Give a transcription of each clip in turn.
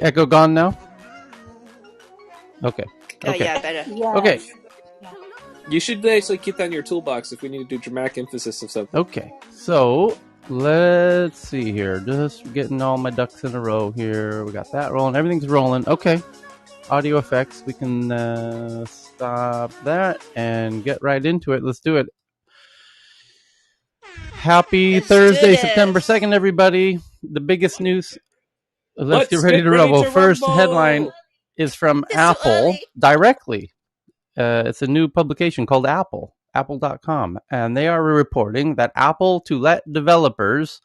Echo gone now? Okay. Yeah, better. Okay. Yes. You should actually keep that in your toolbox if we need to do dramatic emphasis of something. Okay. So let's see here. Just getting all my ducks in a row here. We got that rolling. Everything's rolling. Okay. Audio effects. We can stop that and get right into it. Let's do it. Happy Let's Thursday, do this. September 2nd, everybody. The biggest news. Let's get Let's ready get to ready rumble. to First rumble! headline is from It's too Apple early. directly. It's a new publication called apple.com, and they are reporting that Apple to let developers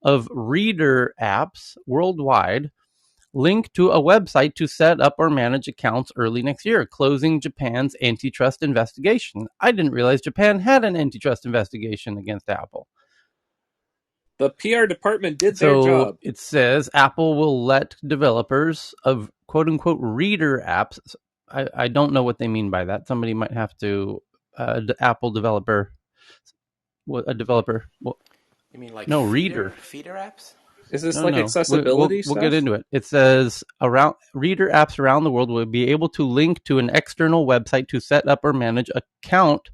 of reader apps worldwide link to a website to set up or manage accounts early next year, closing Japan's antitrust investigation. I didn't realize Japan had an antitrust investigation against Apple. The PR department did their So job. it says Apple will let developers of quote unquote reader apps. I don't know what they mean by that. Somebody might have to, Apple developer, a developer. Well, You mean like no, feeder, reader. feeder apps? Is this No, like no. accessibility We'll stuff? get into it. It says around reader apps around the world will be able to link to an external website to set up or manage account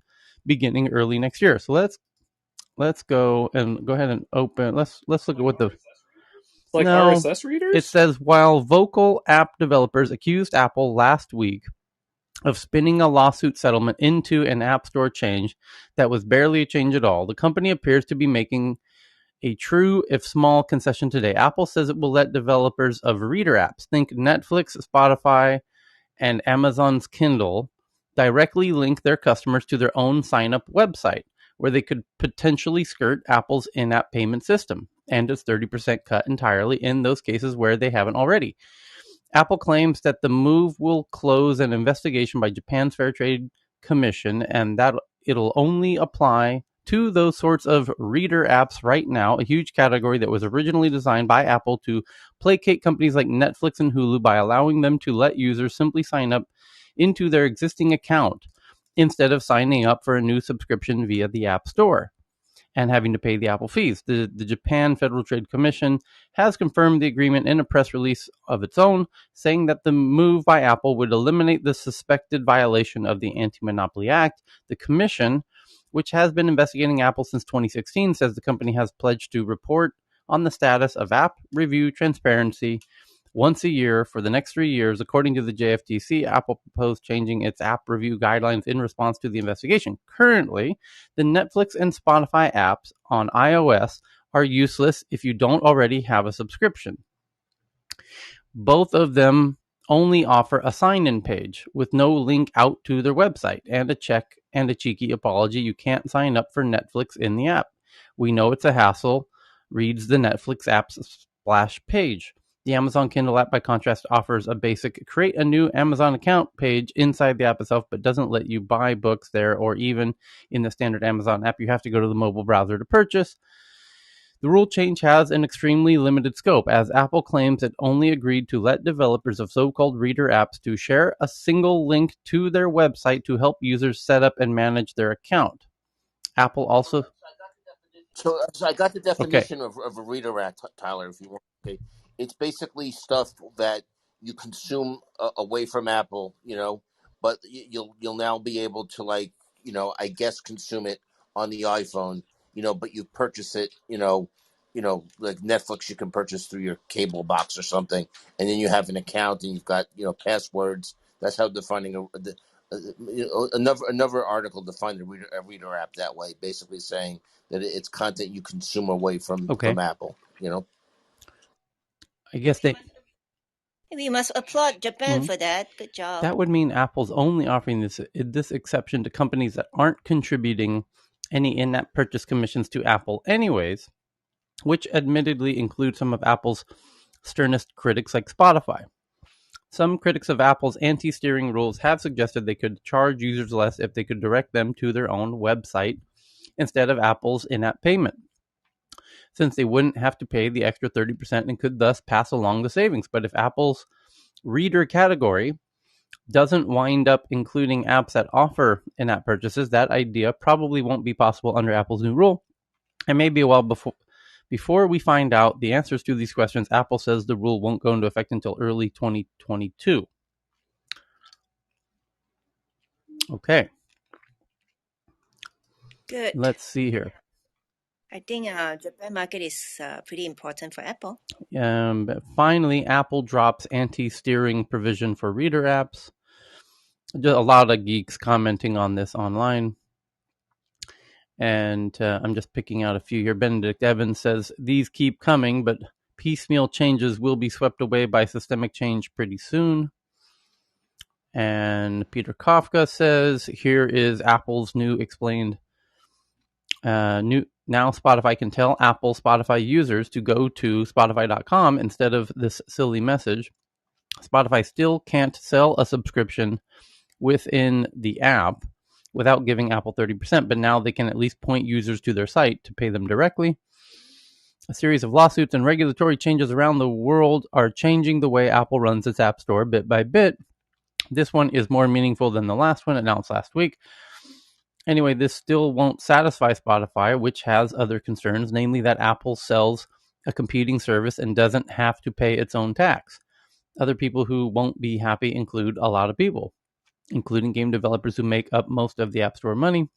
beginning early next year. So let's go ahead and open. Let's look at what the Like no, RSS readers? It says while vocal app developers accused Apple last week of spinning a lawsuit settlement into an App Store change that was barely a change at all, the company appears to be making a true, if small, concession today. Apple says it will let developers of reader apps, think Netflix, Spotify, and Amazon's Kindle, directly link their customers to their own sign-up website, where they could potentially skirt Apple's in-app payment system and its 30% cut entirely in those cases where they haven't already. Apple claims that the move will close an investigation by Japan's Fair Trade Commission and that it'll only apply to those sorts of reader apps right now, a huge category that was originally designed by Apple to placate companies like Netflix and Hulu by allowing them to let users simply sign up into their existing account instead of signing up for a new subscription via the App Store and having to pay the Apple fees. The Japan Federal Trade Commission has confirmed the agreement in a press release of its own, saying that the move by Apple would eliminate the suspected violation of the Anti-Monopoly Act. The Commission, which has been investigating Apple since 2016, says the company has pledged to report on the status of app review transparency once a year for the next 3 years. According to the JFTC, Apple proposed changing its app review guidelines in response to the investigation. Currently, the Netflix and Spotify apps on iOS are useless if you don't already have a subscription. Both of them only offer a sign-in page with no link out to their website and a check and a cheeky apology. You can't sign up for Netflix in the app. We know it's a hassle, reads the Netflix app's splash page. The Amazon Kindle app, by contrast, offers a basic create a new Amazon account page inside the app itself, but doesn't let you buy books there, or even in the standard Amazon app, you have to go to the mobile browser to purchase. The rule change has an extremely limited scope, as Apple claims it only agreed to let developers of so-called reader apps to share a single link to their website to help users set up and manage their account. Apple also... So I got the Okay. definition of a reader app, Tyler, if you want. Okay. It's basically stuff that you consume away from Apple, but you'll now be able to, like, I guess consume it on the iPhone, but you purchase it, like Netflix, you can purchase through your cable box or something, and then you have an account and you've got passwords. That's how defining another article defined a reader app that way, basically saying that it's content you consume away from Apple. I guess they... We must applaud Japan for that. Good job. That would mean Apple's only offering this exception to companies that aren't contributing any in-app purchase commissions to Apple anyways, which admittedly include some of Apple's sternest critics like Spotify. Some critics of Apple's anti-steering rules have suggested they could charge users less if they could direct them to their own website instead of Apple's in-app payment, since they wouldn't have to pay the extra 30% and could thus pass along the savings. But if Apple's reader category doesn't wind up including apps that offer in-app purchases, that idea probably won't be possible under Apple's new rule, and maybe a while Before we find out the answers to these questions, Apple says the rule won't go into effect until early 2022. Okay. Good. Let's see here. I think Japan market is pretty important for Apple. Finally, Apple drops anti-steering provision for reader apps. Just a lot of geeks commenting on this online. And I'm just picking out a few here. Benedict Evans says, these keep coming, but piecemeal changes will be swept away by systemic change pretty soon. And Peter Kafka says, here is Apple's new explained now Spotify can tell Apple Spotify users to go to Spotify.com instead of this silly message. Spotify still can't sell a subscription within the app without giving Apple 30%, but now they can at least point users to their site to pay them directly. A series of lawsuits and regulatory changes around the world are changing the way Apple runs its App Store bit by bit. This one is more meaningful than the last one announced last week. Anyway, this still won't satisfy Spotify, which has other concerns, namely that Apple sells a competing service and doesn't have to pay its own tax. Other people who won't be happy include a lot of people, including game developers who make up most of the App Store money.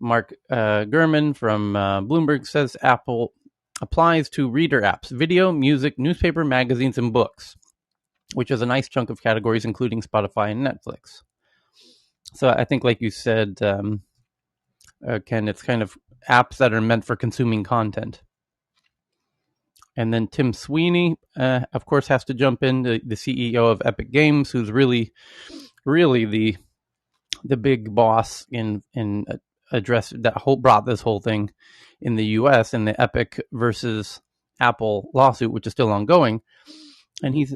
Mark Gurman from Bloomberg says Apple applies to reader apps, video, music, newspaper, magazines, and books, which is a nice chunk of categories, including Spotify and Netflix. So I think, like you said, Ken, it's kind of apps that are meant for consuming content. And then Tim Sweeney, of course, has to jump in, the CEO of Epic Games, who's really the big boss in address that brought this whole thing in the U.S. in the Epic versus Apple lawsuit, which is still ongoing. And he's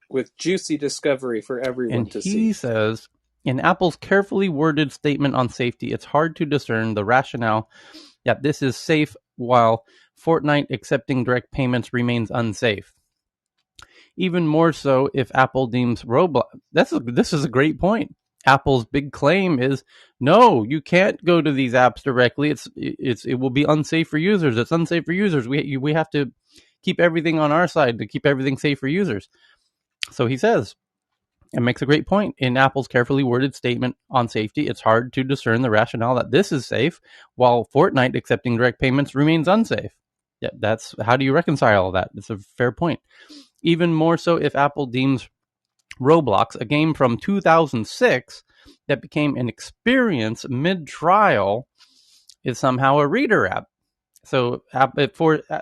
with juicy discovery for everyone to see. He says, in Apple's carefully worded statement on safety, it's hard to discern the rationale that this is safe while Fortnite accepting direct payments remains unsafe. Even more so if Apple deems Roblox. This is a great point. Apple's big claim is, no, you can't go to these apps directly. It will be unsafe for users. It's unsafe for users. We have to keep everything on our side to keep everything safe for users. So he says, and makes a great point. In Apple's carefully worded statement on safety, it's hard to discern the rationale that this is safe, while Fortnite accepting direct payments remains unsafe. Yeah, that's how do you reconcile all that? It's a fair point. Even more so if Apple deems Roblox, a game from 2006 that became an experience mid-trial, is somehow a reader app. So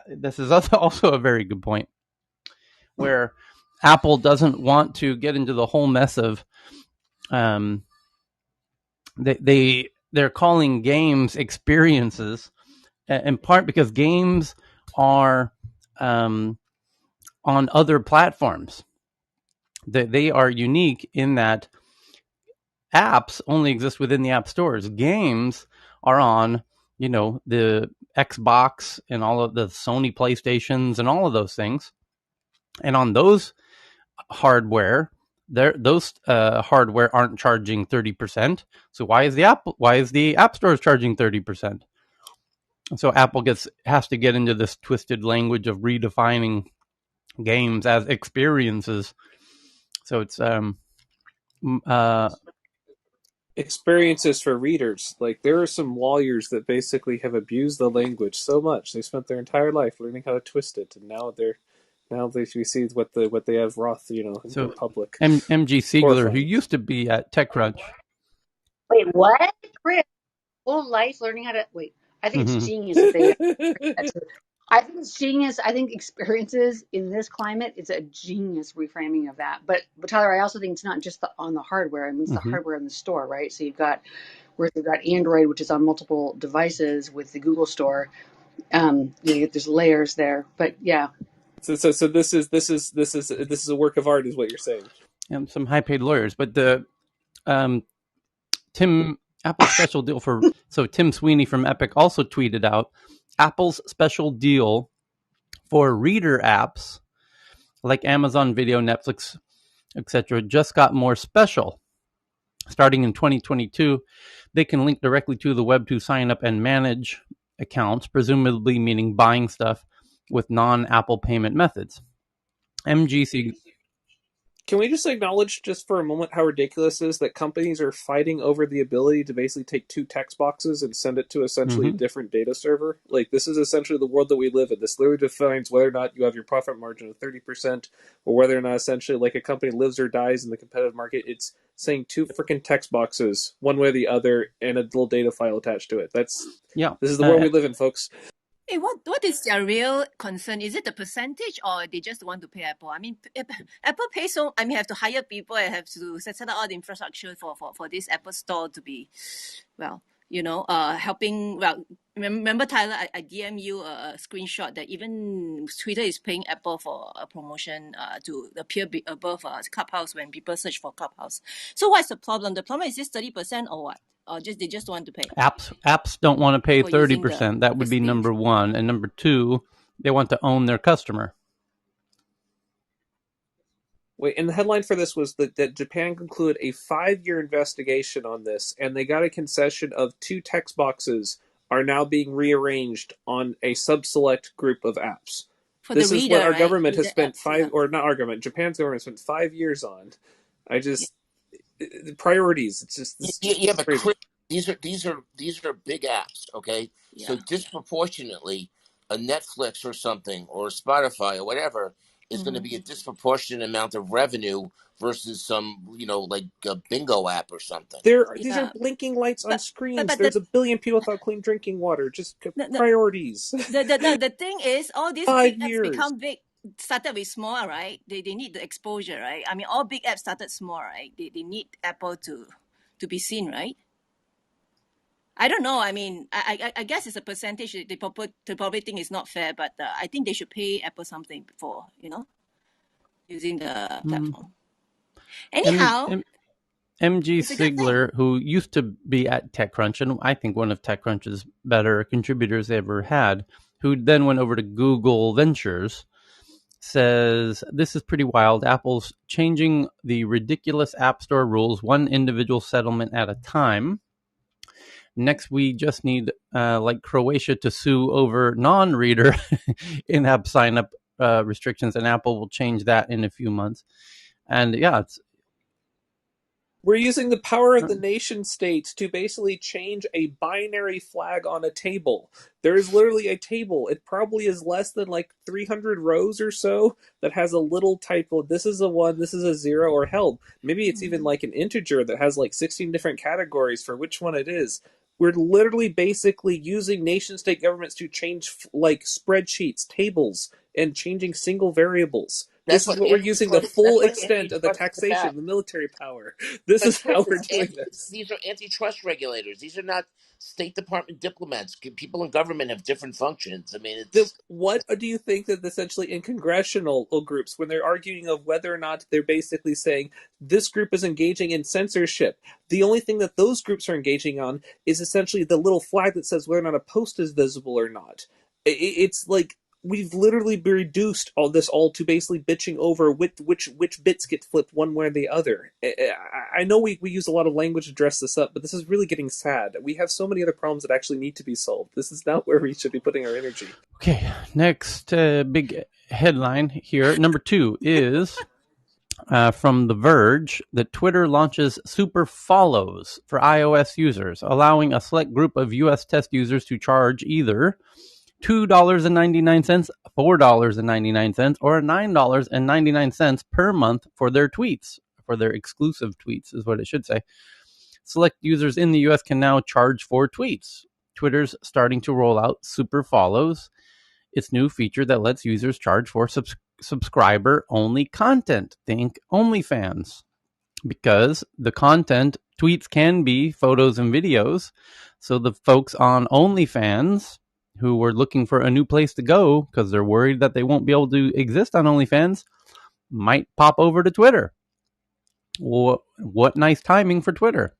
this is also a very good point, where Apple doesn't want to get into the whole mess of they're calling games experiences, in part because games are on other platforms. They are unique in that apps only exist within the app stores. Games are on, the Xbox and all of the Sony PlayStations and all of those things. And on those hardware, those hardware aren't charging 30%. So why is the App Store charging 30%? And so Apple has to get into this twisted language of redefining games as experiences. So it's experiences for readers. Like, there are some lawyers that basically have abused the language so much. They spent their entire life learning how to twist it, and now we see what they have Roth, in public. MG Siegler, who used to be at TechCrunch. Wait, what? Chris, whole life learning how to wait. I think it's genius that I think it's genius. I think experiences in this climate, it's a genius reframing of that. But Tyler, I also think it's not just on the hardware. I mean, it's the hardware in the store, right? So you've got Android, which is on multiple devices with the Google Store. There's layers there, but yeah. So this is a work of art, is what you're saying. And some high-paid lawyers, but the Apple's special deal Tim Sweeney from Epic also tweeted out Apple's special deal for reader apps like Amazon Video, Netflix, etc. just got more special. Starting in 2022, they can link directly to the web to sign up and manage accounts, presumably meaning buying stuff with non-Apple payment methods. MGC. Can we just acknowledge just for a moment how ridiculous it is that companies are fighting over the ability to basically take two text boxes and send it to essentially a different data server? Like, this is essentially the world that we live in. This literally defines whether or not you have your profit margin of 30% or whether or not essentially like a company lives or dies in the competitive market. It's saying two freaking text boxes, one way or the other, and a little data file attached to it. This is the world we live in, folks. Hey, what is their real concern? Is it the percentage, or they just want to pay Apple? I mean, Apple pays so. I mean, have to hire people and have to set up all the infrastructure for this Apple Store to be, well, helping. Well, remember Tyler, I DM you a screenshot that even Twitter is paying Apple for a promotion to appear above Clubhouse when people search for Clubhouse. So what's the problem? The problem is this 30% or what? Or they just want to pay? Apps don't want to pay For using 30%. That would be number one. And number two, they want to own their customer. Wait, and the headline for this was that Japan concluded a 5-year investigation on this, and they got a concession of two text boxes are now being rearranged on a sub-select group of apps. For This the is reader, what our right? government has Reader spent apps, not our government, Japan's government spent 5 years on. The priorities. It's just Yeah, but crazy. Chris, these are big apps, okay? Yeah. So disproportionately, a Netflix or something or Spotify or whatever is going to be a disproportionate amount of revenue versus some, like a bingo app or something. These are blinking lights on screens. There's a billion people without clean drinking water. Just priorities. The thing is, all these 5 big years. apps become big. Started with small, right? They need the exposure, right? I mean, all big apps started small, right? They need Apple to be seen, right? I don't know. I mean, I guess it's a percentage. They probably think it's not fair, but I think they should pay Apple something for using the platform. Anyhow, MG Sigler, who used to be at TechCrunch, and I think one of TechCrunch's better contributors they ever had, who then went over to Google Ventures, says this is pretty wild. Apple's changing the ridiculous App Store rules one individual settlement at a time. Next, we just need, like Croatia, to sue over non-reader in-app sign-up restrictions, and Apple will change that in a few months. And yeah, we're using the power of the nation state to basically change a binary flag on a table. There is literally a table. It probably is less than like 300 rows or so that has a little typo. This is a 1, this is a 0, or hell, maybe it's even like an integer that has like 16 different categories for which one it is. We're literally basically using nation-state governments to change like spreadsheets, tables, and changing single variables. This is what we're using, the full extent of the taxation, the military power. This is how we're doing this. These are antitrust regulators. These are not State Department diplomats. People in government have different functions. I mean, what do you think that essentially in congressional groups, when they're arguing of whether or not they're basically saying this group is engaging in censorship, the only thing that those groups are engaging on is essentially the little flag that says whether or not a post is visible or not. It's like we've literally reduced all to basically bitching over which bits get flipped one way or the other. I know we use a lot of language to dress this up, but this is really getting sad. We have so many other problems that actually need to be solved. This is not where we should be putting our energy. Okay, next big headline here. Number 2 is from The Verge that Twitter launches super follows for iOS users, allowing a select group of US test users to charge either $2.99, $4.99, or $9.99 per month for their tweets, for their exclusive tweets is what it should say. Select users in the US can now charge for tweets. Twitter's starting to roll out super follows, its new feature that lets users charge for subscriber-only content. Think OnlyFans. Because the content, tweets can be photos and videos, so the folks on OnlyFans who were looking for a new place to go because they're worried that they won't be able to exist on OnlyFans might pop over to Twitter. What nice timing for Twitter.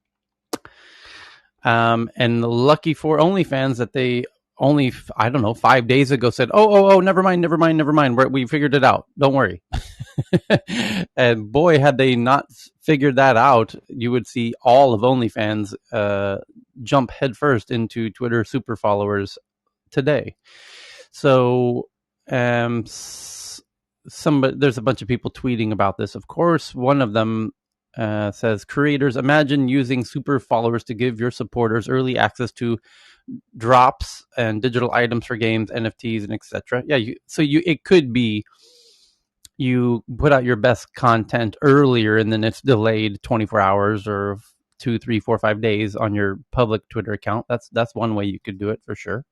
And lucky for OnlyFans that they only, 5 days ago said, oh, never mind. We figured it out. Don't worry. And boy, had they not figured that out, you would see all of OnlyFans jump headfirst into Twitter super followers today. So there's a bunch of people tweeting about this. Of course, one of them says, creators, imagine using super followers to give your supporters early access to drops and digital items for games, NFTs, and etc. Yeah, it could be you put out your best content earlier and then it's delayed 24 hours or 2, 3, 4, 5 days on your public Twitter account. That's one way you could do it for sure.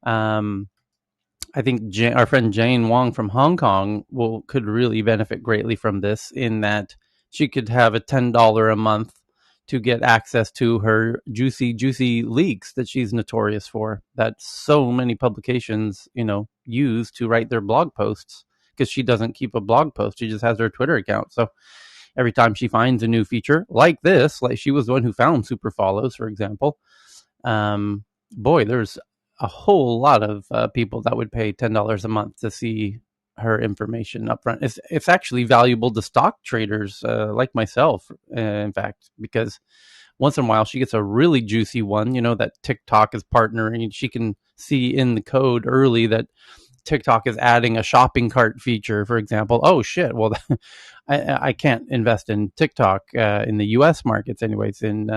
I think our friend Jane Wong from Hong Kong could really benefit greatly from this, in that she could have a $10 a month to get access to her juicy leaks that she's notorious for, that so many publications, use to write their blog posts, because she doesn't keep a blog post. She just has her Twitter account. So every time she finds a new feature like this, like she was the one who found super follows, for example, there's a whole lot of people that would pay $10 a month to see her information up front. It's actually valuable to stock traders like myself, in fact, because once in a while she gets a really juicy one, that TikTok is partnering. She can see in the code early that TikTok is adding a shopping cart feature, for example. Oh shit, well I can't invest in TikTok in the US markets anyways, in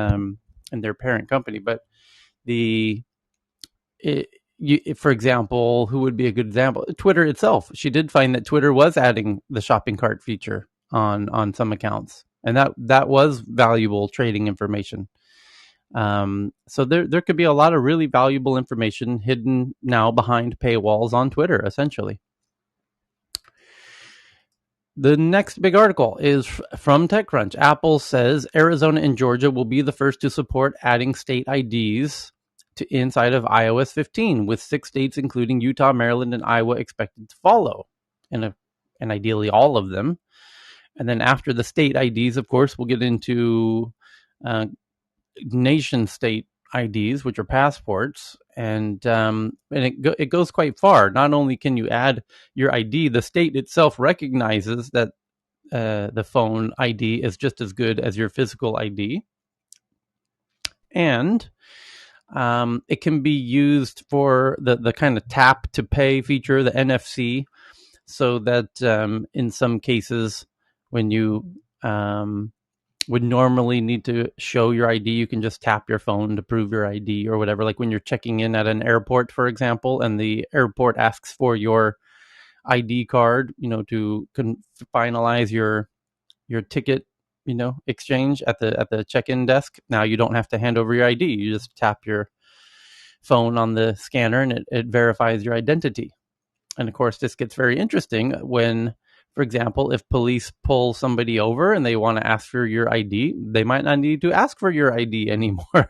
their parent company. But for example, who would be a good example? Twitter itself. She did find that Twitter was adding the shopping cart feature on some accounts, and that was valuable trading information. So there could be a lot of really valuable information hidden now behind paywalls on Twitter, essentially. The next big article is from TechCrunch. Apple says Arizona and Georgia will be the first to support adding state IDs to inside of iOS 15, with 6 states, including Utah, Maryland, and Iowa, expected to follow, and ideally all of them. And then after the state IDs, of course, we'll get into nation-state IDs, which are passports, and it goes quite far. Not only can you add your ID, the state itself recognizes that the phone ID is just as good as your physical ID, and it can be used for the kind of tap to pay feature, the NFC, so that in some cases when you would normally need to show your ID, you can just tap your phone to prove your ID or whatever. Like when you're checking in at an airport, for example, and the airport asks for your ID card, to finalize your ticket, exchange at the check-in desk. Now you don't have to hand over your ID. You just tap your phone on the scanner and it verifies your identity. And of course, this gets very interesting when, for example, if police pull somebody over and they want to ask for your ID, they might not need to ask for your ID anymore.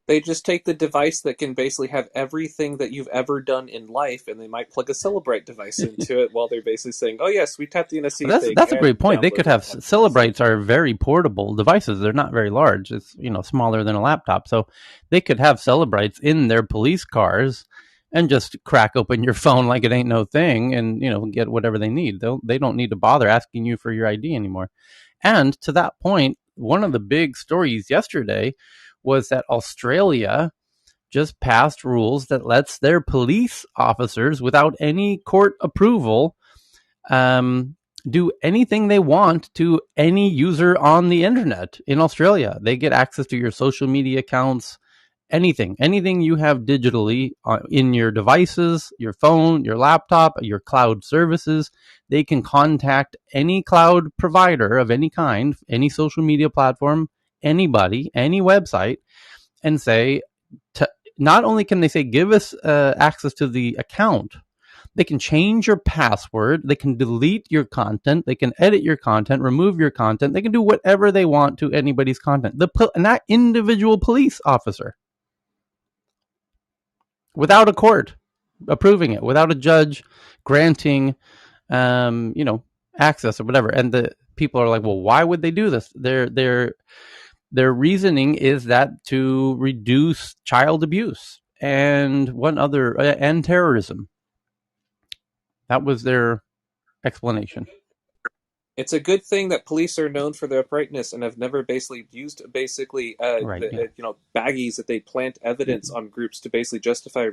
They just take the device that can basically have everything that you've ever done in life, and they might plug a Cellebrite device into it while they're basically saying, "Oh yes, we tapped the NFC thing." That's a great point. They could have Cellebrites are very portable devices. They're not very large. It's smaller than a laptop, so they could have Cellebrites in their police cars and just crack open your phone like it ain't no thing, and get whatever they need. They don't need to bother asking you for your ID anymore. And to that point, one of the big stories yesterday was that Australia just passed rules that lets their police officers, without any court approval, do anything they want to any user on the internet in Australia. They get access to your social media accounts, anything you have digitally in your devices, your phone, your laptop, your cloud services. They can contact any cloud provider of any kind, any social media platform, anybody, any website, and say, not only can they say, give us access to the account, they can change your password, they can delete your content, they can edit your content, remove your content, they can do whatever they want to anybody's content. And that individual police officer, without a court approving it, without a judge granting, access or whatever. And the people are like, well, why would they do this? Their reasoning is that to reduce child abuse and and terrorism. That was their explanation. It's a good thing that police are known for their uprightness and have never basically used Right. Yeah. baggies that they plant evidence on groups to basically justify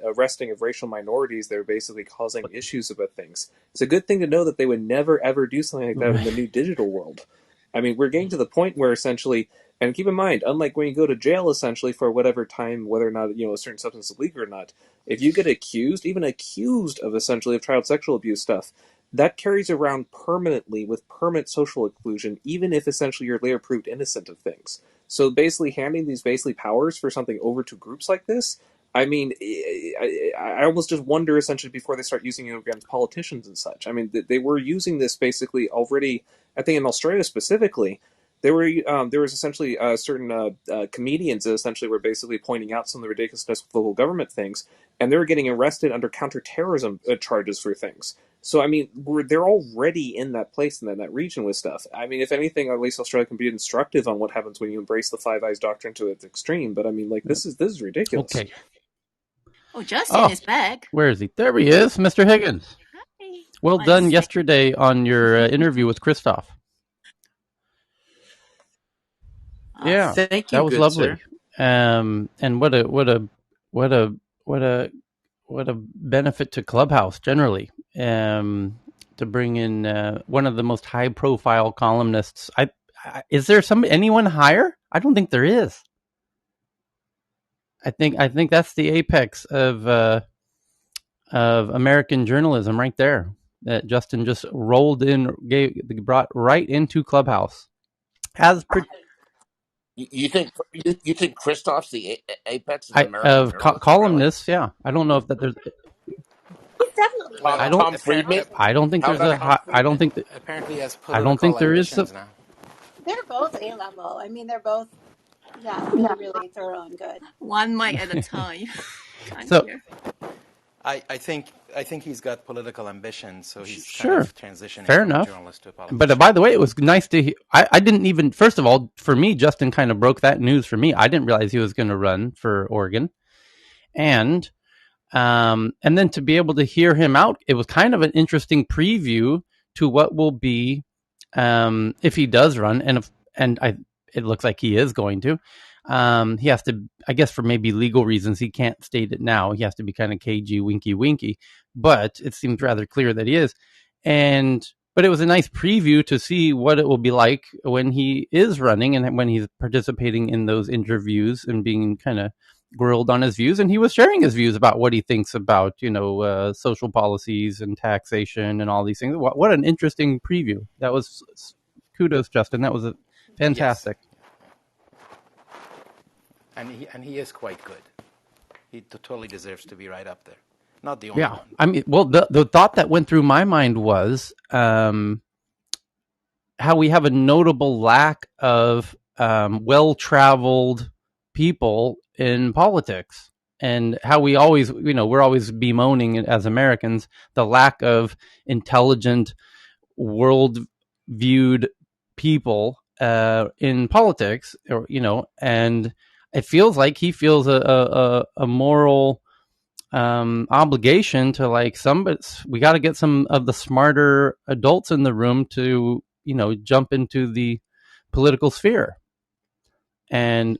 arresting of racial minorities. They're basically causing issues about things. It's a good thing to know that they would never ever do something like that in the new digital world. I mean, we're getting to the point where essentially, and keep in mind, unlike when you go to jail essentially for whatever time, whether or not a certain substance is legal or not, if you get accused, even accused of essentially of child sexual abuse stuff, that carries around permanently with permanent social exclusion, even if essentially you're later proved innocent of things. So basically handing these basically powers for something over to groups like this, I mean, I almost just wonder essentially before they start using it against politicians and such. I mean, they were using this basically already, I think in Australia specifically, there was essentially certain comedians that essentially were basically pointing out some of the ridiculousness of local government things, and they were getting arrested under counterterrorism charges for things. So I mean, they're already in that place and in that region with stuff. I mean, if anything, at least Australia can be instructive on what happens when you embrace the Five Eyes doctrine to its extreme. But I mean, like this is ridiculous. Okay. Oh, Justin is back. Where is he? There he is, Mr. Higgins. Hi. Well On done Skype. yesterday on your interview with Christoph. Yeah, Thank you, that was good lovely. sir. And what a benefit to Clubhouse generally. To bring in one of the most high-profile columnists. Is there anyone higher? I don't think there is. I think that's the apex of American journalism right there. That Justin just rolled in, brought right into Clubhouse. You think Christoph's the apex of American columnists? Really? Yeah, I don't know if that there's. He's definitely. Tom Friedman. I don't think there's I don't think that. Apparently, has I don't think there is. now. They're both A level. I mean, they're both, really thorough and good. One mic at a time. So, I think he's got political ambition, so he's sure. kind of transitioning Fair from enough. a journalist to a politician. But by the way, it was nice to hear. I didn't even, first of all, for me, Justin kind of broke that news for me. I didn't realize he was going to run for Oregon. And then to be able to hear him out, it was kind of an interesting preview to what will be if he does run, it looks like he is going to. He has to, I guess, for maybe legal reasons, he can't state it now. He has to be kind of cagey, winky, but it seems rather clear that he is. But it was a nice preview to see what it will be like when he is running and when he's participating in those interviews and being kind of grilled on his views. And he was sharing his views about what he thinks about, social policies and taxation and all these things. What an interesting preview. That was, kudos, Justin. That was fantastic. Yes. And he is quite good. He totally deserves to be right up there. Not the only one. I mean, well, the thought that went through my mind was how we have a notable lack of well-traveled people in politics, and how we always, we're always bemoaning as Americans the lack of intelligent, world-viewed people in politics, and it feels like he feels a moral obligation to we got to get some of the smarter adults in the room to jump into the political sphere. And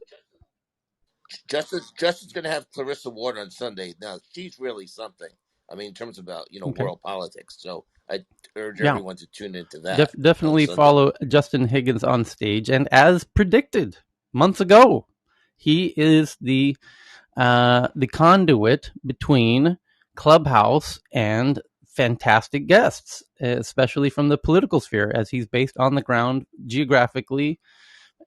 Justin's going to have Clarissa Ward on Sunday. Now she's really something. I mean, in terms of world politics. So I urge everyone to tune into that. Definitely follow Justin Higgins on stage, and as predicted months ago, he is the conduit between Clubhouse and fantastic guests, especially from the political sphere, as he's based on the ground geographically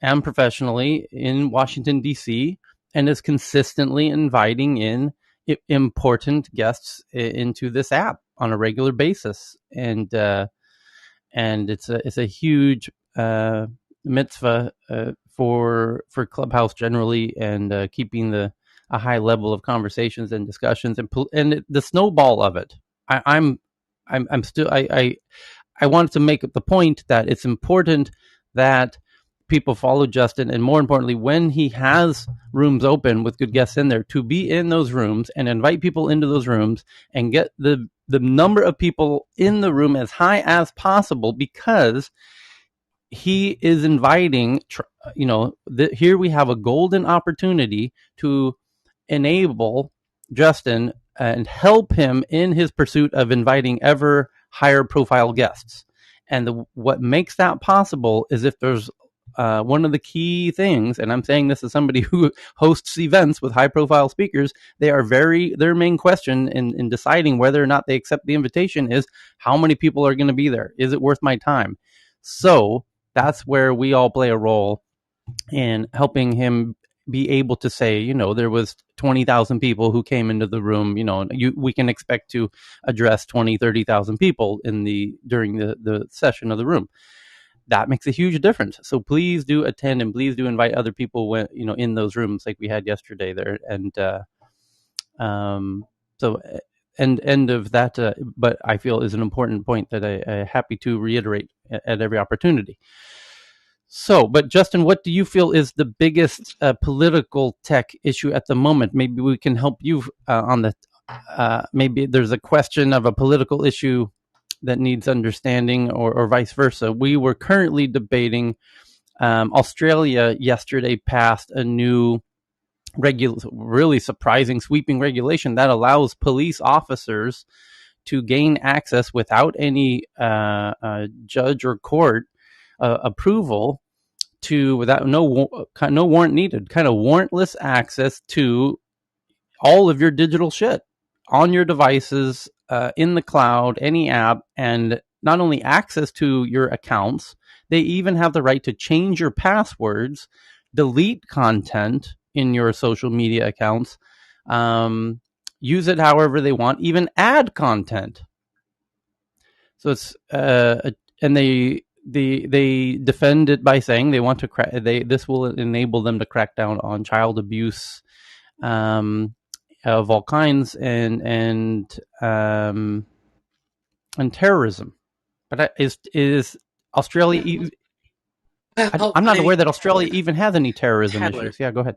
and professionally in Washington, D.C., and is consistently inviting in important guests into this app on a regular basis. And it's a huge mitzvah for Clubhouse generally, and keeping a high level of conversations and discussions, and the snowball of it. I wanted to make the point that it's important that people follow Justin, and more importantly, when he has rooms open with good guests in there, to be in those rooms and invite people into those rooms and get the the number of people in the room as high as possible, because he is inviting, here we have a golden opportunity to enable Justin and help him in his pursuit of inviting ever higher profile guests. And what makes that possible is if there's one of the key things, and I'm saying this as somebody who hosts events with high profile speakers, their main question in deciding whether or not they accept the invitation is, how many people are going to be there? Is it worth my time? So that's where we all play a role in helping him be able to say, there was 20,000 people who came into the room, we can expect to address 20, 30,000 people during the session of the room. That makes a huge difference. So please do attend, and please do invite other people when, in those rooms like we had yesterday there. And so end of that, but I feel is an important point that I'm happy to reiterate at every opportunity. So, but Justin, what do you feel is the biggest political tech issue at the moment? Maybe we can help you on the, maybe there's a question of a political issue that needs understanding, or vice versa. We were currently debating, Australia yesterday passed a new really surprising, sweeping regulation that allows police officers to gain access without any judge or court approval, without no warrant needed, kind of warrantless access to all of your digital shit on your devices, in the cloud, any app, and not only access to your accounts, they even have the right to change your passwords, delete content in your social media accounts, use it however they want, even add content. So it's and they defend it by saying they want to this will enable them to crack down on child abuse of all kinds, and terrorism. But is Australia? I'm not aware that Australia even has any terrorism issues. Yeah, go ahead.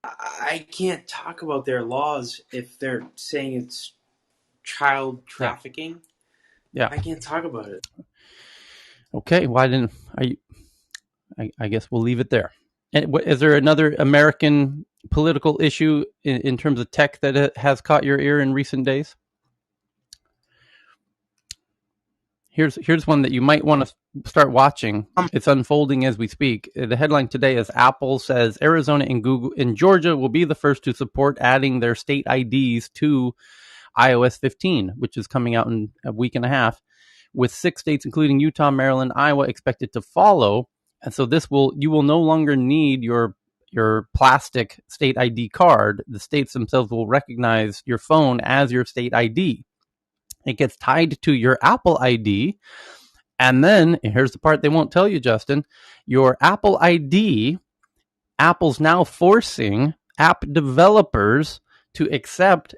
I can't talk about their laws if they're saying it's child trafficking. Yeah, I can't talk about it. Okay, why didn't I guess we'll leave it there. Is there another American political issue in terms of tech that has caught your ear in recent days? Here's one that you might want to start watching. It's unfolding as we speak. The headline today is Apple says Arizona and Google and Georgia will be the first to support adding their state IDs to iOS 15, which is coming out in a week and a half, with 6 states, including Utah, Maryland, Iowa, expected to follow. And so you will no longer need your plastic state ID card. The states themselves will recognize your phone as your state ID. It gets tied to your Apple ID. And then, here's the part they won't tell you, Justin, your Apple ID, Apple's now forcing app developers to accept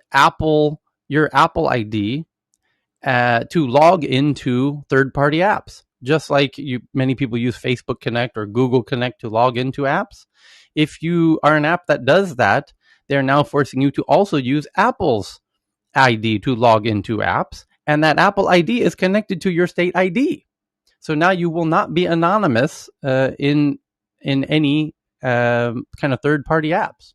your Apple ID to log into third-party apps. Just like many people use Facebook Connect or Google Connect to log into apps. If you are an app that does that, they're now forcing you to also use Apple's ID to log into apps, and that Apple ID is connected to your state ID. So now you will not be anonymous in any kind of third-party apps.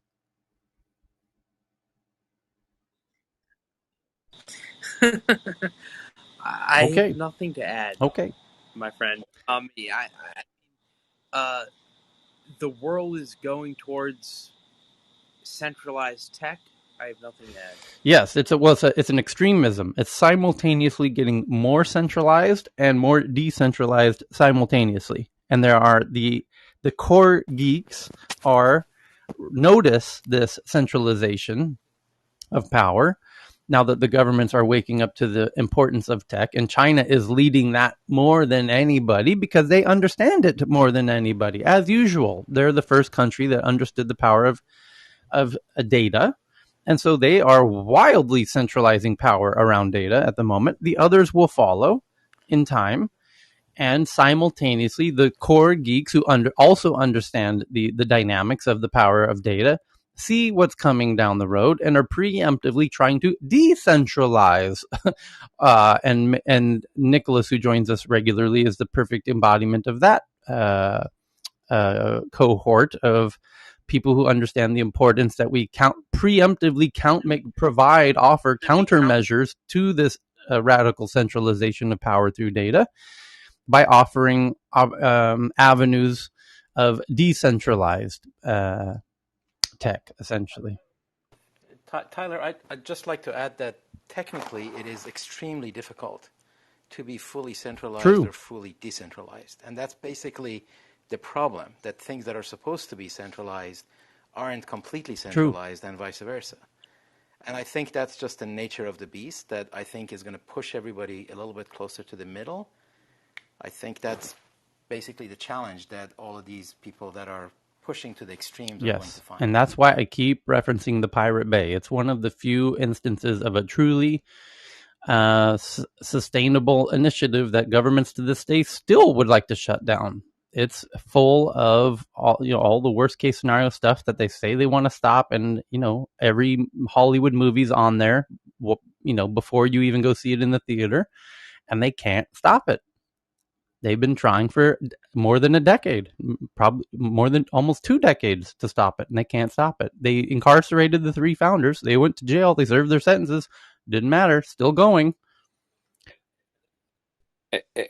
I have nothing to add. Okay, my friend. The world is going towards centralized tech. I have nothing to add. Yes, it's an extremism. It's simultaneously getting more centralized and more decentralized simultaneously. And there are the core geeks notice this centralization of power now that the governments are waking up to the importance of tech, and China is leading that more than anybody because they understand it more than anybody. As usual, they're the first country that understood the power of data. And so they are wildly centralizing power around data at the moment. The others will follow in time. And simultaneously, the core geeks who also understand the dynamics of the power of data see what's coming down the road and are preemptively trying to decentralize. And Nicholas, who joins us regularly, is the perfect embodiment of that cohort of people who understand the importance that we preemptively offer countermeasures to this radical centralization of power through data by offering avenues of decentralized tech, essentially. Tyler, I'd just like to add that technically it is extremely difficult to be fully centralized or fully decentralized. And that's basically the problem, that things that are supposed to be centralized aren't completely centralized and vice versa. And I think that's just the nature of the beast that I think is going to push everybody a little bit closer to the middle. I think that's basically the challenge that all of these people that are pushing to the extremes are going to find. And that's why I keep referencing the Pirate Bay. It's one of the few instances of a truly sustainable initiative that governments to this day still would like to shut down. It's full of all the worst case scenario stuff that they say they want to stop, and every Hollywood movie's on there, before you even go see it in the theater, and they can't stop it. They've been trying for more than a decade, probably more than almost 2 decades to stop it, and they can't stop it. They incarcerated the 3 founders. They went to jail. They served their sentences. Didn't matter. Still going.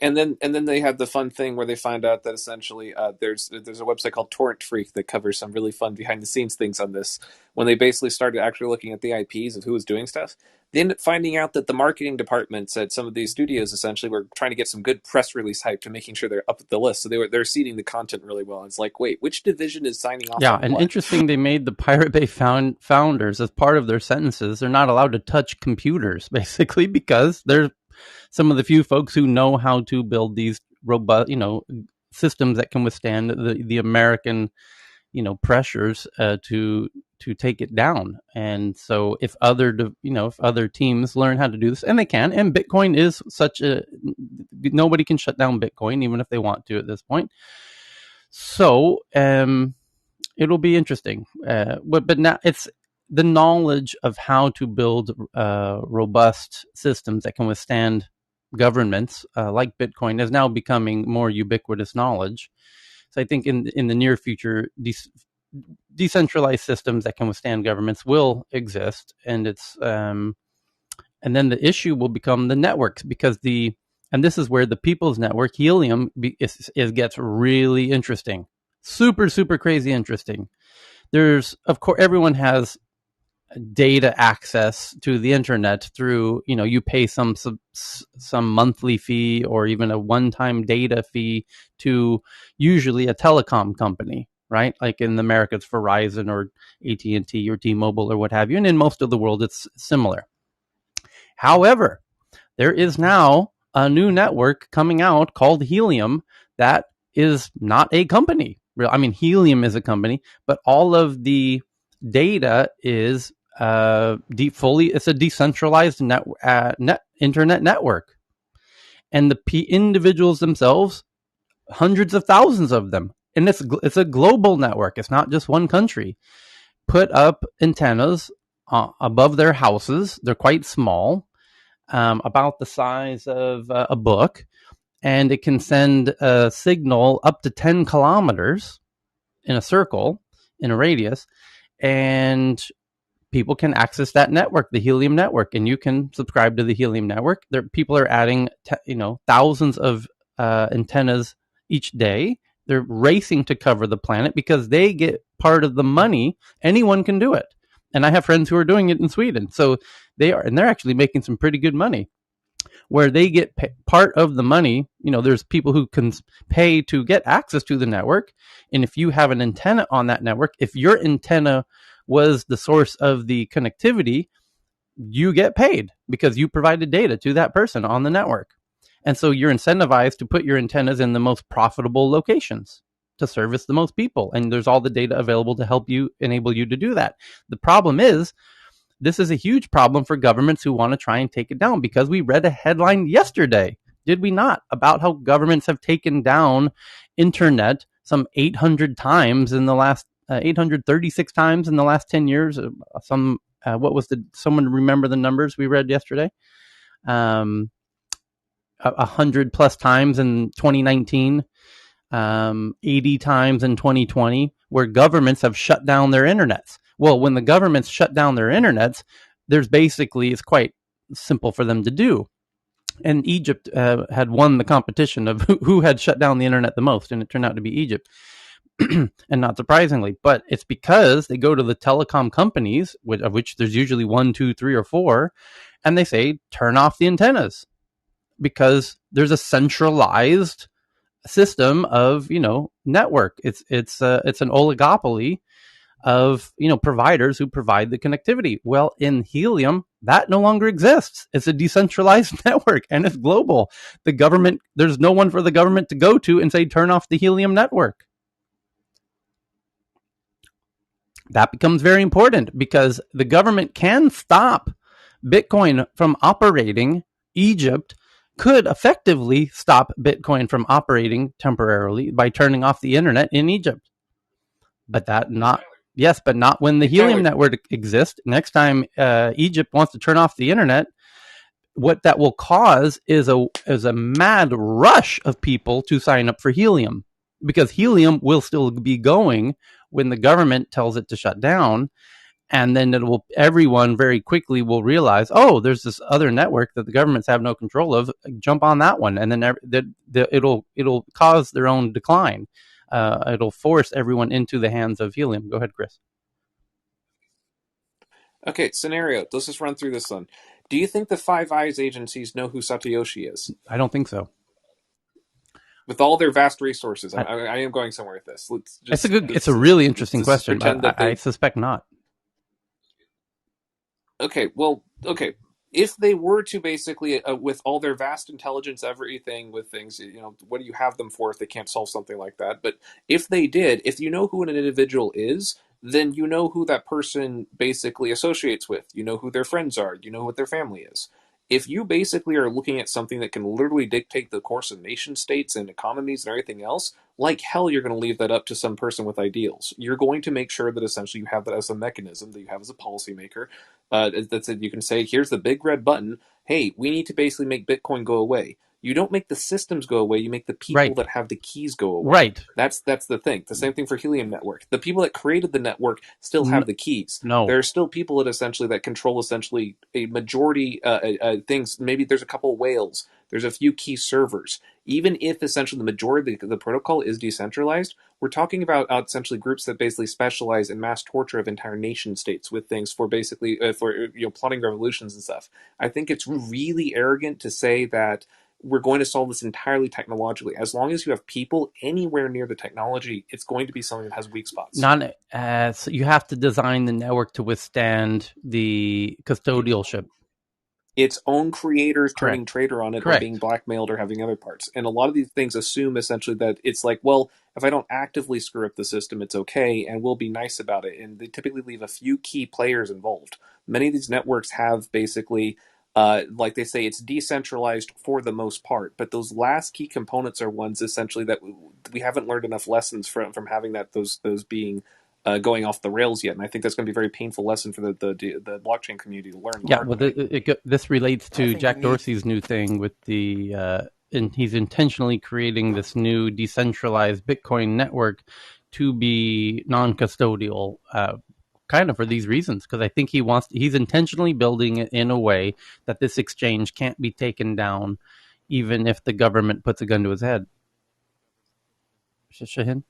And then they had the fun thing where they find out that essentially there's a website called Torrent Freak that covers some really fun behind the scenes things on this. When they basically started actually looking at the IPs of who was doing stuff, they ended up finding out that the marketing departments at some of these studios essentially were trying to get some good press release hype to making sure they're up the list. So they're seeding the content really well. It's like, wait, which division is signing off? Yeah, and interesting, they made the Pirate Bay founders, as part of their sentences, they're not allowed to touch computers, basically, because they're some of the few folks who know how to build these robust, systems that can withstand the American, pressures to take it down. And so, if other teams learn how to do this, and they can, and Bitcoin is nobody can shut down Bitcoin, even if they want to at this point. So, it'll be interesting. But now it's the knowledge of how to build robust systems that can withstand governments like Bitcoin is now becoming more ubiquitous knowledge. So I think in the near future, decentralized systems that can withstand governments will exist, and and then the issue will become the networks, because and this is where the People's Network, Helium, gets really interesting, super crazy interesting. There's, of course, everyone has data access to the internet through, you pay some monthly fee or even a one-time data fee to usually a telecom company, right? Like in America, it's Verizon or AT&T or T-Mobile or what have you. And in most of the world, it's similar. However, there is now a new network coming out called Helium that is not a company. I mean, Helium is a company, but all of the data is it's a decentralized internet network, and the individuals themselves, hundreds of thousands of them, and it's a global network. It's not just one country. Put up antennas above their houses. They're quite small, about the size of a book, and it can send a signal up to 10 kilometers in a circle, in a radius, and people can access that network, the Helium network, and you can subscribe to the Helium network. People are adding, thousands of antennas each day. They're racing to cover the planet because they get part of the money. Anyone can do it, and I have friends who are doing it in Sweden. So they're actually making some pretty good money, where they get part of the money. There's people who can pay to get access to the network, and if you have an antenna on that network, if your antenna was the source of the connectivity, you get paid because you provided data to that person on the network. And so you're incentivized to put your antennas in the most profitable locations to service the most people. And there's all the data available to help you, enable you to do that. The problem is, this is a huge problem for governments who want to try and take it down, because we read a headline yesterday, did we not, about how governments have taken down internet some 800 times in the last 836 times in the last 10 years. Someone remember the numbers we read yesterday? 100 plus times in 2019, 80 times in 2020, where governments have shut down their internets. Well, when the governments shut down their internets, it's quite simple for them to do. And Egypt had won the competition of who had shut down the internet the most, and it turned out to be Egypt. And not surprisingly, but it's because they go to the telecom companies, of which there's usually 1, 2, 3, or 4, and they say, turn off the antennas, because there's a centralized system of, network. It's an oligopoly of, providers who provide the connectivity. Well, in helium, that no longer exists. It's a decentralized network, and it's global. There's no one for the government to go to and say, turn off the helium network. That becomes very important, because the government can stop Bitcoin from operating. Egypt could effectively stop Bitcoin from operating temporarily by turning off the internet in Egypt. But not when the helium network exists. Next time Egypt wants to turn off the internet, what that will cause is a mad rush of people to sign up for helium, because helium will still be going when the government tells it to shut down. And then everyone very quickly will realize, oh, there's this other network that the governments have no control of. Jump on that one, and then it'll cause their own decline. It'll force everyone into the hands of helium. Go ahead, Chris. Okay, scenario. Let's just run through this one. Do you think the Five Eyes agencies know who Satoshi is? I don't think so. With all their vast resources, I am going somewhere with this. It's a really interesting question. I suspect not. Okay, if they were to basically, with all their vast intelligence, everything with things, what do you have them for if they can't solve something like that? But if they did, if you know who an individual is, then you know who that person basically associates with. You know who their friends are. You know what their family is. If you basically are looking at something that can literally dictate the course of nation states and economies and everything else, like hell, you're going to leave that up to some person with ideals. You're going to make sure that essentially you have that as a mechanism that you have as a policymaker. That's it. You can say, here's the big red button. Hey, we need to basically make Bitcoin go away. You don't make the systems go away. You make the people that have the keys go away. Right. That's the thing. The same thing for Helium Network. The people that created the network still have the keys. No. There are still people that control essentially a majority things. Maybe there's a couple of whales. There's a few key servers. Even if essentially the majority of the protocol is decentralized, we're talking about essentially groups that basically specialize in mass torture of entire nation states with things for basically plotting revolutions and stuff. I think it's really arrogant to say that we're going to solve this entirely technologically. As long as you have people anywhere near the technology, it's going to be something that has weak spots. So you have to design the network to withstand the custodialship. Its own creators turning traitor on it, or being blackmailed, or having other parts. And a lot of these things assume essentially that it's like, well, if I don't actively screw up the system, it's okay, and we'll be nice about it. And they typically leave a few key players involved. Many of these networks have basically, like they say, it's decentralized for the most part. But those last key components are ones essentially that we haven't learned enough lessons from having those being going off the rails yet, and I think that's going to be a very painful lesson for the blockchain community to learn. Yeah, well, this relates to Jack Dorsey's new thing with he's intentionally creating this new decentralized Bitcoin network to be non-custodial, kind of for these reasons, because I think he's intentionally building it in a way that this exchange can't be taken down, even if the government puts a gun to his head. Shaheen?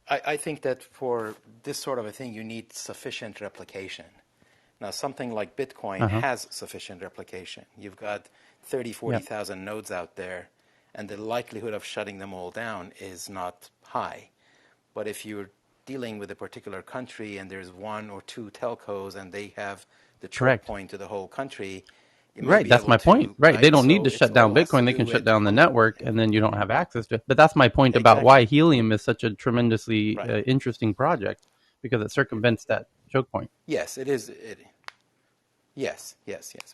I think that for this sort of a thing, you need sufficient replication. Now, something like Bitcoin has sufficient replication. You've got 30, 40,000 nodes out there, and the likelihood of shutting them all down is not high. But if you're dealing with a particular country and there's one or two telcos and they have the choke point to the whole country, right, that's my point. Right, they don't need to shut down Bitcoin. They can shut down the network, and then you don't have access to it. But that's my point about why Helium is such a tremendously interesting project, because it circumvents that choke point. Yes, it is. Yes.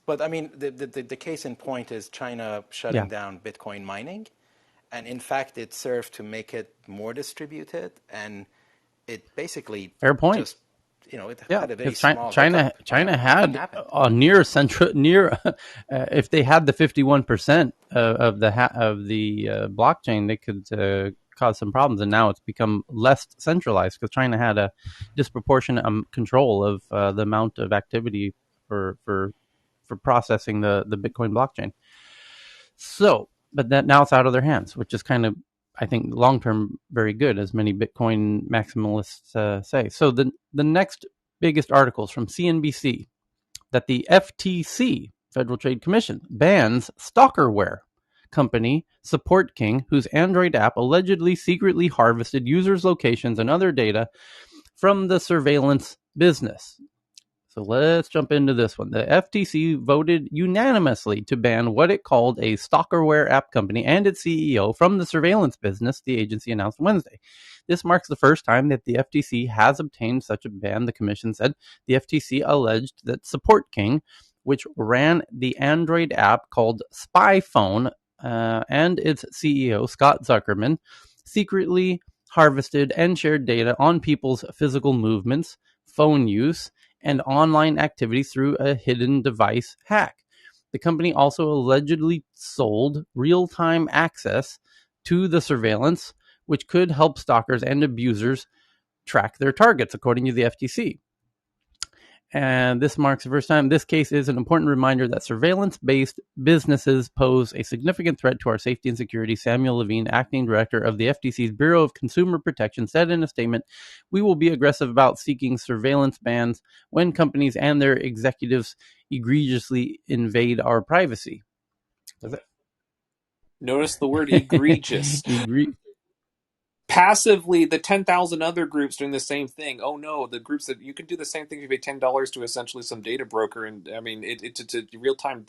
But I mean, the case in point is China shutting down Bitcoin mining, And in fact, it served to make it more distributed, and it basically Fair point. just, it had a very small China had a near if they had the 51% of the blockchain, they could cause some problems, and now it's become less centralized because China had a disproportionate control of the amount of activity for processing the Bitcoin blockchain. So, but that now it's out of their hands, which is kind of, I think, long term very good, as many Bitcoin maximalists say. So the next biggest articles from CNBC that the FTC, Federal Trade Commission, bans stalkerware company Support King, whose Android app allegedly secretly harvested users' locations and other data from the surveillance business. So let's jump into this one. The FTC voted unanimously to ban what it called a stalkerware app company and its CEO from the surveillance business, the agency announced Wednesday. This marks the first time that the FTC has obtained such a ban, the commission said. The FTC alleged that Support King, which ran the Android app called Spy Phone, and its CEO, Scott Zuckerman, secretly harvested and shared data on people's physical movements, phone use, and online activities through a hidden device hack. The company also allegedly sold real-time access to the surveillance, which could help stalkers and abusers track their targets, according to the FTC. And this marks the first time. This case is an important reminder that surveillance-based businesses pose a significant threat to our safety and security, Samuel Levine, acting director of the FTC's Bureau of Consumer Protection, said in a statement, "We will be aggressive about seeking surveillance bans when companies and their executives egregiously invade our privacy." Notice the word egregious. Passively, the 10,000 other groups doing the same thing. Oh no, the groups that you can do the same thing if you pay $10 to essentially some data broker, and I mean it's real time.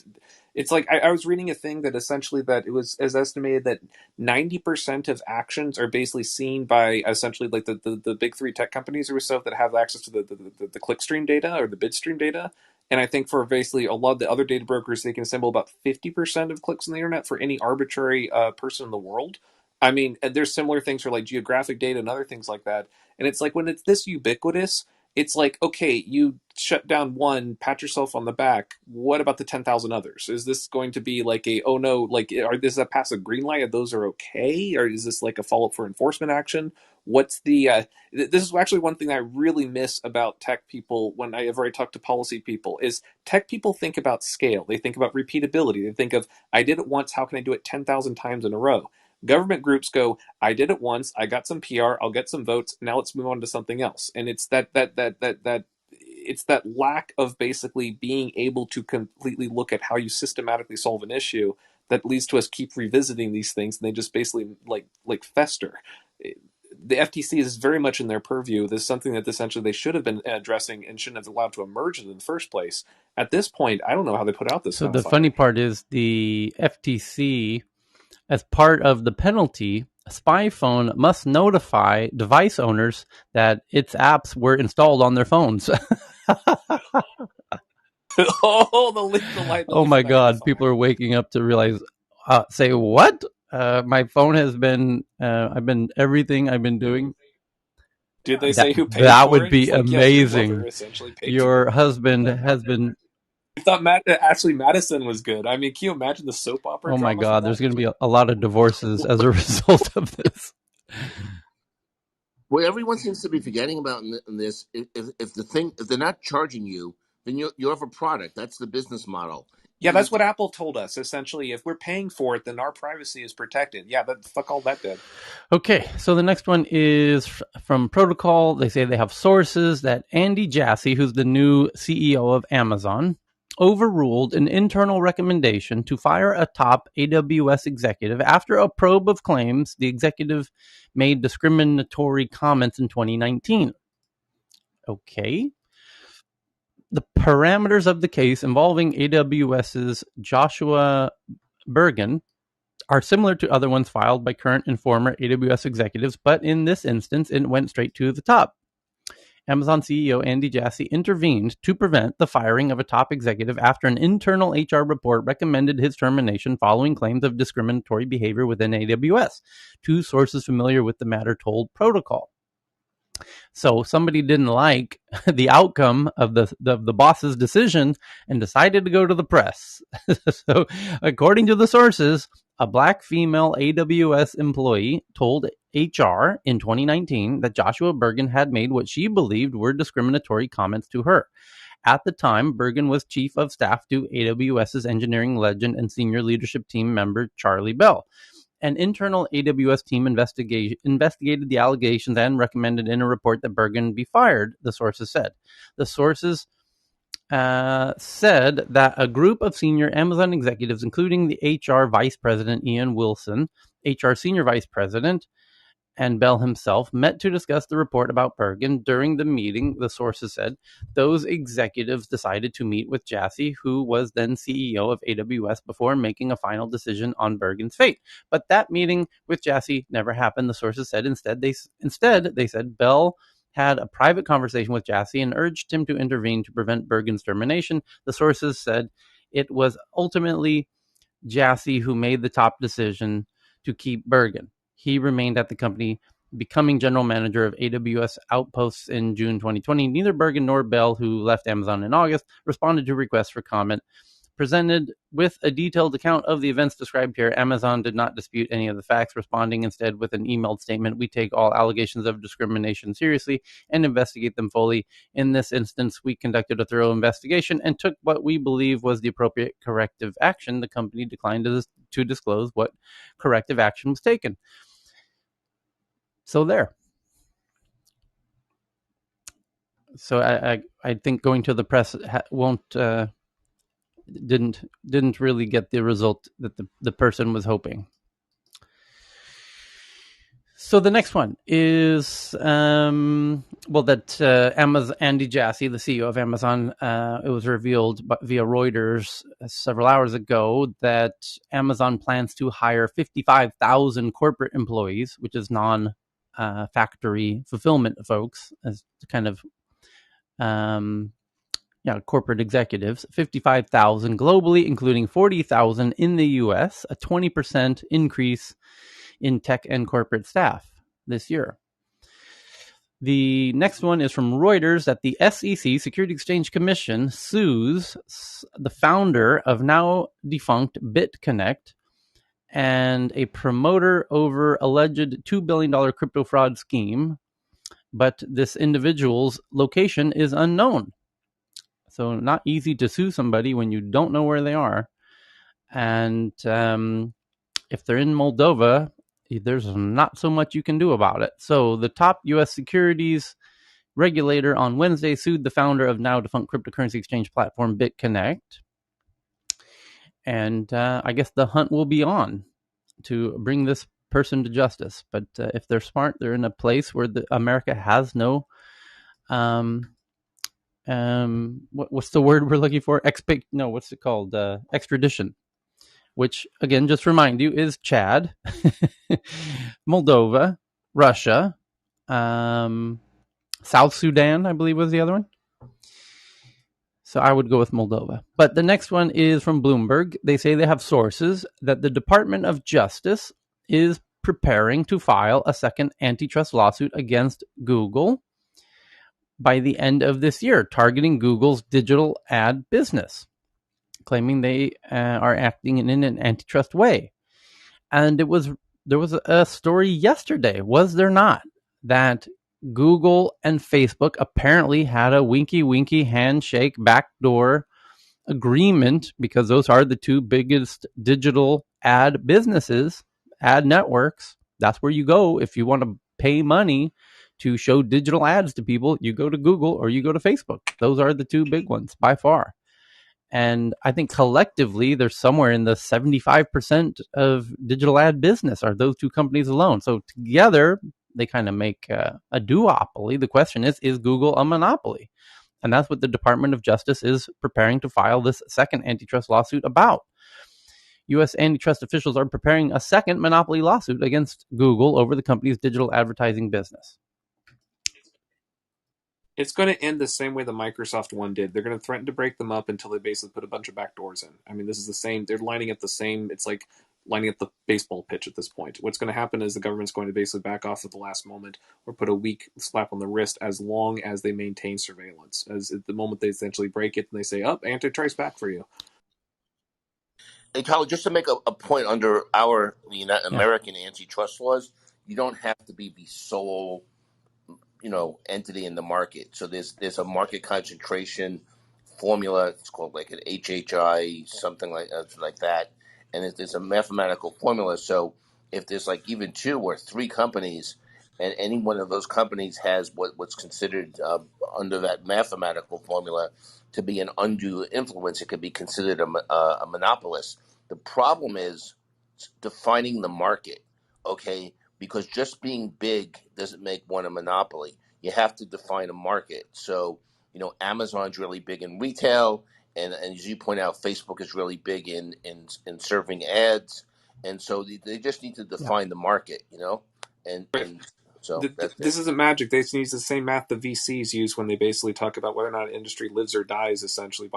It's like I was reading a thing that essentially that it was as estimated that 90% of actions are basically seen by essentially like the big three tech companies or so that have access to the clickstream data or the bidstream data. And I think for basically a lot of the other data brokers, they can assemble about 50% of clicks on the internet for any arbitrary person in the world. I mean, there's similar things for like geographic data and other things like that. And it's like when it's this ubiquitous, it's like, okay, you shut down one, pat yourself on the back. What about the 10,000 others? Is this going to be like a, oh no, like, is that pass a green light? Are those are okay? Or is this like a follow-up for enforcement action? What's the, this is actually one thing that I really miss about tech people whenever I talk to policy people is tech people think about scale. They think about repeatability. They think of, I did it once, how can I do it 10,000 times in a row? Government groups go, I did it once, I got some PR, I'll get some votes, now let's move on to something else. And it's that it's that lack of basically being able to completely look at how you systematically solve an issue that leads to us keep revisiting these things, and they just basically like fester. The FTC is very much in their purview. This is something that essentially they should have been addressing and shouldn't have allowed to emerge in the first place. At this point, I don't know how they put out this. So the funny part is the FTC, as part of the penalty, Spy Phone must notify device owners that its apps were installed on their phones. Oh my God! People are waking up to realize. Say what? My phone has been. I've been everything I've been doing. Did they say who paid? That for would it? be It's like, amazing. yes, Your husband has been. I thought Ashley Madison was good. I mean, can you imagine the soap opera? Oh my God! There's going to be a lot of divorces as a result of this. What everyone seems to be forgetting about in this, if they're not charging you, then you have a product. That's the business model. Yeah, that's what Apple told us. Essentially, if we're paying for it, then our privacy is protected. Yeah, but fuck all that did. Okay, so the next one is from Protocol. They say they have sources that Andy Jassy, who's the new CEO of Amazon, overruled an internal recommendation to fire a top AWS executive after a probe of claims the executive made discriminatory comments in 2019. Okay. The parameters of the case involving AWS's Joshua Bergen are similar to other ones filed by current and former AWS executives, but in this instance, it went straight to the top. Amazon CEO Andy Jassy intervened to prevent the firing of a top executive after an internal HR report recommended his termination following claims of discriminatory behavior within AWS. Two sources familiar with the matter told Protocol. So somebody didn't like the outcome of the boss's decision and decided to go to the press. So according to the sources, a black female AWS employee told HR in 2019 that Joshua Bergen had made what she believed were discriminatory comments to her. At the time, Bergen was chief of staff to AWS's engineering legend and senior leadership team member Charlie Bell. An internal AWS team investigated the allegations and recommended in a report that Bergen be fired, the sources said. The sources said that a group of senior Amazon executives, including the HR vice president Ian Wilson, HR senior vice president, and Bell himself, met to discuss the report about Bergen. During the meeting, the sources said, those executives decided to meet with Jassy, who was then CEO of AWS, before making a final decision on Bergen's fate. But that meeting with Jassy never happened, the sources said. Instead, they said Bell had a private conversation with Jassy and urged him to intervene to prevent Bergen's termination. The sources said it was ultimately Jassy who made the top decision to keep Bergen. He remained at the company, becoming general manager of AWS Outposts in June 2020. Neither Bergen nor Bell, who left Amazon in August, responded to requests for comment. Presented with a detailed account of the events described here, Amazon did not dispute any of the facts, responding instead with an emailed statement. We take all allegations of discrimination seriously and investigate them fully. In this instance, we conducted a thorough investigation and took what we believe was the appropriate corrective action. The company declined to disclose what corrective action was taken. So there. So I think going to the press didn't really get the result that the person was hoping. So the next one is that Amazon, Andy Jassy, the CEO of Amazon, it was revealed via Reuters several hours ago that Amazon plans to hire 55,000 corporate employees, which is non-factory fulfillment folks, as kind of corporate executives, 55,000 globally, including 40,000 in the US, a 20% increase in tech and corporate staff this year. The next one is from Reuters that the SEC, Security Exchange Commission, sues the founder of now defunct BitConnect and a promoter over alleged $2 billion crypto fraud scheme, but this individual's location is unknown. So not easy to sue somebody when you don't know where they are. And if they're in Moldova, there's not so much you can do about it. So the top U.S. securities regulator on Wednesday sued the founder of now defunct cryptocurrency exchange platform BitConnect. And I guess the hunt will be on to bring this person to justice. But if they're smart, they're in a place where America has no... what's the word we're looking for? What's it called? Extradition. Which, again, just remind you, is Chad, Moldova, Russia, South Sudan, I believe was the other one. So I would go with Moldova. But the next one is from Bloomberg. They say they have sources that the Department of Justice is preparing to file a second antitrust lawsuit against Google by the end of this year, targeting Google's digital ad business, claiming they are acting in an antitrust way. And there was a story yesterday, was there not, that Google and Facebook apparently had a winky handshake backdoor agreement, because those are the two biggest digital ad businesses, ad networks. That's where you go if you want to pay money to show digital ads to people. You go to Google or you go to Facebook. Those are the two big ones by far. And I think collectively, there's somewhere in the 75% of digital ad business are those two companies alone. So together, they kind of make a duopoly. The question is Google a monopoly? And that's what the Department of Justice is preparing to file this second antitrust lawsuit about. U.S. antitrust officials are preparing a second monopoly lawsuit against Google over the company's digital advertising business. It's going to end the same way the Microsoft one did. They're going to threaten to break them up until they basically put a bunch of backdoors in. I mean, this is the same. They're lining up the same. It's like lining up the baseball pitch at this point. What's going to happen is the government's going to basically back off at the last moment or put a weak slap on the wrist as long as they maintain surveillance. As at the moment they essentially break it and they say, antitrust back for you. Hey, Tyler, just to make a point, under our American antitrust laws, you don't have to be the sole entity in the market. So there's a market concentration formula. It's called like an HHI, something like that. And there's a mathematical formula. So if there's like even 2 or 3 companies, and any one of those companies has what's considered under that mathematical formula to be an undue influence, it could be considered a monopolist. The problem is defining the market, okay? Because just being big doesn't make one a monopoly. You have to define a market. So, Amazon's really big in retail, and as you point out, Facebook is really big in serving ads, and so they just need to define the market, and so this isn't magic. They use the same math the VCs use when they basically talk about whether or not an industry lives or dies, essentially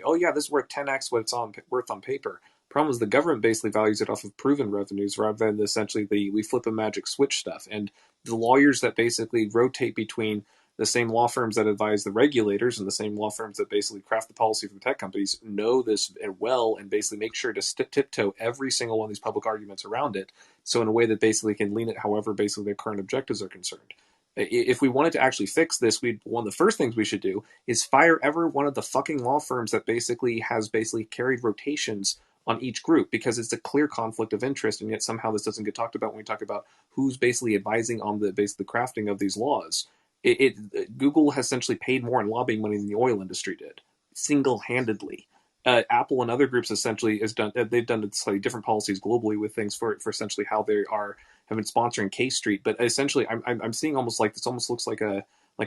oh yeah, this is worth 10x what it's worth on paper. Problem is the government basically values it off of proven revenues rather than essentially we flip a magic switch stuff. And the lawyers that basically rotate between the same law firms that advise the regulators and the same law firms that basically craft the policy for the tech companies know this well and basically make sure to tiptoe every single one of these public arguments around it. So in a way that basically can lean it however basically their current objectives are concerned. If we wanted to actually fix this, one of the first things we should do is fire every one of the fucking law firms that basically has carried rotations on each group, because it's a clear conflict of interest, and yet somehow this doesn't get talked about when we talk about who's basically advising on the crafting of these laws. Google has essentially paid more in lobbying money than the oil industry did, single-handedly. Apple and other groups essentially they've done slightly different policies globally with things for essentially how they have been sponsoring K Street, but essentially I'm seeing almost like this almost looks like a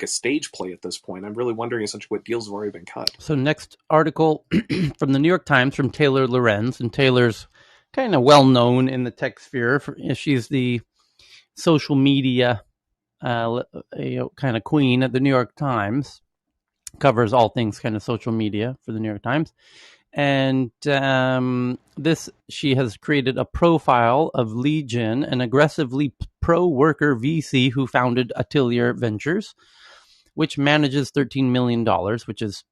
stage play at this point. I'm really wondering essentially what deals have already been cut. So next article from the New York Times from Taylor Lorenz, and Taylor's kind of well known in the tech sphere. She's the social media kind of queen at the New York Times. Covers all things kind of social media for the New York Times. And she has created a profile of Li Jin, an aggressively pro-worker VC who founded Atelier Ventures, which manages $13 million, which is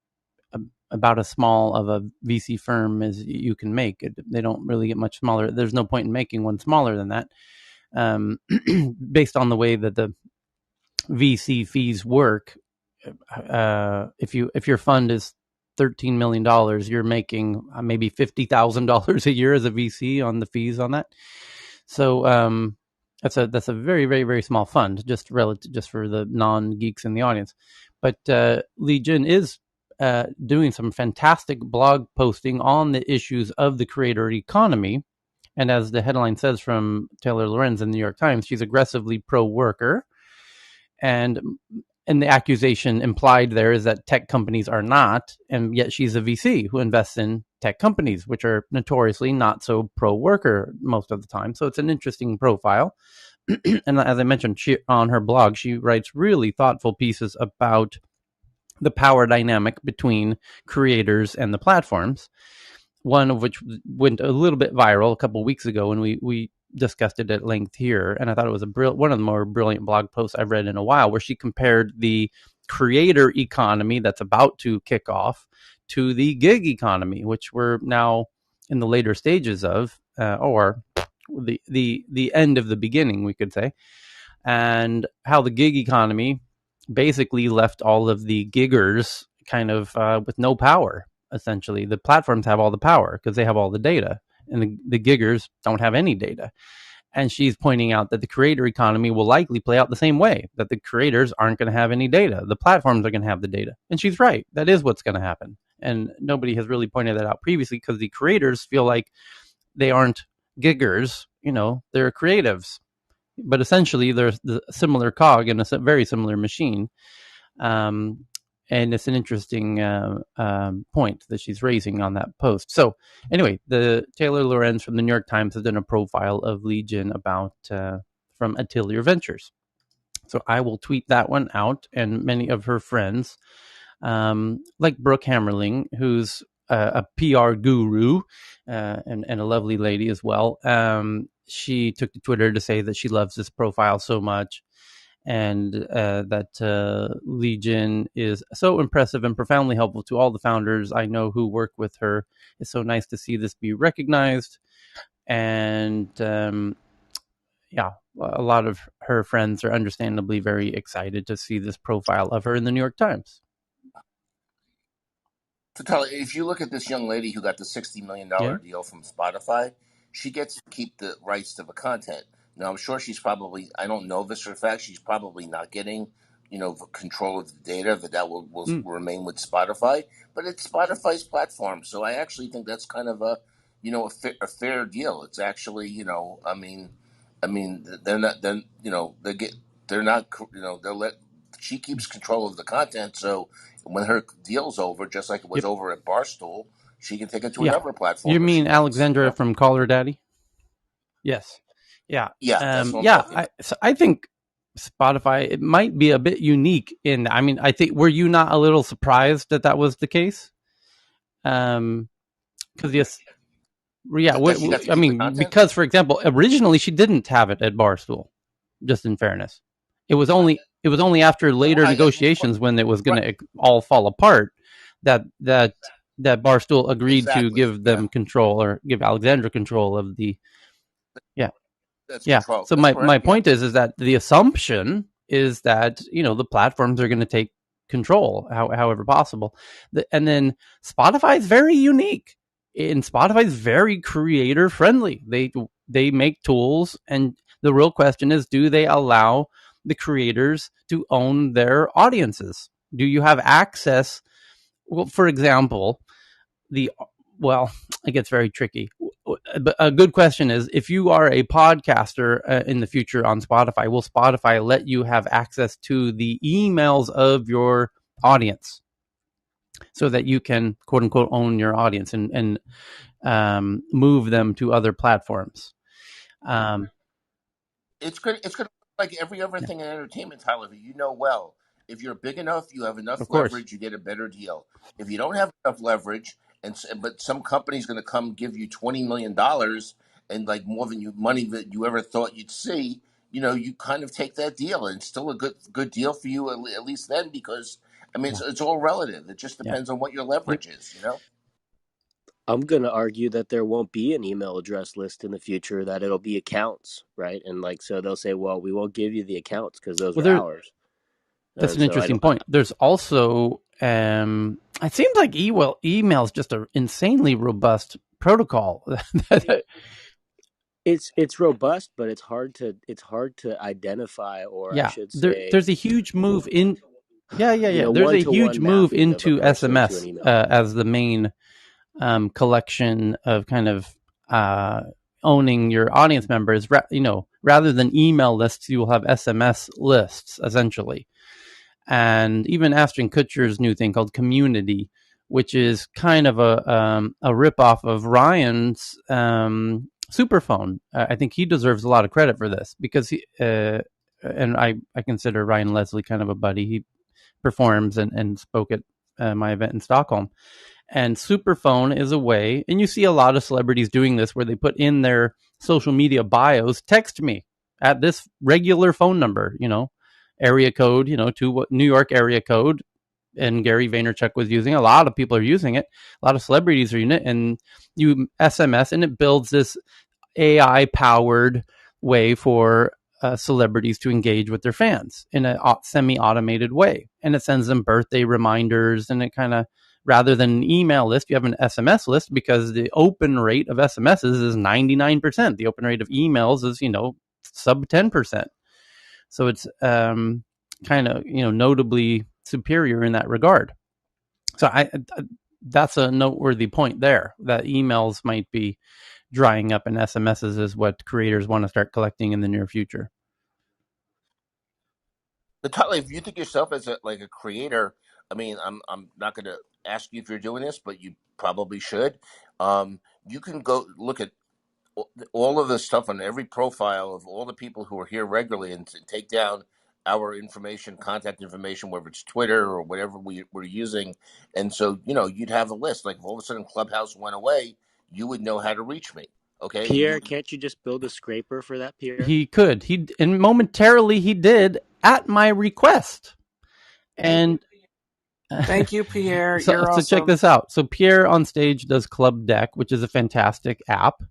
about as small of a VC firm as you can make. They don't really get much smaller. There's no point in making one smaller than that, based on the way that the VC fees work. If your fund is $13 million, you're making maybe $50,000 a year as a VC on the fees on that. So that's a very, very, very small fund, just for the non-geeks in the audience. But Li Jin is doing some fantastic blog posting on the issues of the creator economy. And as the headline says from Taylor Lorenz in the New York Times, she's aggressively pro-worker. And the accusation implied there is that tech companies are not, and yet she's a VC who invests in tech companies, which are notoriously not so pro-worker most of the time. So it's an interesting profile. And as I mentioned, on her blog, she writes really thoughtful pieces about the power dynamic between creators and the platforms, one of which went a little bit viral a couple of weeks ago when we discussed it at length here, and I thought it was one of the more brilliant blog posts I've read in a while, where she compared the creator economy that's about to kick off to the gig economy, which we're now in the later stages of, or the end of the beginning, we could say, and how the gig economy basically left all of the giggers kind of with no power. Essentially, the platforms have all the power because they have all the data, and the giggers don't have any data. And she's pointing out that the creator economy will likely play out the same way, that the creators aren't going to have any data. The platforms are going to have the data. And she's right. That is what's going to happen. And nobody has really pointed that out previously, because the creators feel like they aren't giggers, they're creatives. But essentially, they're the similar cog in a very similar machine. And it's an interesting point that she's raising on that post. So anyway, the Taylor Lorenz from the New York Times has done a profile of Li Jin from Atelier Ventures. So I will tweet that one out, and many of her friends, like Brooke Hammerling, who's a PR guru and a lovely lady as well. She took to Twitter to say that she loves this profile so much, and that Legion is so impressive and profoundly helpful to all the founders I know who work with her. It's so nice to see this be recognized. And yeah, a lot of her friends are understandably very excited to see this profile of her in the New York Times. Tyler, if you look at this young lady who got the $60 million deal from Spotify, she gets to keep the rights to the content. Now, I'm sure she's probably, I don't know this for a fact, she's probably not getting, control of the data, that will remain with Spotify. But it's Spotify's platform, so I actually think that's kind of a fair deal. It's actually, they're not, she keeps control of the content, so when her deal's over, just like it was over at Barstool, she can take it to another platform. You mean Alexandra from Call Her Daddy? Yes. Yeah. Yeah. That's I think Spotify, it might be a bit unique I think, were you not a little surprised that was the case? Because yes. Yeah. Because, for example, originally she didn't have it at Barstool, just in fairness. It was only after later negotiations, when it was going to all fall apart, that Barstool agreed to give them control, or give Alexandra control of the. Yeah. Control. So my point is that the assumption is that the platforms are going to take control however possible, and then Spotify is very unique. And Spotify is very creator friendly. They make tools, and the real question is, do they allow the creators to own their audiences? Do you have access? Well, for example, it gets very tricky. But a good question is, if you are a podcaster in the future on Spotify, will Spotify let you have access to the emails of your audience, so that you can, quote unquote, own your audience and move them to other platforms? It's good. It's good. Like every other thing in entertainment, Tyler, well, if you're big enough, you have enough leverage, you get a better deal. If you don't have enough leverage, but some company's going to come give you $20 million and like more than money that you ever thought you'd see, you kind of take that deal, and it's still a good deal for you at least then, because it's all relative. It just depends on what your leverage is. I'm going to argue that there won't be an email address list in the future, that it'll be accounts, right? And so they'll say, well, we won't give you the accounts because those are ours. That's an interesting point. There's also, it seems like email is just an insanely robust protocol. It's robust, but it's hard to identify, or I should say, there's a huge move in. There's a huge move into SMS as the main collection of kind of owning your audience members. Rather than email lists, you will have SMS lists, essentially. And even Ashton Kutcher's new thing called Community, which is kind of a ripoff of Ryan's Superphone. I think he deserves a lot of credit for this, because he and I consider Ryan Leslie kind of a buddy. He performs and spoke at my event in Stockholm. And Superphone is a way, and you see a lot of celebrities doing this, where they put in their social media bios, text me at this regular phone number, area code, to New York area code. And Gary Vaynerchuk was using it. A lot of people are using it. A lot of celebrities are using it, and you SMS, and it builds this AI powered way for celebrities to engage with their fans in a semi-automated way. And it sends them birthday reminders, and it kind of, rather than an email list, you have an SMS list, because the open rate of SMSs is 99%. The open rate of emails is, sub 10%. So it's kind of, notably superior in that regard. So that's a noteworthy point there, that emails might be drying up, and SMSs is what creators want to start collecting in the near future. But Tyler, if you think yourself as a creator, I'm not going to ask you if you're doing this, but you probably should. You can go look at all of the stuff on every profile of all the people who are here regularly, and take down our information, contact information, whether it's Twitter or whatever we're using. And so, you'd have a list. Like if all of a sudden Clubhouse went away, you would know how to reach me. Okay. Pierre, can't you just build a scraper for that, Pierre? He could. And momentarily he did at my request. And thank you, Pierre. So, You're awesome. So check this out. So Pierre on stage does Club Deck, which is a fantastic app,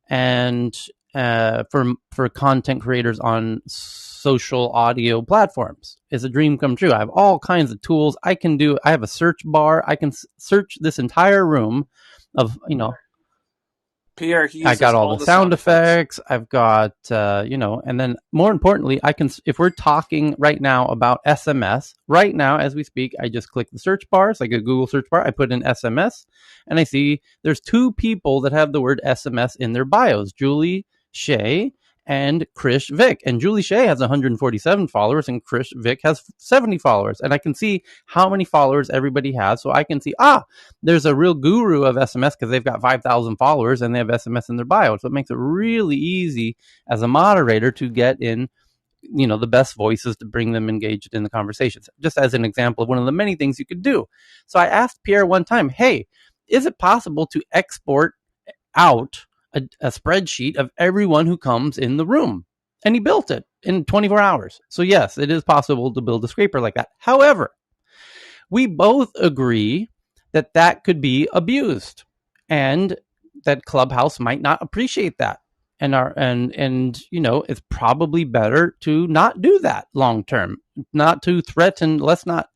and for content creators on social audio platforms, it's a dream come true. I have all kinds of tools. I have a search bar. I can search this entire room of Pierre, I got all the sound effects. I've got, and then more importantly, if we're talking right now about SMS, right now as we speak, I just click the search bar. So I go Google search bar, I put in SMS, and I see there's 2 people that have the word SMS in their bios, Julie Shea and Krish Vick. And Julie Shea has 147 followers and Krish Vick has 70 followers. And I can see how many followers everybody has. So I can see, there's a real guru of SMS because they've got 5,000 followers and they have SMS in their bio. So it makes it really easy as a moderator to get in, the best voices to bring them engaged in the conversations. Just as an example of one of the many things you could do. So I asked Pierre one time, hey, is it possible to export out a spreadsheet of everyone who comes in the room? And he built it in 24 hours. So yes, it is possible to build a scraper like that. However, we both agree that could be abused and that Clubhouse might not appreciate that. And it's probably better to not do that long term, not to threaten. Let's not,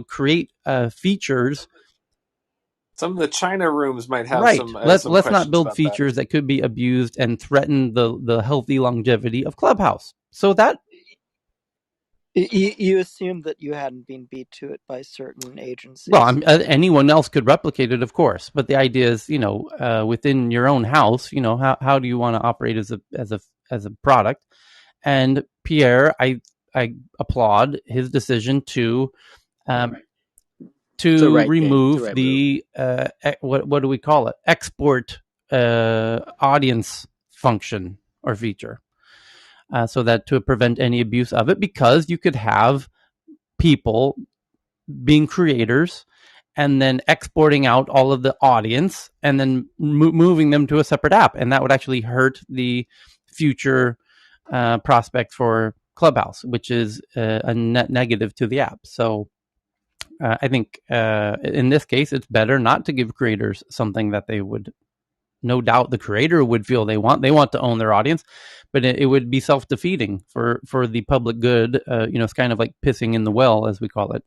create features. Some of the China rooms might have right. some. Let's not build features that could be abused and threaten the healthy longevity of Clubhouse. So that you assumed that you hadn't been beat to it by certain agencies. Well, anyone else could replicate it, of course. But the idea is, within your own house, how do you want to operate as a product? And Pierre, I applaud his decision to remove the what do we call it? Export audience function or feature, so that to prevent any abuse of it, because you could have people being creators and then exporting out all of the audience and then moving them to a separate app, and that would actually hurt the future prospect for Clubhouse, which is a net negative to the app. So I think in this case, it's better not to give creators something that they would, no doubt the creator would feel they want to own their audience, but it would be self-defeating for the public good. It's kind of like pissing in the well, as we call it.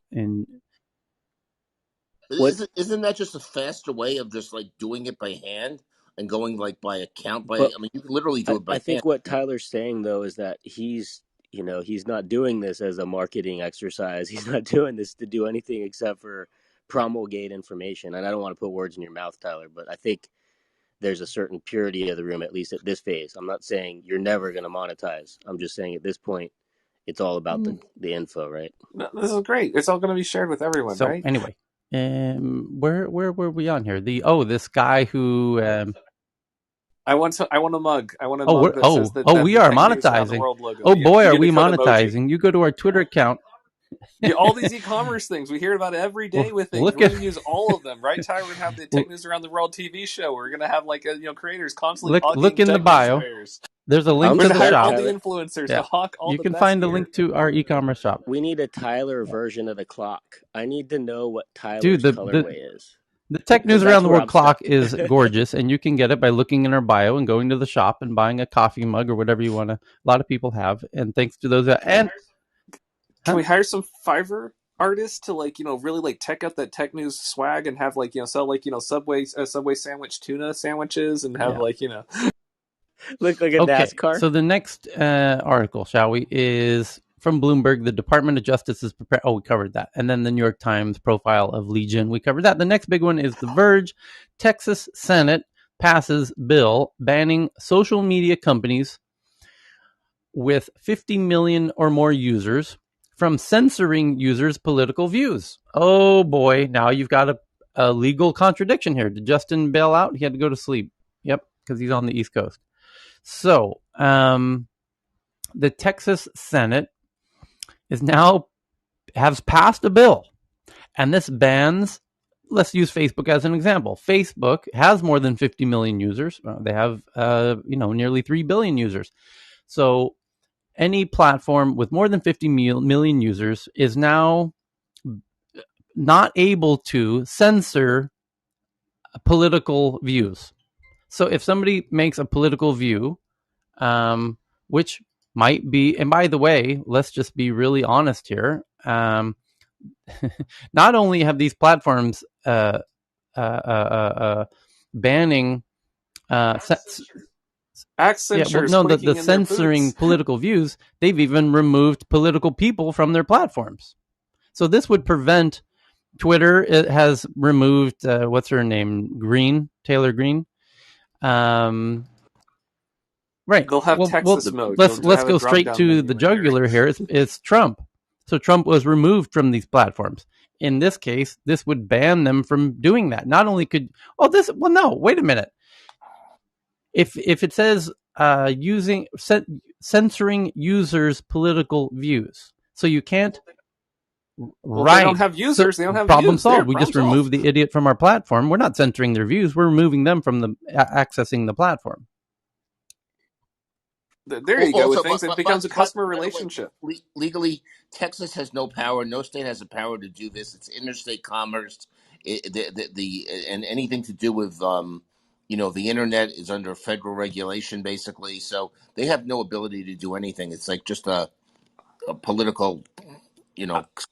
Isn't that just a faster way of just like doing it by hand and going like by account? You can literally do it by hand. I think what Tyler's saying though is that he's not doing this as a marketing exercise. He's not doing this to do anything except for promulgate information. And I don't want to put words in your mouth, Tyler, but I think there's a certain purity of the room, at least at this phase. I'm not saying you're never going to monetize. I'm just saying at this point, it's all about the info, right? No, this is great. It's all going to be shared with everyone, right? So anyway, where were we on here? This guy who... I want a mug. I want a mug that says that we are monetizing. Oh boy, are we monetizing. Emoji. You go to our Twitter account. All these e-commerce things we hear about every day with things. We're going to use all of them, right, Tyler? We're going to have the Tech News Around the World TV show. We're going to have creators constantly look in the bio. There's a link to the shop. All the influencers to hawk all you the can best find the gear. link to our e-commerce shop. We need a Tyler version of the clock. I need to know what Tyler's colorway is. The Tech News Around the World clock is gorgeous, and you can get it by looking in our bio and going to the shop and buying a coffee mug or whatever you want to. A lot of people have, and thanks to those can we hire some Fiverr artists to really tech up that Tech News swag and have sell Subway sandwich tuna sandwiches and have look like a NASCAR. So the next article, shall we, is from Bloomberg. The Department of Justice is prepared. Oh, we covered that. And then the New York Times profile of Legion. We covered that. The next big one is The Verge. Texas Senate passes bill banning social media companies with 50 million or more users from censoring users' political views. Oh boy, now you've got a legal contradiction here. Did Justin bail out? He had to go to sleep. Yep, because he's on the East Coast. So, the Texas Senate has passed a bill, and this bans. Let's use Facebook as an example. Facebook has more than 50 million users. They have nearly 3 billion users. So any platform with more than 50 million users is now not able to censor political views. So if somebody makes a political view, which might be, and by the way, let's just be really honest here. Not only have these platforms banning the censoring political views, they've even removed political people from their platforms. So this would prevent Twitter. It has removed what's her name, Taylor Greene. Right. They'll have Texas mode. Let's go straight to the jugular here. It's Trump. So Trump was removed from these platforms. In this case, this would ban them from doing that. Not only could wait a minute. If it says censoring users' political views, so you can't. Well, right. They don't have users. So they don't have problem views. Solved. We just removed the idiot from our platform. We're not censoring their views. We're removing them from accessing the platform. There you go with things. It becomes a customer relationship. Legally, Texas has no power. No state has the power to do this. It's interstate commerce. And anything to do with the internet is under federal regulation, basically. So they have no ability to do anything. It's like just a political,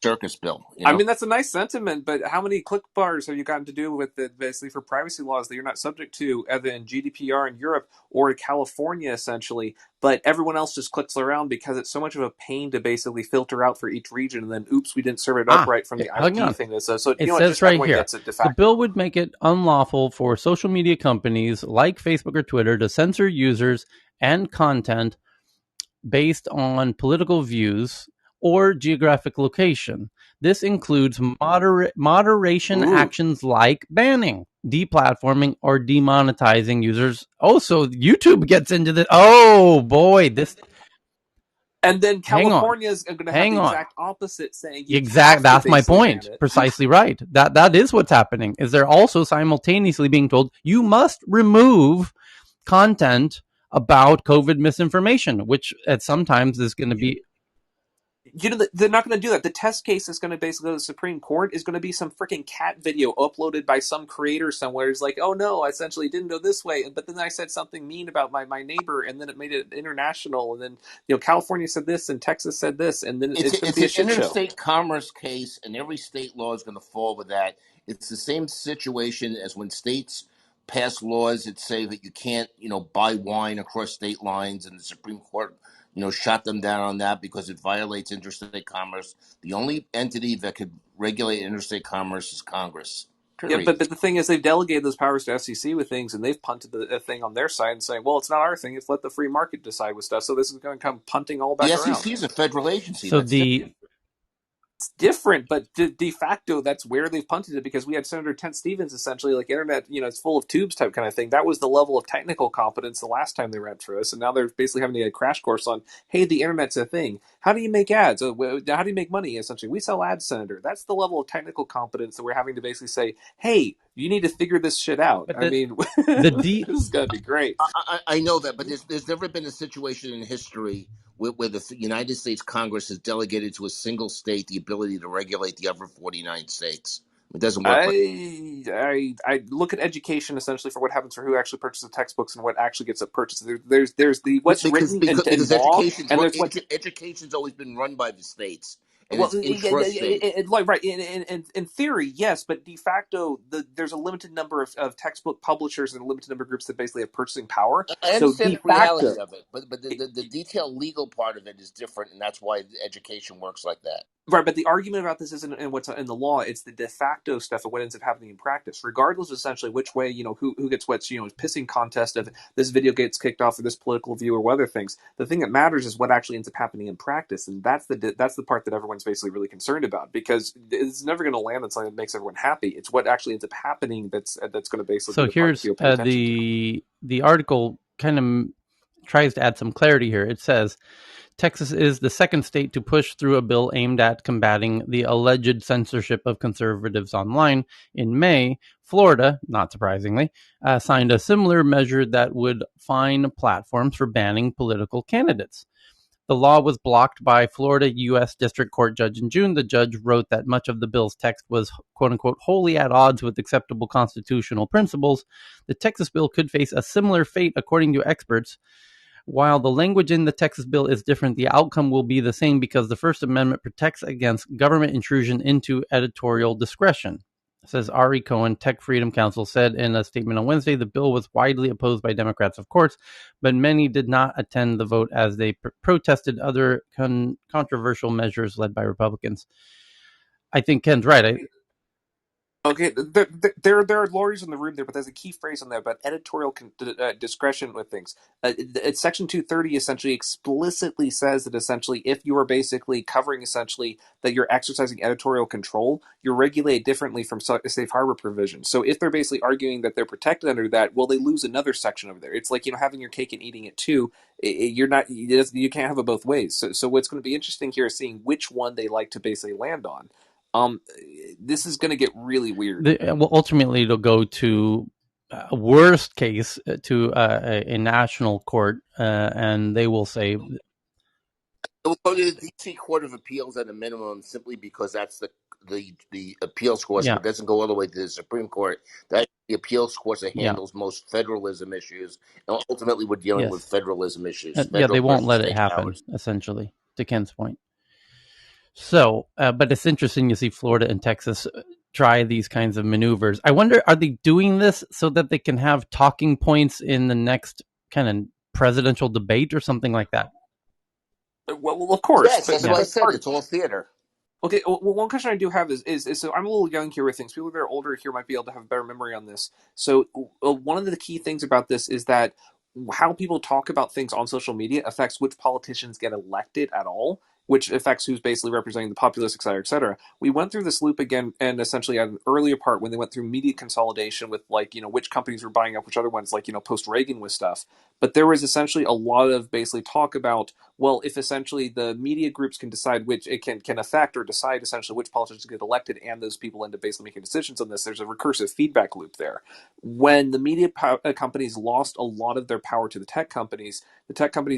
circus bill. I mean, that's a nice sentiment, but how many click bars have you gotten to do with it, basically, for privacy laws that you're not subject to, either in GDPR in Europe or in California, essentially, but everyone else just clicks around because it's so much of a pain to basically filter out for each region, and then, oops, we didn't serve it up right from the IP thing. So it says right here, the bill would make it unlawful for social media companies like Facebook or Twitter to censor users and content based on political views or geographic location. This includes moderation actions like banning, deplatforming, or demonetizing users. Oh, so YouTube gets into this. Oh, boy. And then California is going to have the exact opposite, saying that's my point. Precisely right. That is what's happening. Is they're also simultaneously being told you must remove content about COVID misinformation, which at sometimes is going to be. They're not going to do that. The test case is going to basically go to the Supreme Court is going to be some freaking cat video uploaded by some creator somewhere. It's like, oh no, I essentially didn't go this way, but then I said something mean about my neighbor, and then it made it international, and then California said this and Texas said this, and then it's going to be a shit show. It's an interstate commerce case, and every state law is going to fall with that. It's the same situation as when states pass laws that say that you can't, buy wine across state lines, and the Supreme Court shot them down on that because it violates interstate commerce. The only entity that could regulate interstate commerce is Congress. Period. Yeah, but the thing is, they've delegated those powers to FCC with things, and they've punted the thing on their side and saying, well, it's not our thing. It's let the free market decide with stuff. So this is going to come punting all back around. The FCC is a federal agency. So it's different, but de facto, that's where they've punted it, because we had Senator Tent Stevens, essentially, like internet, it's full of tubes type kind of thing. That was the level of technical competence the last time they ran for us, and now they're basically having to get a crash course on, hey, the internet's a thing. How do you make ads? How do you make money, essentially? We sell ads, Senator. That's the level of technical competence that we're having to basically say, hey, you need to figure this shit out. But this is going to be great. I know that, but there's never been a situation in history where the United States Congress has delegated to a single state the ability to regulate the other 49 states. It doesn't work. I look at education essentially for what happens for who actually purchases textbooks and what actually gets purchased. There's the what's written in law, and there's education's always been run by the states. And well, right. In theory, yes, but de facto, there's a limited number of textbook publishers and a limited number of groups that basically have purchasing power. I understand the reality of it, but the detailed legal part of it is different, and that's why education works like that. Right, but the argument about this isn't in what's in the law; it's the de facto stuff of what ends up happening in practice. Regardless, essentially, which way who gets what's pissing contest of this video gets kicked off for this political view or other things. The thing that matters is what actually ends up happening in practice, and that's the part that everyone's basically really concerned about, because it's never going to land on something that makes everyone happy. It's what actually ends up happening that's going to basically. So here's the article kind of tries to add some clarity here. It says, Texas is the second state to push through a bill aimed at combating the alleged censorship of conservatives online. In May, Florida, not surprisingly, signed a similar measure that would fine platforms for banning political candidates. The law was blocked by Florida U.S. District Court judge in June. The judge wrote that much of the bill's text was, quote unquote, wholly at odds with acceptable constitutional principles. The Texas bill could face a similar fate, according to experts. While the language in the Texas bill is different, the outcome will be the same because the First Amendment protects against government intrusion into editorial discretion. Says Ari Cohen, Tech Freedom Council, said in a statement on Wednesday the bill was widely opposed by Democrats, of course, but many did not attend the vote as they protested other controversial measures led by Republicans. I think Ken's right. Okay, there are lawyers in the room there, but there's a key phrase on there about editorial discretion with things. Section 230 essentially explicitly says that essentially if you are basically covering essentially that you're exercising editorial control, you're regulated differently from safe harbor provisions. So if they're basically arguing that they're protected under that, well, they lose another section over there. It's like, having your cake and eating it too. You can't have it both ways. So what's going to be interesting here is seeing which one they like to basically land on. This is going to get really weird. Well, ultimately, it'll go to worst case to a national court, and they will say it will go to the DC Court of Appeals at a minimum, simply because that's the appeals court. Yeah. It doesn't go all the way to the Supreme Court. That's the appeals court that handles most federalism issues, and ultimately we're dealing with federalism issues. They won't let it happen. Powers. Essentially, to Ken's point. So, but it's interesting to see Florida and Texas try these kinds of maneuvers. I wonder, are they doing this so that they can have talking points in the next kind of presidential debate or something like that? Well, of course. Yes, that's what I said. It's all theater. Okay, well, one question I do have is so I'm a little young here with things. People that are older here might be able to have a better memory on this. So one of the key things about this is that how people talk about things on social media affects which politicians get elected at all, which affects who's basically representing the populace, et cetera, et cetera. We went through this loop again, and essentially at an earlier part when they went through media consolidation with which companies were buying up which other ones, post-Reagan with stuff. But there was essentially a lot of basically talk about, well, if essentially the media groups can decide which it can affect or decide essentially which politicians get elected, and those people end up basically making decisions on this, there's a recursive feedback loop there. When the media companies lost a lot of their power to the tech companies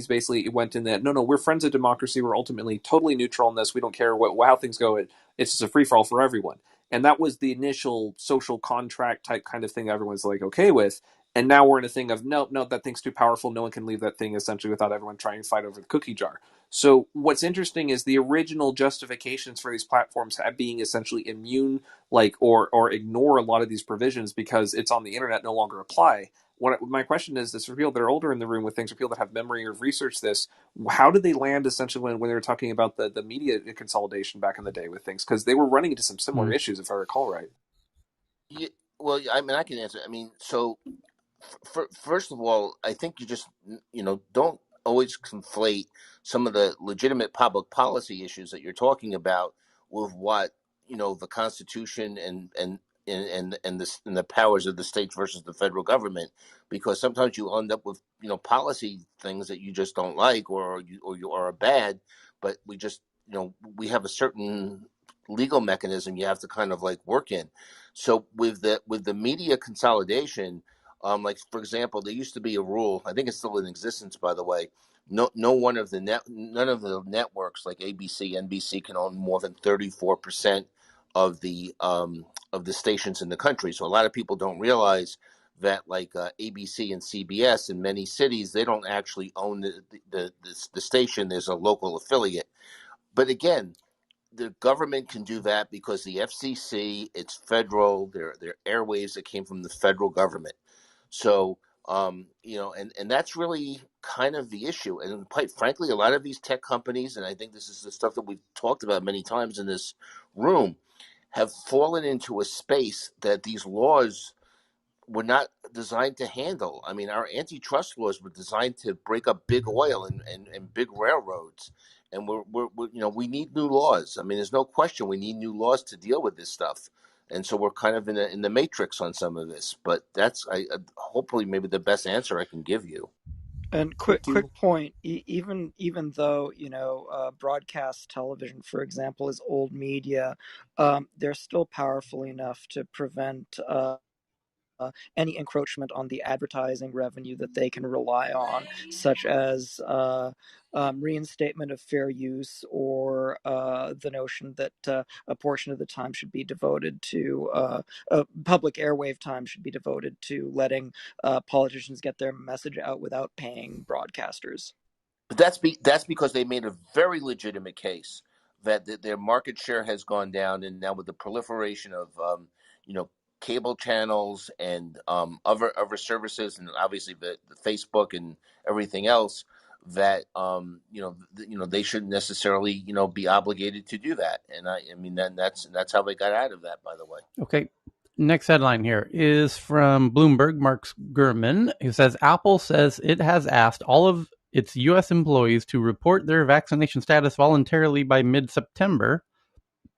basically went in that, no, we're friends of democracy. We're ultimately totally neutral on this. We don't care how things go. It's just a free-for-all for everyone. And that was the initial social contract type kind of thing everyone's okay with. And now we're in a thing of, no, that thing's too powerful. No one can leave that thing essentially without everyone trying to fight over the cookie jar. So what's interesting is the original justifications for these platforms being essentially immune, or ignore a lot of these provisions because it's on the internet no longer apply. My question is for people that are older in the room with things, or people that have memory or have researched this, how did they land essentially when they were talking about the media consolidation back in the day with things? Because they were running into some similar issues, if I recall right. Yeah, well, I mean, I can answer. I mean, so first of all, I think you just, don't always conflate some of the legitimate public policy issues that you're talking about with what, the Constitution and the powers of the states versus the federal government, because sometimes you end up with policy things that you just don't like or you are bad, but we just we have a certain legal mechanism you have to kind of work in. So with the media consolidation, for example, there used to be a rule. I think it's still in existence, by the way. None of the networks like ABC, NBC can own more than 34% of the stations in the country. So a lot of people don't realize that ABC and CBS in many cities, they don't actually own the station. There's a local affiliate. But again, the government can do that because the FCC, it's federal. They're airwaves that came from the federal government. So, and that's really kind of the issue. And quite frankly, a lot of these tech companies, and I think this is the stuff that we've talked about many times in this room, have fallen into a space that these laws were not designed to handle. I mean, our antitrust laws were designed to break up big oil and big railroads. And we need new laws. I mean, there's no question we need new laws to deal with this stuff. And so we're kind of in the matrix on some of this. But that's hopefully maybe the best answer I can give you. And quick point, even though, broadcast television, for example, is old media, they're still powerful enough to prevent any encroachment on the advertising revenue that they can rely on, such as reinstatement of fair use, or the notion that a portion of the time should be devoted to public airwave time should be devoted to letting politicians get their message out without paying broadcasters. But that's because they made a very legitimate case that their market share has gone down, and now with the proliferation of cable channels and other services, and obviously the Facebook and everything else, that they shouldn't necessarily be obligated to do that. And I mean that's how they got out of that, by the way. Okay. Next headline here is from Bloomberg, Mark Gurman, who says Apple says it has asked all of its U.S. employees to report their vaccination status voluntarily by mid-September,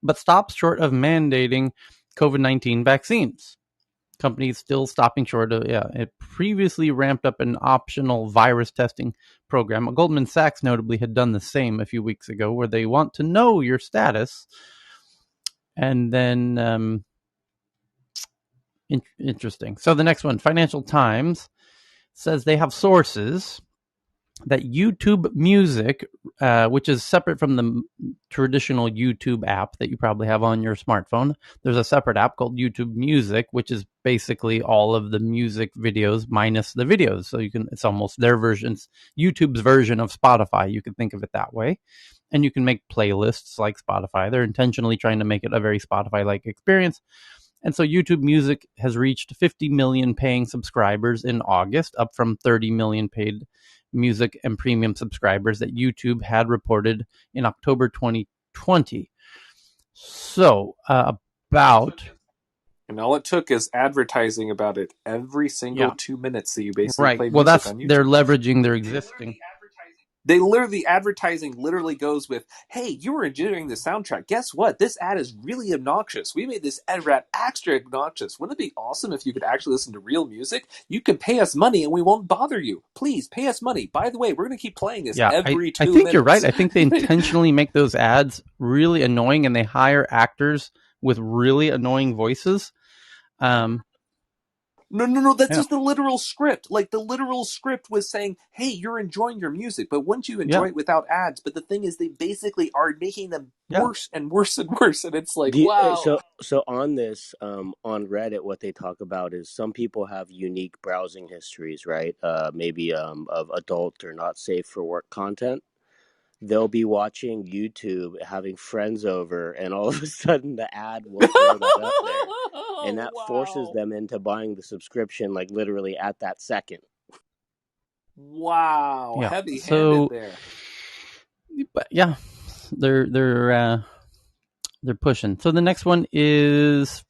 but stops short of mandating COVID-19 vaccines. Companies still stopping short of, it previously ramped up an optional virus testing program. Goldman Sachs notably had done the same a few weeks ago, where they want to know your status. And then, interesting. So the next one, Financial Times says they have sources that YouTube Music, which is separate from the traditional YouTube app that you probably have on your smartphone. There's a separate app called YouTube Music, which is basically all of the music videos minus the videos. So it's almost their versions, YouTube's version of Spotify. You could think of it that way. And you can make playlists like Spotify. They're intentionally trying to make it a very Spotify-like experience. And so YouTube Music has reached 50 million paying subscribers in August, up from 30 million paid music and premium subscribers that YouTube had reported in October 2020. So about... And all it took is advertising about it every single 2 minutes that you basically play music well, that's on YouTube. They're leveraging their existing... The advertising literally goes with, hey, you were enjoying the soundtrack. Guess what? This ad is really obnoxious. We made this ad extra obnoxious. Wouldn't it be awesome if you could actually listen to real music? You can pay us money and we won't bother you. Please pay us money. By the way, we're going to keep playing this every 2 minutes. I think you're right. I think they intentionally make those ads really annoying, and they hire actors with really annoying voices. No. That's just the literal script. Like, the literal script was saying, hey, you're enjoying your music, but wouldn't you enjoy it without ads? But the thing is, they basically are making them worse and worse and worse. And it's like, wow. So on this, on Reddit, what they talk about is some people have unique browsing histories, right? Maybe of adult or not safe for work content. They'll be watching YouTube, having friends over, and all of a sudden the ad will throw that up there. And that forces them into buying the subscription, like literally at that second. Wow. Yeah. Heavy-handed there. But yeah, they're pushing. So the next one is,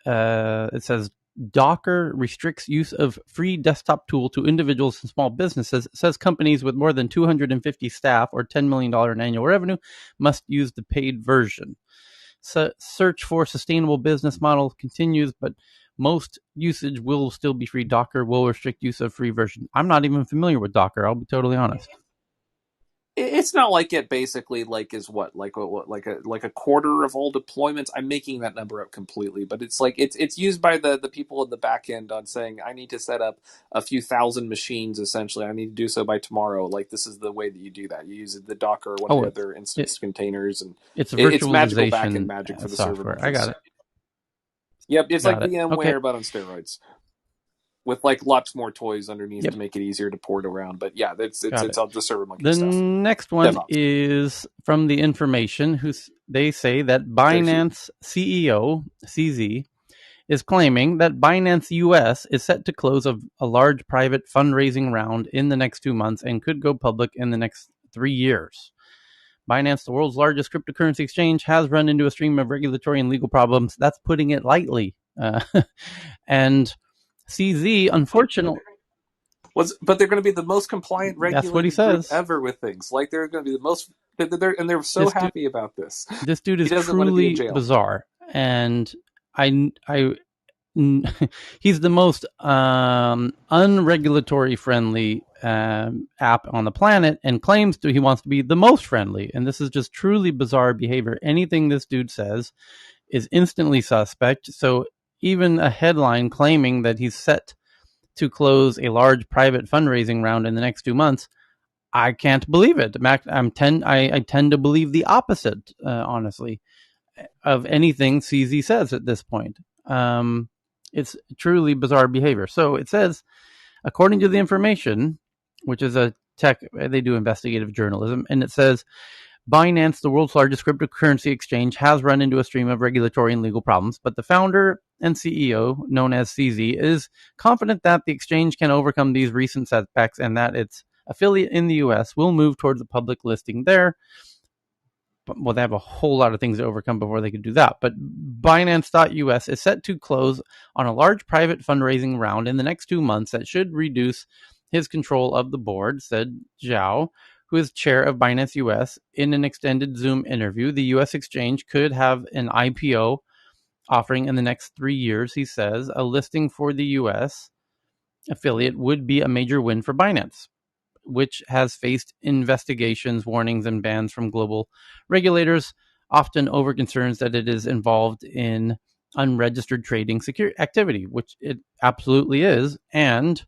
it says, Docker restricts use of free desktop tool to individuals and small businesses. It says companies with more than 250 staff or $10 million in annual revenue must use the paid version. So search for sustainable business model continues, but most usage will still be free. Docker will restrict use of free version. I'm not even familiar with Docker. I'll be totally honest. It's not like it basically is like a quarter of all deployments. I'm making that number up completely, but it's like it's used by the people in the back end on saying, I need to set up a few thousand machines. Essentially, I need to do so by tomorrow. Like, this is the way that you do that. You use the Docker or one of the other instance containers, and it's magical backend magic for the software. server. I got it. Yep, it's like VMware but on steroids, with like lots more toys underneath to make it easier to port around. But yeah, it's all the server monkey stuff. The next one is from The Information, they say that Binance CEO, CZ, is claiming that Binance US is set to close a large private fundraising round in the next 2 months and could go public in the next 3 years. Binance, the world's largest cryptocurrency exchange, has run into a stream of regulatory and legal problems. That's putting it lightly. And CZ, unfortunately, but they're going to be the most compliant, regulated that's what he says. Group ever with things. Like, they're going to be the most, and they're so happy about this. This dude is truly bizarre, and I he's the most unregulatory friendly app on the planet, and claims he wants to be the most friendly. And this is just truly bizarre behavior. Anything this dude says is instantly suspect. So even a headline claiming that he's set to close a large private fundraising round in the next 2 months, I can't believe it. I tend to believe the opposite, honestly, of anything CZ says at this point. It's truly bizarre behavior. So it says, according to the information, which is a tech, they do investigative journalism, and it says, Binance, the world's largest cryptocurrency exchange, has run into a stream of regulatory and legal problems, but the founder and CEO, known as CZ, is confident that the exchange can overcome these recent setbacks and that its affiliate in the US will move towards a public listing there. Well, they have a whole lot of things to overcome before they could do that. But Binance.us is set to close on a large private fundraising round in the next 2 months that should reduce his control of the board, said Zhao, who is chair of Binance US. In an extended Zoom interview, the US exchange could have an IPO offering in the next 3 years, he says. A listing for the US affiliate would be a major win for Binance, which has faced investigations, warnings, and bans from global regulators, often over concerns that it is involved in unregistered trading security activity, which it absolutely is. And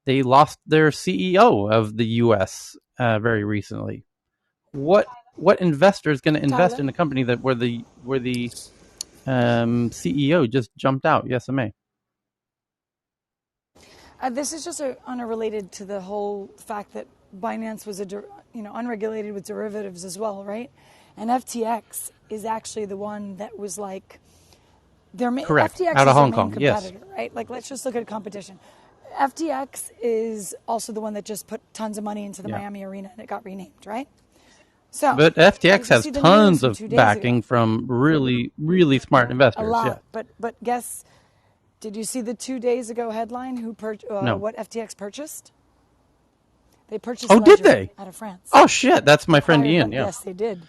they lost their CEO of the U.S. Very recently. What investor is going to invest in a company that where the CEO just jumped out? Yes, May. This is just unrelated to the whole fact that Binance was unregulated with derivatives as well, right? And FTX is actually the one that was like correct FTX out of is Hong their main Kong, competitor, yes. right? Like, let's just look at competition. FTX is also the one that just put tons of money into the Miami arena and it got renamed, right? So, but FTX has tons of backing from really, really smart investors. A lot, but guess. Did you see the 2 days ago headline? No. What FTX purchased? They purchased. Oh, Ledger did they? Out of France. Oh shit! That's my friend Ian. Yeah. Yes, they did.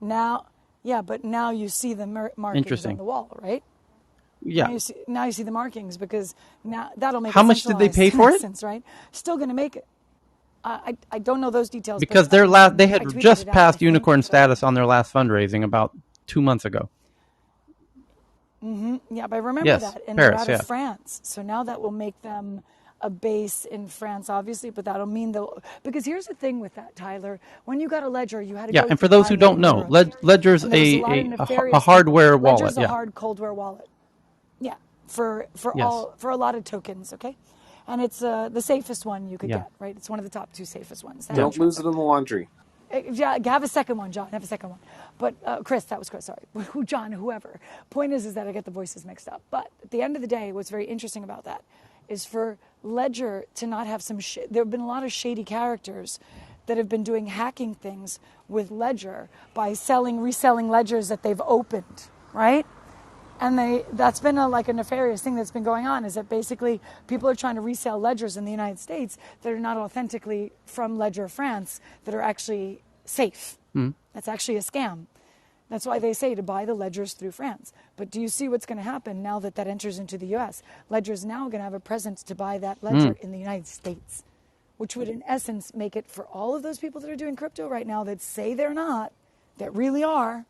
Now, but now you see the markings on the wall, right? Yeah. Now you see the markings, because now that'll make. How much did they pay for it? Sense, right? Still going to make it. I don't know those details because they had just passed unicorn status on their last fundraising about 2 months ago. Mm-hmm. Yeah, but I remember that. And Paris, they're out of France. So now that will make them a base in France, obviously, but that'll mean because here's the thing with that, Tyler. When you got a Ledger, you had to go and for those who don't know, Ledger's a hardware wallet. Ledger's a hard coldware wallet. Yeah, for a lot of tokens, okay? And it's the safest one you could get, right? It's one of the top 2 safest ones. Don't lose it in the laundry. Yeah, have a second one, John. Have a second one. But Chris, that was Chris. Sorry, John, whoever. Point is that I get the voices mixed up. But at the end of the day, what's very interesting about that is for Ledger to not have there have been a lot of shady characters that have been doing hacking things with Ledger by reselling ledgers that they've opened, right? And that's been a nefarious thing that's been going on, is that basically people are trying to resell ledgers in the United States that are not authentically from Ledger France, that are actually safe. That's actually a scam. That's why they say to buy the ledgers through France. But do you see what's going to happen now that enters into the U.S.? Ledger's now going to have a presence to buy that ledger in the United States, which would in essence make it, for all of those people that are doing crypto right now that say they're not, that really are,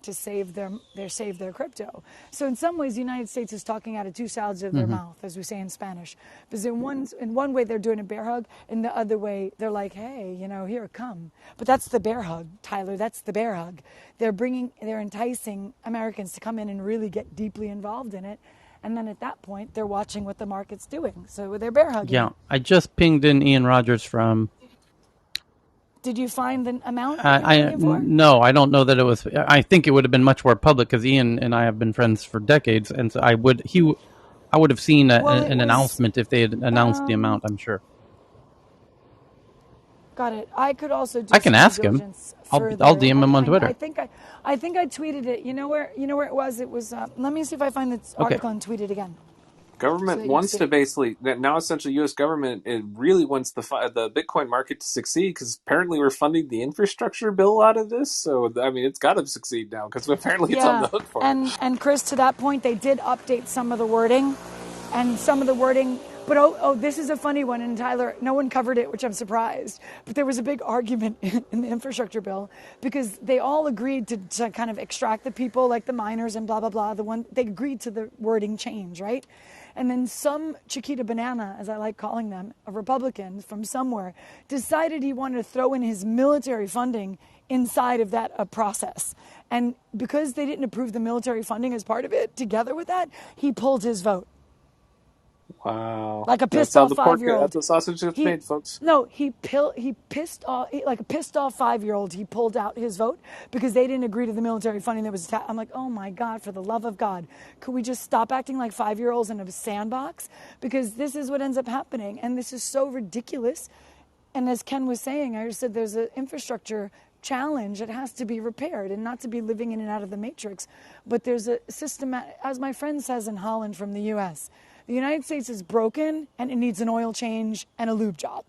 to save their crypto. So in some ways, the United States is talking out of 2 sides of their mouth, as we say in Spanish. Because in one way, they're doing a bear hug, and the other way, they're like, hey, here, come. But that's the bear hug, Tyler. That's the bear hug. They're enticing Americans to come in and really get deeply involved in it. And then at that point, they're watching what the market's doing. So they're bear hugging. Yeah, I just pinged in Ian Rogers from... Did you find the amount? No, I don't know that it was. I think it would have been much more public because Ian and I have been friends for decades, and so I would have seen an announcement if they had announced the amount. I'm sure. Got it. I could also do. I can ask him. I'll DM him on Twitter. I think I tweeted it. You know where it was? It was. Let me see if I find this article and tweet it again. Government that you wants to see. basically now essentially U.S. government it really wants the Bitcoin market to succeed because apparently we're funding the infrastructure bill out of this. So I mean, it's got to succeed now because apparently it's on Yeah, the hook for it. and Chris, to that point, they did update some of the wording, and some of the wording. But this is a funny one, and Tyler, no one covered it, which I'm surprised. But there was a big argument in the infrastructure bill because they all agreed to kind of extract the people, like the miners and blah blah blah. They agreed to the wording change, right? And then some Chiquita Banana, as I like calling them, a Republican from somewhere, decided he wanted to throw in his military funding inside of that process. And because they didn't approve the military funding as part of it, together with that, he pulled his vote. Wow, Like a that's pissed how off the pork. That's 5-year-old. the sausage gets made, folks. No, he pissed off, like a pissed off 5-year-old. He pulled out his vote because they didn't agree to the military funding that was attached. I'm like, oh my God, for the love of God, could we just stop acting like 5-year-olds in a sandbox? Because this is what ends up happening, and this is so ridiculous. And as Ken was saying, I just said there's an infrastructure challenge. It has to be repaired, and not to be living in and out of the matrix. But there's a systematic, as my friend says in Holland from the U.S., the United States is broken, and it needs an oil change and a lube job.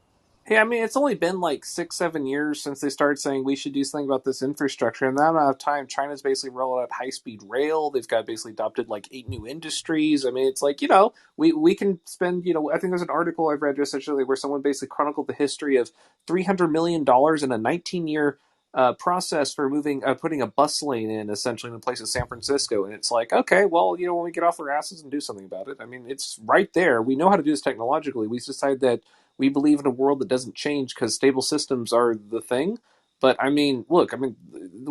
Hey, I mean, it's only been like 6-7 years since they started saying we should do something about this infrastructure. And that amount of time, China's basically rolled out high-speed rail. They've got basically adopted like 8 new industries. I mean, it's like, we can spend, I think there's an article I've read just actually where someone basically chronicled the history of $300 million in a 19-year process for putting a bus lane in essentially in the place of San Francisco. And it's like, okay, well, when we get off our asses and do something about it, I mean, it's right there. We know how to do this technologically. We decide that we believe in a world that doesn't change because stable systems are the thing. But I mean, look, the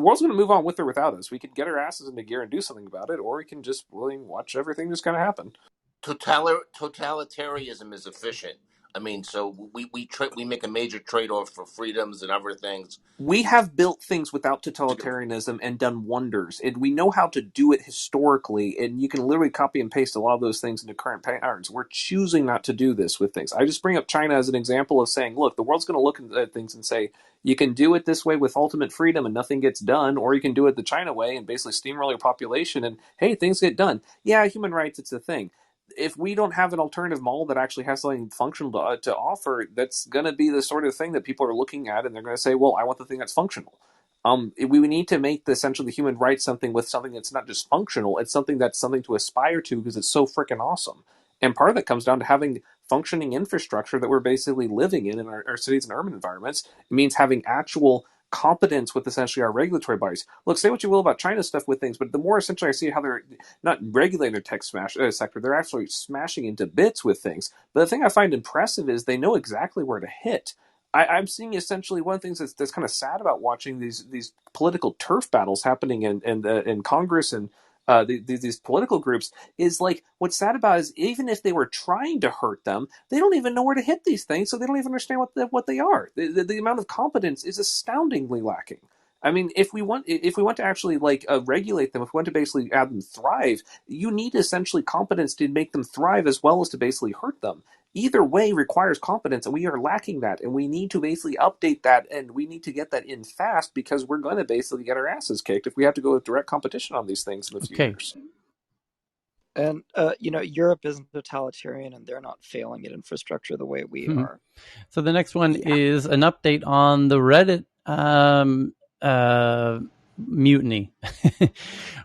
world's going to move on with or without us. We can get our asses into gear and do something about it, or we can just watch everything just kind of happen. Totalitarianism is efficient. I mean, so we make a major trade-off for freedoms and other things. We have built things without totalitarianism and done wonders, and we know how to do it historically, and you can literally copy and paste a lot of those things into current patterns. We're choosing not to do this with things. I just bring up China as an example of saying, look, the world's going to look at things and say, you can do it this way with ultimate freedom and nothing gets done, or you can do it the China way and basically steamroll your population and, hey, things get done. Yeah, human rights, it's a thing. If we don't have an alternative model that actually has something functional to offer, that's going to be the sort of thing that people are looking at, and they're going to say, well, I want the thing that's functional. We need to make essentially the human rights something that's not just functional. It's something that's something to aspire to because it's so freaking awesome. And part of that comes down to having functioning infrastructure that we're basically living in our cities and urban environments. It means having actual competence with essentially our regulatory bodies. Look, say what you will about China's stuff with things, but the more essentially I see how they're not regulating their tech sector, they're actually smashing into bits with things. But the thing I find impressive is they know exactly where to hit. I'm seeing essentially one of the things that's kind of sad about watching these political turf battles happening in Congress and these political groups is like what's sad about is even if they were trying to hurt them, they don't even know where to hit these things, so they don't even understand what they are. The amount of competence is astoundingly lacking. I mean, if we want to actually regulate them, if we want to basically have them thrive, you need essentially competence to make them thrive as well as to basically hurt them. Either way requires competence, and we are lacking that, and we need to basically update that, and we need to get that in fast because we're going to basically get our asses kicked if we have to go with direct competition on these things in the few years. And Europe isn't totalitarian, and they're not failing at infrastructure the way we are. So the next one is an update on the Reddit mutiny.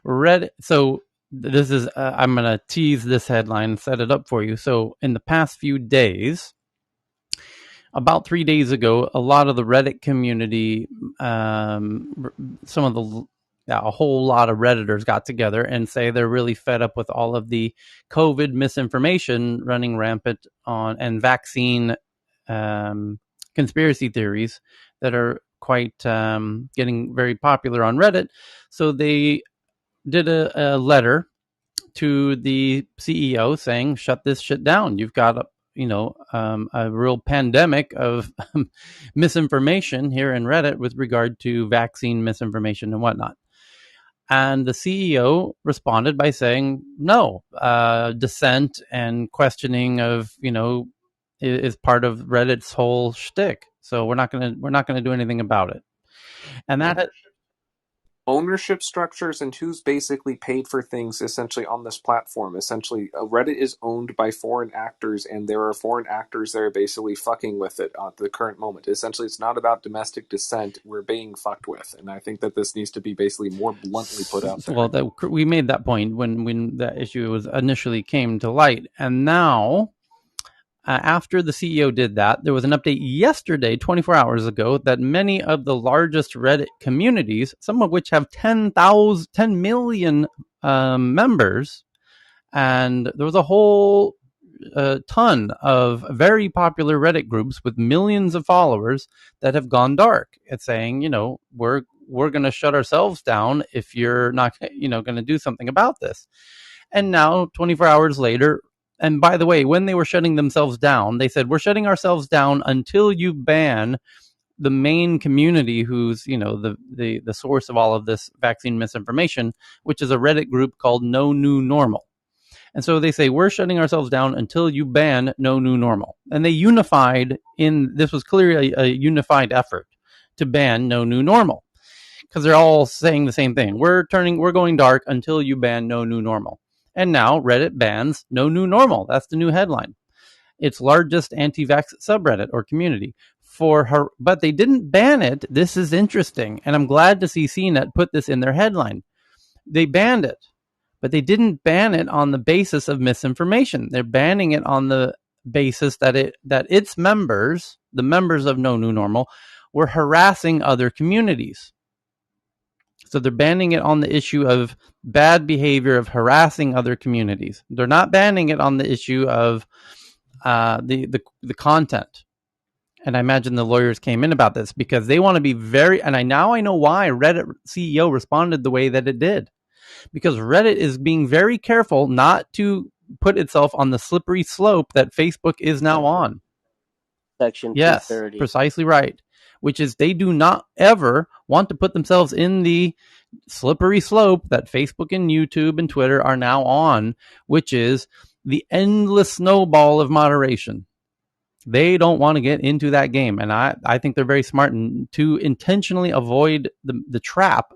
Reddit. So this is I'm going to tease this headline and set it up for you. So in the past few days, about 3 days ago, a lot of the Reddit community, a whole lot of Redditors got together and say they're really fed up with all of the COVID misinformation running rampant and vaccine conspiracy theories that are quite getting very popular on Reddit. So they did a letter to the CEO saying, shut this shit down. You've got a real pandemic of misinformation here in Reddit with regard to vaccine misinformation and whatnot. And the CEO responded by saying, no, dissent and questioning of, is part of Reddit's whole shtick. So we're not gonna do anything about it. And that ownership structures and who's basically paid for things essentially on this platform. Essentially, Reddit is owned by foreign actors, and there are foreign actors that are basically fucking with it at the current moment. Essentially, it's not about domestic dissent. We're being fucked with, and I think that this needs to be basically more bluntly put out there. Well, we made that point when that issue was initially came to light, and now after the CEO did that, there was an update yesterday, 24 hours ago, that many of the largest Reddit communities, some of which have 10 million members, and there was a whole ton of very popular Reddit groups with millions of followers that have gone dark. It's saying, we're going to shut ourselves down if you're not, going to do something about this. And now, 24 hours later, and by the way, when they were shutting themselves down, they said, we're shutting ourselves down until you ban the main community who's, the source of all of this vaccine misinformation, which is a Reddit group called No New Normal. And so they say, we're shutting ourselves down until you ban No New Normal. And they unified this was clearly a unified effort to ban No New Normal, because they're all saying the same thing. We're going dark until you ban No New Normal. And now Reddit bans No New Normal. That's the new headline. Its largest anti-vax subreddit or community. But they didn't ban it. This is interesting. And I'm glad to see CNET put this in their headline. They banned it, but they didn't ban it on the basis of misinformation. They're banning it on the basis that its members, the members of No New Normal, were harassing other communities. So they're banning it on the issue of bad behavior of harassing other communities. They're not banning it on the issue of the content. And I imagine the lawyers came in about this because they want to be I know why Reddit CEO responded the way that it did. Because Reddit is being very careful not to put itself on the slippery slope that Facebook is now on. Section 230. Yes, precisely right. Which is they do not ever want to put themselves in the slippery slope that Facebook and YouTube and Twitter are now on, which is the endless snowball of moderation. They don't want to get into that game. And I think they're very smart to intentionally avoid the trap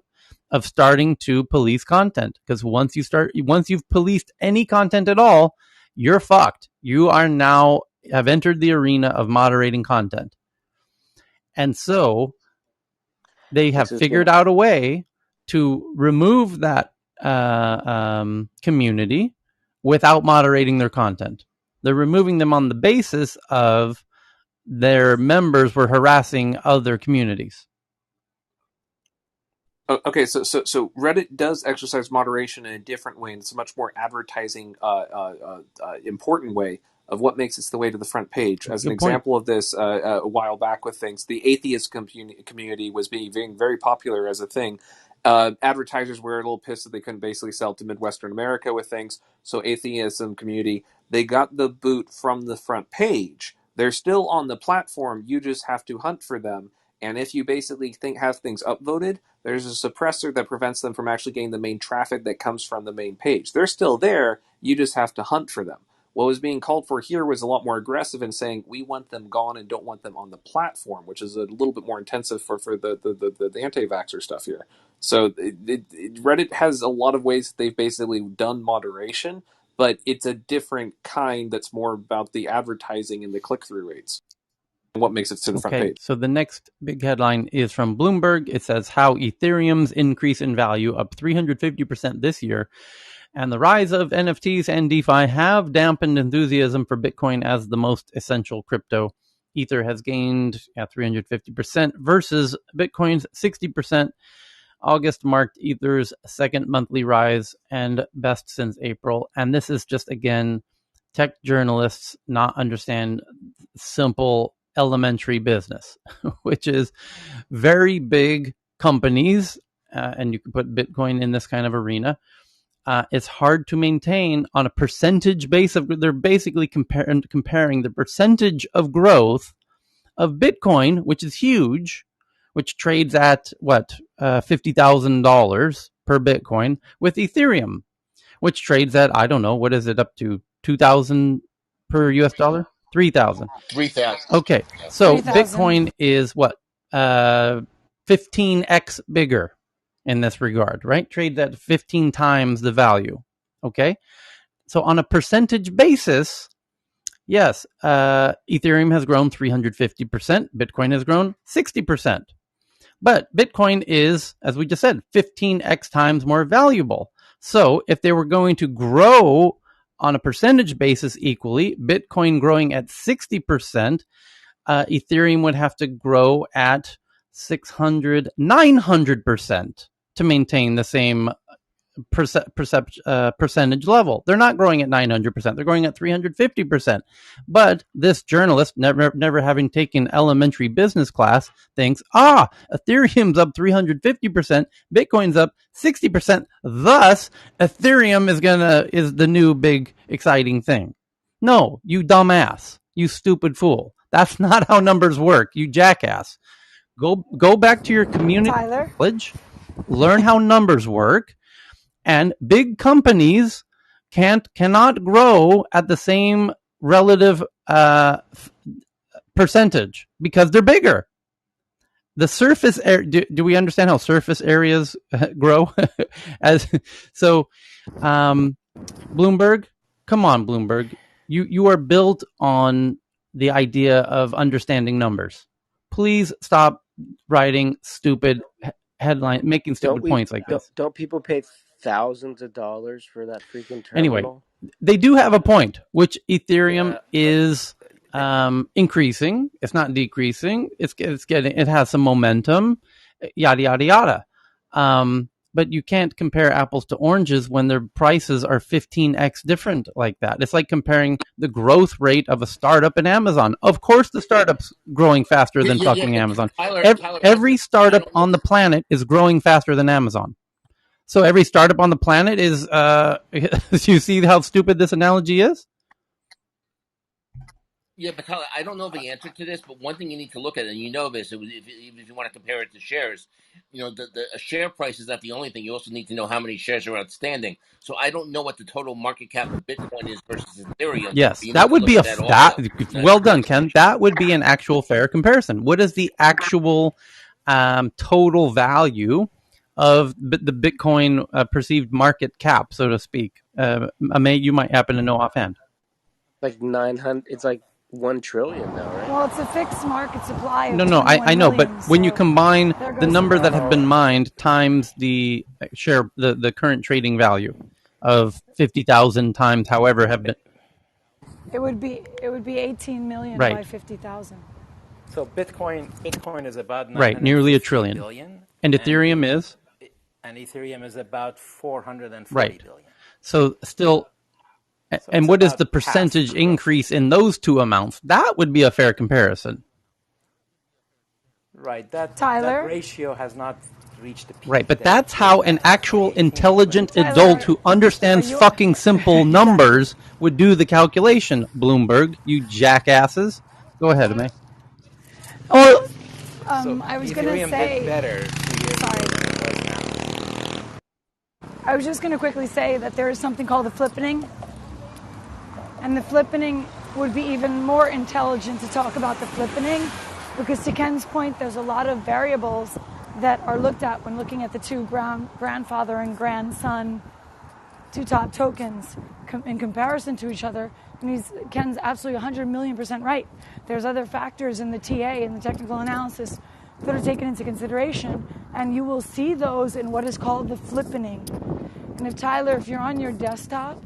of starting to police content. Because once you've policed any content at all, you're fucked. You are now have entered the arena of moderating content. And so they have figured out a way to remove that community without moderating their content. They're removing them on the basis of their members were harassing other communities. Okay, so Reddit does exercise moderation in a different way, and it's a much more advertising important way of what makes it the way to the front page. As an example of this, a while back with things, the atheist community was being very popular as a thing. Advertisers were a little pissed that they couldn't basically sell to Midwestern America with things, so atheism community, they got the boot from the front page. They're still on the platform, you just have to hunt for them. And if you basically have things upvoted, there's a suppressor that prevents them from actually getting the main traffic that comes from the main page. They're still there, you just have to hunt for them. What was being called for here was a lot more aggressive in saying we want them gone and don't want them on the platform, which is a little bit more intensive for the anti-vaxxer stuff here. So Reddit has a lot of ways that they've basically done moderation, but it's a different kind that's more about the advertising and the click-through rates. What makes it to the front page. So the next big headline is from Bloomberg. It says how Ethereum's increase in value up 350% this year and the rise of NFTs and DeFi have dampened enthusiasm for Bitcoin as the most essential crypto. Ether has gained 350% versus Bitcoin's 60%. August marked Ether's second monthly rise and best since April. And this is just, again, tech journalists not understand simple elementary business, which is very big companies, and you can put Bitcoin in this kind of arena. It's hard to maintain on a percentage basis. They're basically comparing the percentage of growth of Bitcoin, which is huge, which trades at $50,000 per Bitcoin, with Ethereum, which trades at, I don't know, what is it, up to 2,000 per US dollar? 3,000. 3,000. Okay, so 3,000. Bitcoin is what? 15x bigger. in this regard, right? Trades at 15 times the value. Okay. So on a percentage basis, yes, Ethereum has grown 350%. Bitcoin has grown 60%. But Bitcoin is, as we just said, 15x times more valuable. So if they were going to grow on a percentage basis equally, Bitcoin growing at 60%, Ethereum would have to grow at 600, 900% to maintain the same percentage level. They're not growing at 900%. They're growing at 350%. But this journalist, never having taken elementary business class, thinks, Ethereum's up 350%, Bitcoin's up 60%. Thus, Ethereum is the new big exciting thing. No, you dumbass, you stupid fool. That's not how numbers work. You jackass. Go back to your community college, learn how numbers work. And big companies cannot grow at the same relative percentage because they're bigger. The surface area. Do we understand how surface areas grow? Bloomberg, come on, Bloomberg. You are built on the idea of understanding numbers. Please stop writing stupid headline, making stupid points like this. Don't people pay thousands of dollars for that freaking terminal? Anyway, they do have a point, which Ethereum is increasing. It's not decreasing. It has some momentum, yada yada yada. But you can't compare apples to oranges when their prices are 15x different like that. It's like comparing the growth rate of a startup and Amazon. Of course, the startup's growing faster than fucking Amazon. Every startup on the planet is growing faster than Amazon. So every startup on the planet is, you see how stupid this analogy is? Yeah, but Tyler, I don't know the answer to this, but one thing you need to look at, and you know this, if you want to compare it to shares, the share price is not the only thing. You also need to know how many shares are outstanding. So I don't know what the total market cap of Bitcoin is versus Ethereum. Yes, that would be well done, Ken. That would be an actual fair comparison. What is the actual total value of the Bitcoin perceived market cap, so to speak? You might happen to know offhand. Like 900. It's like 1 trillion now, right? Well, it's a fixed market supply. No, I know, but when you combine the number that have been mined times the share, the current trading value of 50,000 times, however, have been. It would be 18 million by 50,000. So Bitcoin is about nearly $1 trillion, billion, and Ethereum is. And Ethereum is about 440 billion. So still. And what is the percentage increase in those two amounts? That would be a fair comparison. Right. That ratio has not reached the peak. Right, but that's how an actual intelligent adult who understands fucking simple numbers would do the calculation. Bloomberg, you jackasses. Go ahead, May. Oh, I was going to say. Did better 2 years ago than it was now. I was just going to quickly say that there is something called the flippening. And the flippening would be even more intelligent to talk about the flippening, because to Ken's point, there's a lot of variables that are looked at when looking at the two grandfather and grandson, two top tokens in comparison to each other. And Ken's absolutely 100 million% right. There's other factors in the TA, in the technical analysis, that are taken into consideration, and you will see those in what is called the flippening. And if you're on your desktop,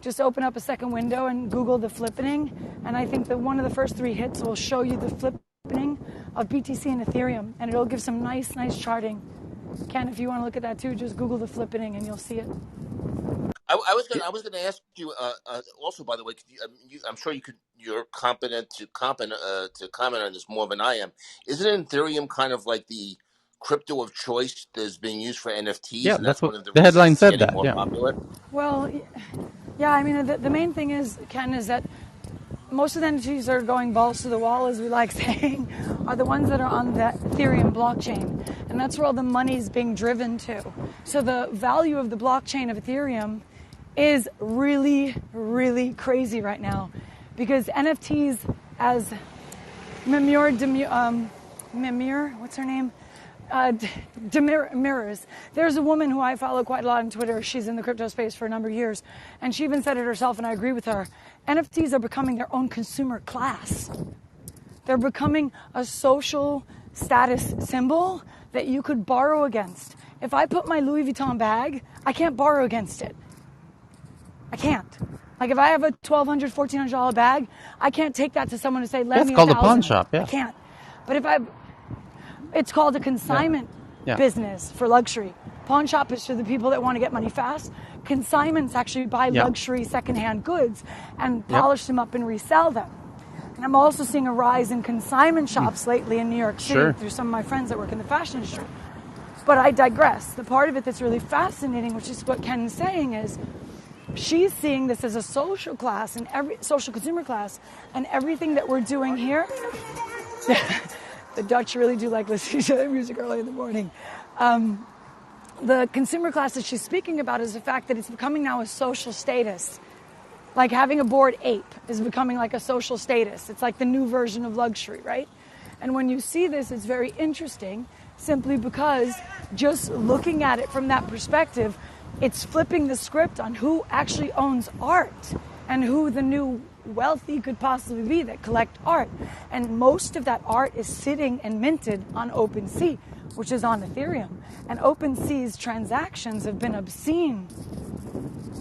just open up a second window and Google the flippening, and I think that one of the first 3 hits will show you the flippening of BTC and Ethereum, and it'll give some nice charting. Ken, if you want to look at that too, just Google the flippening and you'll see it. I was going to ask you also, by the way, I'm sure you're competent to comment on this more than I am. Isn't Ethereum kind of like the crypto of choice that's being used for NFTs? Yeah, and that's what the headline said. That popular? Well, yeah, I mean, the main thing is, Ken, is that most of the entities that are going balls to the wall, as we like saying, are the ones that are on the Ethereum blockchain. And that's where all the money is being driven to. So the value of the blockchain of Ethereum is really, really crazy right now. Because NFTs, as Mimir, what's her name? mirrors. There's a woman who I follow quite a lot on Twitter. She's in the crypto space for a number of years, and she even said it herself, and I agree with her. NFTs are becoming their own consumer class. They're becoming a social status symbol that you could borrow against. If I put my Louis Vuitton bag, I can't borrow against it. I can't. Like if I have a $1,200, $1,400 bag, I can't take that to someone and say, lend me $1,000. That's called a pawn shop, yeah. I can't. But it's called a consignment business for luxury. Pawn shop is for the people that want to get money fast. Consignments actually buy luxury secondhand goods and polish them up and resell them. And I'm also seeing a rise in consignment shops lately in New York City through some of my friends that work in the fashion industry. But I digress. The part of it that's really fascinating, which is what Ken is saying, is she's seeing this as a social class and every social consumer class, and everything that we're doing here. The Dutch really do like listening to their music early in the morning. The consumer class that she's speaking about is the fact that it's becoming now a social status. Like having a Bored Ape is becoming like a social status. It's like the new version of luxury, right? And when you see this, it's very interesting, simply because just looking at it from that perspective, it's flipping the script on who actually owns art and who the new wealthy could possibly be that collect art. And most of that art is sitting and minted on OpenSea, which is on Ethereum. And OpenSea's transactions have been obscene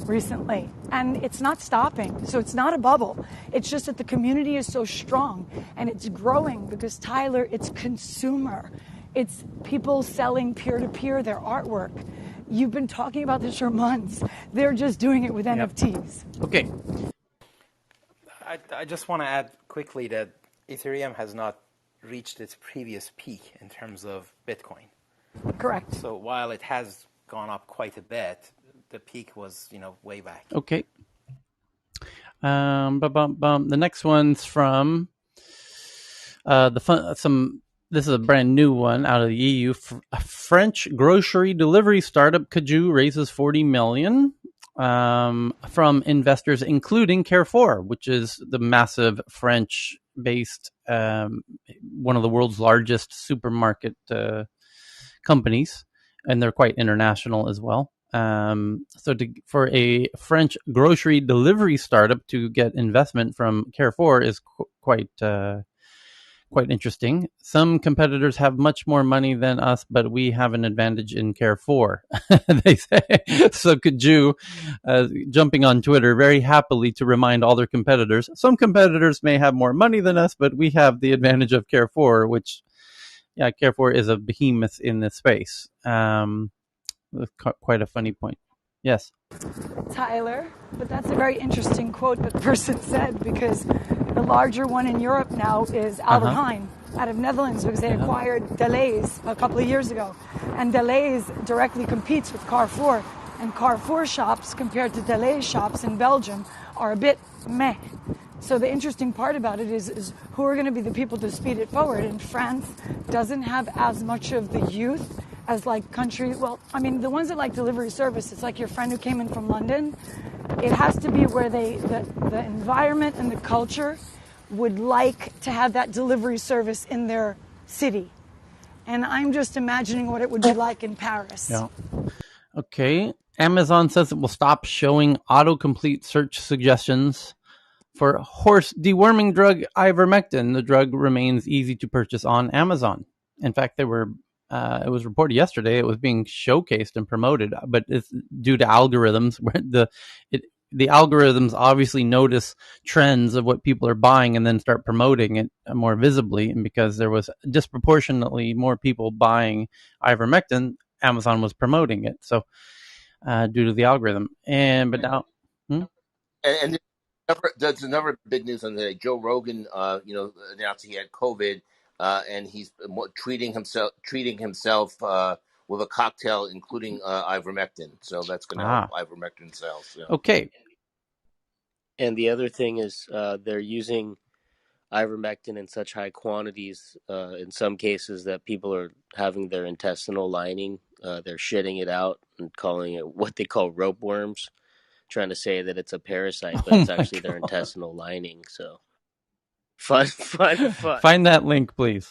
recently, and it's not stopping. So it's not a bubble. It's just that the community is so strong and it's growing because, Tyler, it's consumer. It's people selling peer-to-peer their artwork. You've been talking about this for months. They're just doing it with NFTs. Okay. I just want to add quickly that Ethereum has not reached its previous peak in terms of Bitcoin. Correct. So while it has gone up quite a bit, the peak was, way back. Okay. The next one's from this is a brand new one out of the EU. A French grocery delivery startup, Cajoo, raises $40 million from investors, including Carrefour, which is the massive French-based, one of the world's largest supermarket companies, and they're quite international as well. For a French grocery delivery startup to get investment from Carrefour is quite interesting. Some competitors have much more money than us, but we have an advantage in Carrefour, they say. So Cajoo, jumping on Twitter very happily to remind all their competitors, some competitors may have more money than us, but we have the advantage of Carrefour, which, Carrefour is a behemoth in this space. Quite a funny point. Yes. Tyler, but that's a very interesting quote that the person said, because the larger one in Europe now is Albert Heijn out of Netherlands, because they acquired Delhaize a couple of years ago. And Delhaize directly competes with Carrefour. And Carrefour shops, compared to Delhaize shops in Belgium, are a bit meh. So the interesting part about it is who are going to be the people to speed it forward. And France doesn't have as much of the youth as like country. Well, I mean, the ones that like delivery service, it's like your friend who came in from London. It has to be where the environment and the culture would like to have that delivery service in their city. And I'm just imagining what it would be like in Paris. Yeah. Okay. Amazon says it will stop showing autocomplete search suggestions for horse deworming drug ivermectin. The drug remains easy to purchase on Amazon. In fact, it was reported yesterday it was being showcased and promoted, but it's due to algorithms where the algorithms obviously notice trends of what people are buying and then start promoting it more visibly. And because there was disproportionately more people buying ivermectin, Amazon was promoting it. So due to the algorithm. But now, and there's another big news on the day. Joe Rogan, announced he had COVID, and he's treating himself with a cocktail, including ivermectin. So that's going to help ivermectin sales. Yeah. Okay. And the other thing is they're using ivermectin in such high quantities, in some cases, that people are having their intestinal lining, they're shitting it out and calling it what they call rope worms, trying to say that it's a parasite, but it's actually their intestinal lining. So fun. Find that link, please.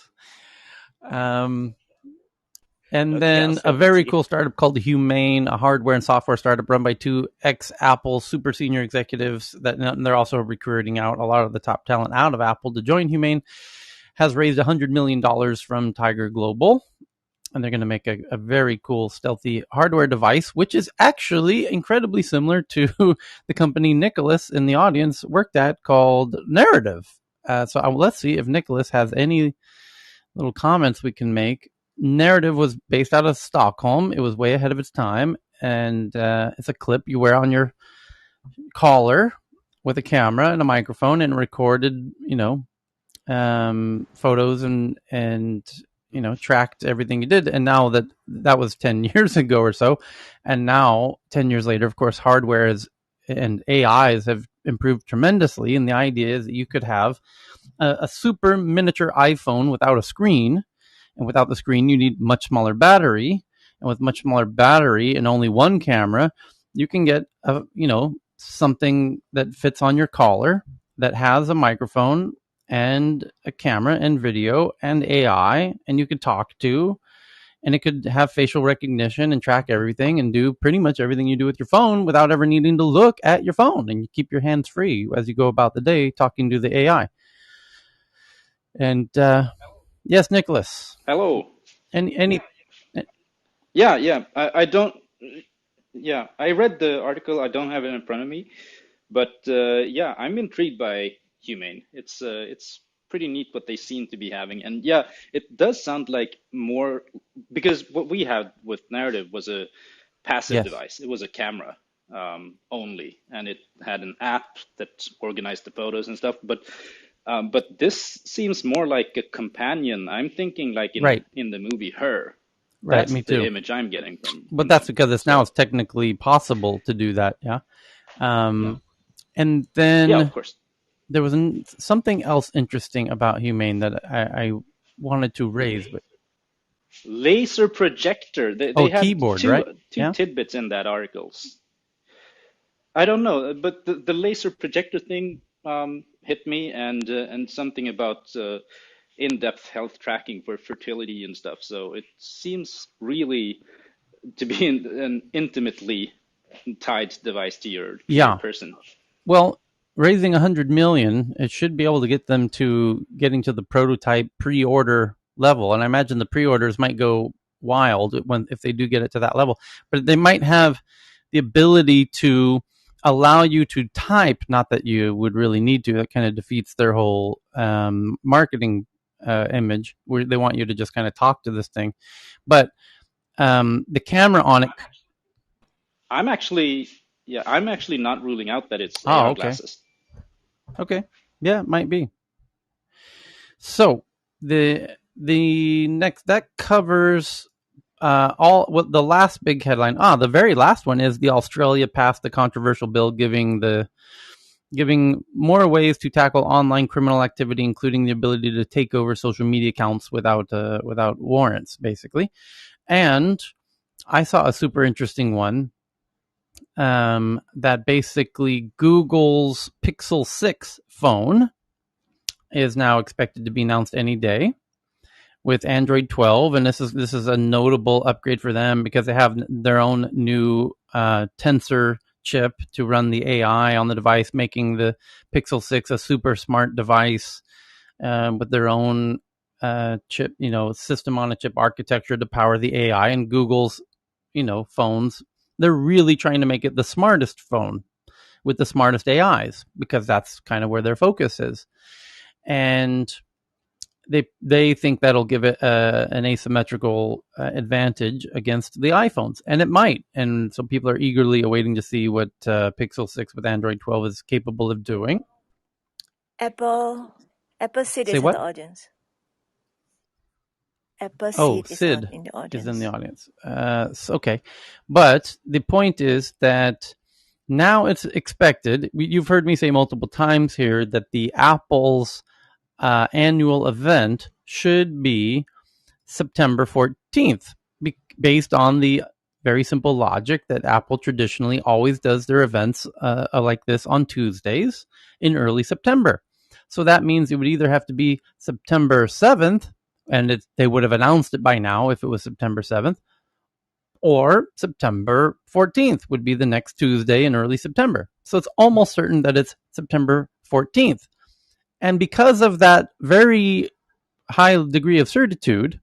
And Okay, then I'll a send it very to you. cool startup called Humane, a hardware and software startup run by two ex-Apple super senior executives. And they're also recruiting out a lot of the top talent out of Apple to join Humane. Has raised $100 million from Tiger Global. And they're going to make a very cool stealthy hardware device, which is actually incredibly similar to the company Nicholas in the audience worked at called Narrative. So let's see if Nicholas has any little comments we can make. Narrative was based out of Stockholm. It was way ahead of its time. And it's a clip you wear on your collar with a camera and a microphone and recorded, photos and tracked everything you did. And now that was 10 years ago or so. And now 10 years later, of course, hardware and AIs have improved tremendously. And the idea is that you could have a super miniature iPhone without a screen. And without the screen, you need much smaller battery. And with much smaller battery and only one camera, you can get something that fits on your collar that has a microphone and a camera and video and AI, and you could talk to, and it could have facial recognition and track everything and do pretty much everything you do with your phone without ever needing to look at your phone, and you keep your hands free as you go about the day talking to the AI. And yes, Nicholas. Hello. Any? Yeah. I don't. Yeah, I read the article. I don't have it in front of me, but yeah, I'm intrigued by Humane. It's pretty neat what they seem to be having, and yeah, it does sound like more because what we had with Narrative was a passive device. It was a camera only, and it had an app that organized the photos and stuff. But this seems more like a companion. I'm thinking like in the movie Her. Right, That's me too. the image I'm getting from. But that's because now it's technically possible to do that. Yeah. And then yeah, of course. There was something else interesting about Humane that I wanted to raise. But laser projector. They had keyboard, two right? tidbits in that article. I don't know, but the laser projector thing hit me, and something about in-depth health tracking for fertility and stuff. So it seems really to be an intimately tied device to your person. Well, raising 100 million, it should be able to get them to getting to the prototype pre-order level. And I imagine the pre-orders might go wild if they do get it to that level. But they might have the ability to allow you to type, not that you would really need to. That kind of defeats their whole marketing image, where they want you to just kind of talk to this thing. But the camera on it, I'm actually not ruling out that it's AR glasses. Okay, yeah, it might be. So the next that covers the last big headline. The very last one is the Australia passed the controversial bill giving more ways to tackle online criminal activity, including the ability to take over social media accounts without warrants, basically. And I saw a super interesting one that basically Google's Pixel 6 phone is now expected to be announced any day with Android 12, and this is a notable upgrade for them because they have their own new Tensor chip to run the AI on the device, making the Pixel 6 a super smart device with their own chip, system on a chip architecture to power the AI. And Google's, phones, they're really trying to make it the smartest phone with the smartest AIs because that's kind of where their focus is. And they think that'll give it an asymmetrical advantage against the iPhones, and it might. And so people are eagerly awaiting to see what Pixel 6 with Android 12 is capable of doing. Apple Sid is in the audience. Sid is in the audience. Okay. But the point is that now it's expected, you've heard me say multiple times here, that the Apple's annual event should be September 14th, based on the very simple logic that Apple traditionally always does their events like this on Tuesdays in early September. So that means it would either have to be September 7th And they would have announced it by now if it was September 7th. Or September 14th would be the next Tuesday in early September. So it's almost certain that it's September 14th. And because of that very high degree of certitude,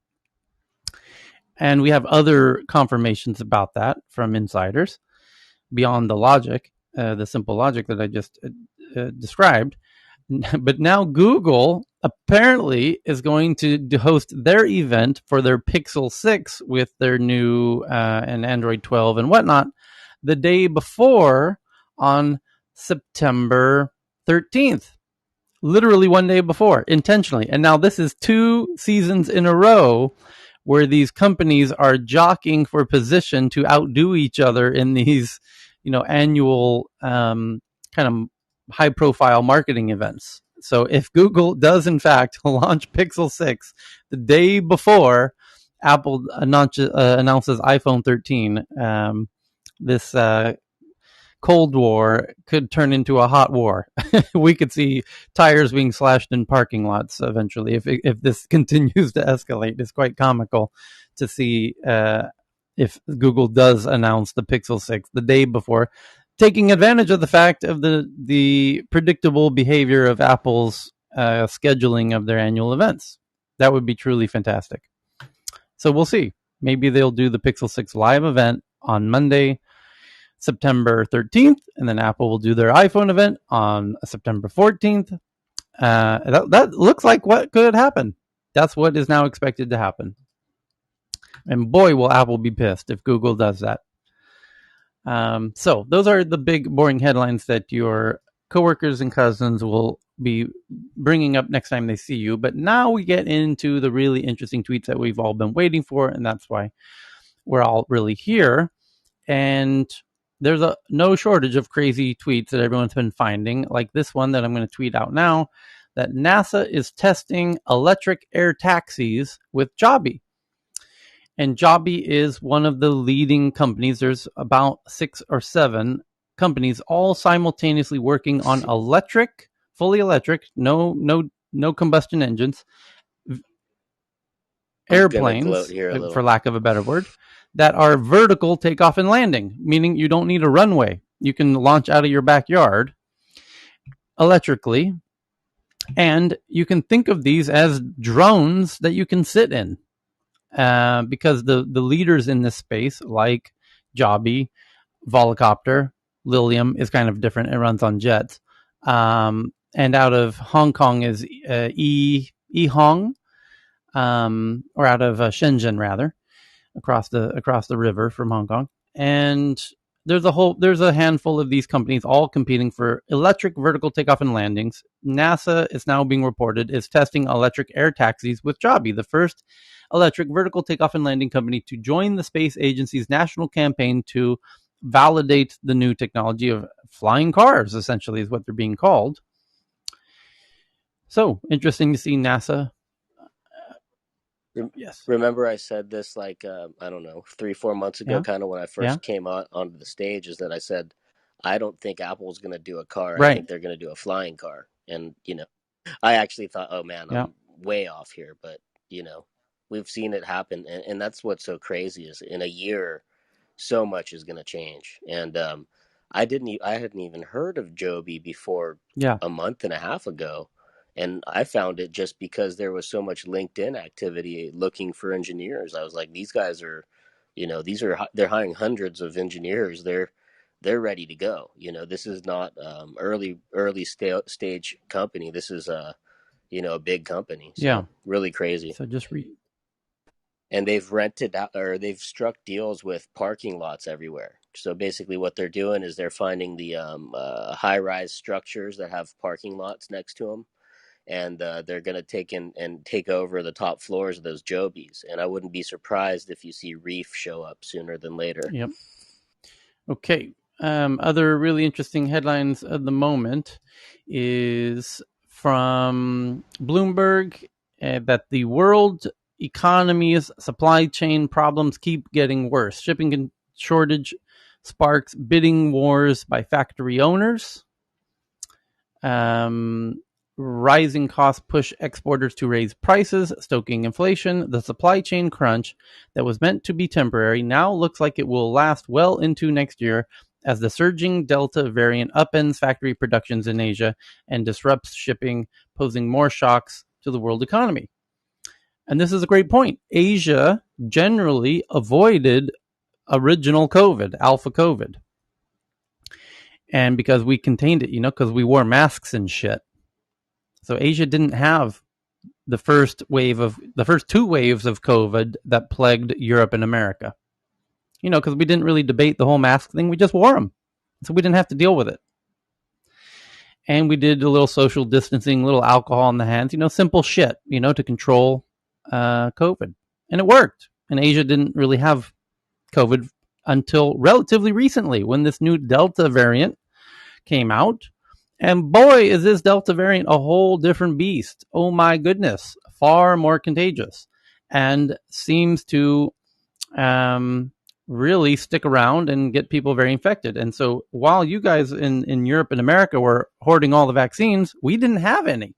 and we have other confirmations about that from insiders beyond the logic, the simple logic that I just described. But now Google apparently is going to host their event for their Pixel 6 with their new and Android 12 and whatnot the day before, on September 13th. Literally one day before, intentionally. And now this is 2 seasons in a row where these companies are jockeying for position to outdo each other in these, annual kind of high-profile marketing events. So if Google does, in fact, launch Pixel 6 the day before Apple announces iPhone 13, this Cold War could turn into a hot war. We could see tires being slashed in parking lots eventually if this continues to escalate. It's quite comical to see if Google does announce the Pixel 6 the day before, taking advantage of the fact of the predictable behavior of Apple's scheduling of their annual events. That would be truly fantastic. So we'll see. Maybe they'll do the Pixel 6 live event on Monday, September 13th, and then Apple will do their iPhone event on September 14th. That looks like what could happen. That's what is now expected to happen. And boy, will Apple be pissed if Google does that. So those are the big, boring headlines that your coworkers and cousins will be bringing up next time they see you. But now we get into the really interesting tweets that we've all been waiting for, and that's why we're all really here. And there's no shortage of crazy tweets that everyone's been finding, like this one that I'm going to tweet out now, that NASA is testing electric air taxis with Joby. And Joby is one of the leading companies. There's about 6 or 7 companies all simultaneously working on electric, fully electric, no combustion engines, airplanes, for lack of a better word, that are vertical takeoff and landing, meaning you don't need a runway. You can launch out of your backyard electrically, and you can think of these as drones that you can sit in, because the leaders in this space, like Joby, Volocopter, Lilium is kind of different. It runs on jets. And out of Hong Kong is Ehong, or out of Shenzhen rather, across the river from Hong Kong. And there's a handful of these companies all competing for electric vertical takeoff and landings. NASA is now being reported is testing electric air taxis with Joby, the first electric vertical takeoff and landing company to join the space agency's national campaign to validate the new technology of flying cars, essentially is what they're being called. So interesting to see NASA. Yes. Remember I said this like, I don't know, 3-4 months ago, kind of when I first came onto the stage, is that I said, I don't think Apple's going to do a car. Right. I think they're going to do a flying car. And, I actually thought, oh man, I'm way off here. But, we've seen it happen. And that's what's so crazy is in a year, so much is going to change. And I hadn't even heard of Joby before a month and a half ago. And I found it just because there was so much LinkedIn activity looking for engineers. I was like, these guys are, they're hiring hundreds of engineers. They're ready to go. This is not early stage company. This is a big company. So really crazy. So just and they've rented out, or they've struck deals with parking lots everywhere. So basically what they're doing is they're finding the high-rise structures that have parking lots next to them. And they're going to take over the top floors of those Jobys. And I wouldn't be surprised if you see Reef show up sooner than later. Yep. Okay. Other really interesting headlines at the moment is from Bloomberg that the world economy's supply chain problems keep getting worse. Shipping shortage sparks bidding wars by factory owners. rising costs push exporters to raise prices, stoking inflation. The supply chain crunch that was meant to be temporary now looks like it will last well into next year as the surging Delta variant upends factory productions in Asia and disrupts shipping, posing more shocks to the world economy. And this is a great point. Asia generally avoided original COVID, alpha COVID. And because we contained it, because we wore masks and shit. So Asia didn't have the first two waves of COVID that plagued Europe and America. Because we didn't really debate the whole mask thing. We just wore them. So we didn't have to deal with it. And we did a little social distancing, a little alcohol in the hands, simple shit, to control COVID. And it worked. And Asia didn't really have COVID until relatively recently when this new Delta variant came out. And boy, is this Delta variant a whole different beast. Oh my goodness. Far more contagious. And seems to really stick around and get people very infected. And so while you guys in Europe and America were hoarding all the vaccines, we didn't have any.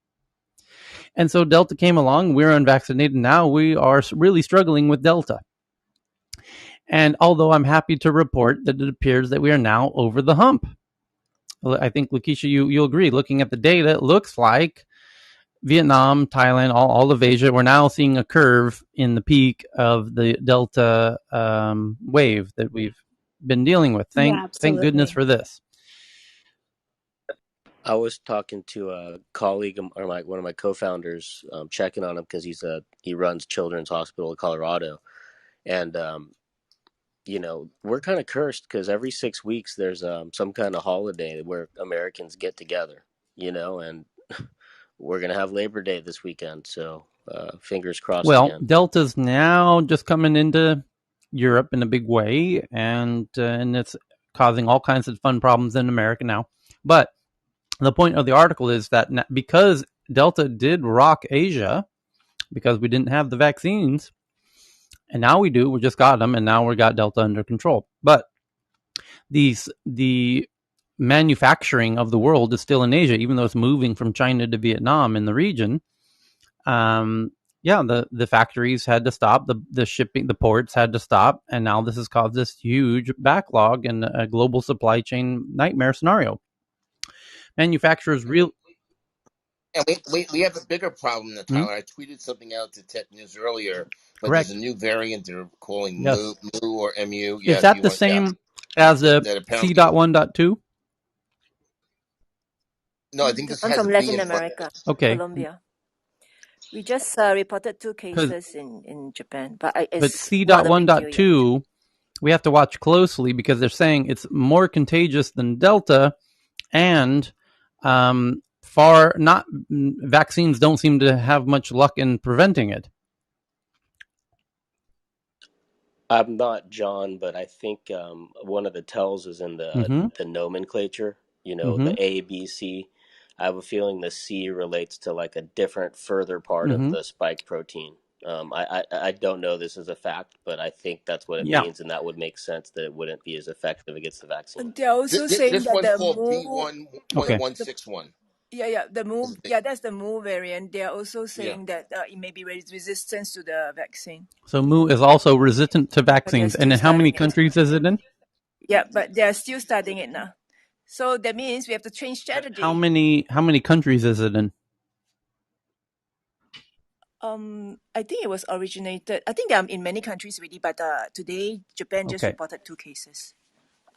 And so Delta came along. We're unvaccinated now. We are really struggling with Delta. And although I'm happy to report that it appears that we are now over the hump. I think, Lakeisha, you'll agree. Looking at the data, it looks like Vietnam, Thailand, all of Asia, we're now seeing a curve in the peak of the Delta wave that we've been dealing with. Thank goodness for this. I was talking to a colleague or one of my co-founders, checking on him because he runs Children's Hospital of Colorado, and we're kind of cursed because every 6 weeks there's some kind of holiday where Americans get together, and we're going to have Labor Day this weekend. So fingers crossed. Well, again. Delta's now just coming into Europe in a big way, and it's causing all kinds of fun problems in America now. But the point of the article is that because Delta did rock Asia, because we didn't have the vaccines, and now we do. We just got them, and now we got Delta under control. But the manufacturing of the world is still in Asia, even though it's moving from China to Vietnam in the region. The factories had to stop. The shipping, the ports had to stop, and now this has caused this huge backlog and a global supply chain nightmare scenario. Manufacturers real. And we have a bigger problem than Tyler. I tweeted something out to Tech News earlier, but Correct. There's a new variant they're calling Yes. Mu or Mu. Is that the same as the C.1.2? No, I think this I'm has from B Latin in front. America, Okay. Colombia. We just reported 2 cases in Japan, but it's But C.1.2, we have to watch closely because they're saying it's more contagious than Delta, and vaccines don't seem to have much luck in preventing it. I'm not John, but I think one of the tells is in the nomenclature. The A, B, C. I have a feeling the C relates to like a different, further part of the spike protein. I don't know this is a fact, but I think that's what it means, and that would make sense that it wouldn't be as effective against the vaccine. They're also saying This that one's the called P1.161. the Mu, that's the Mu variant. They're also saying that it may be resistant to the vaccine. So Mu is also resistant to vaccines, and in how many countries is it in? Yeah, but they're still studying it now. So that means we have to change strategy. How many countries is it in? I think it was originated. I think they're in many countries already, but today Japan just reported 2 cases.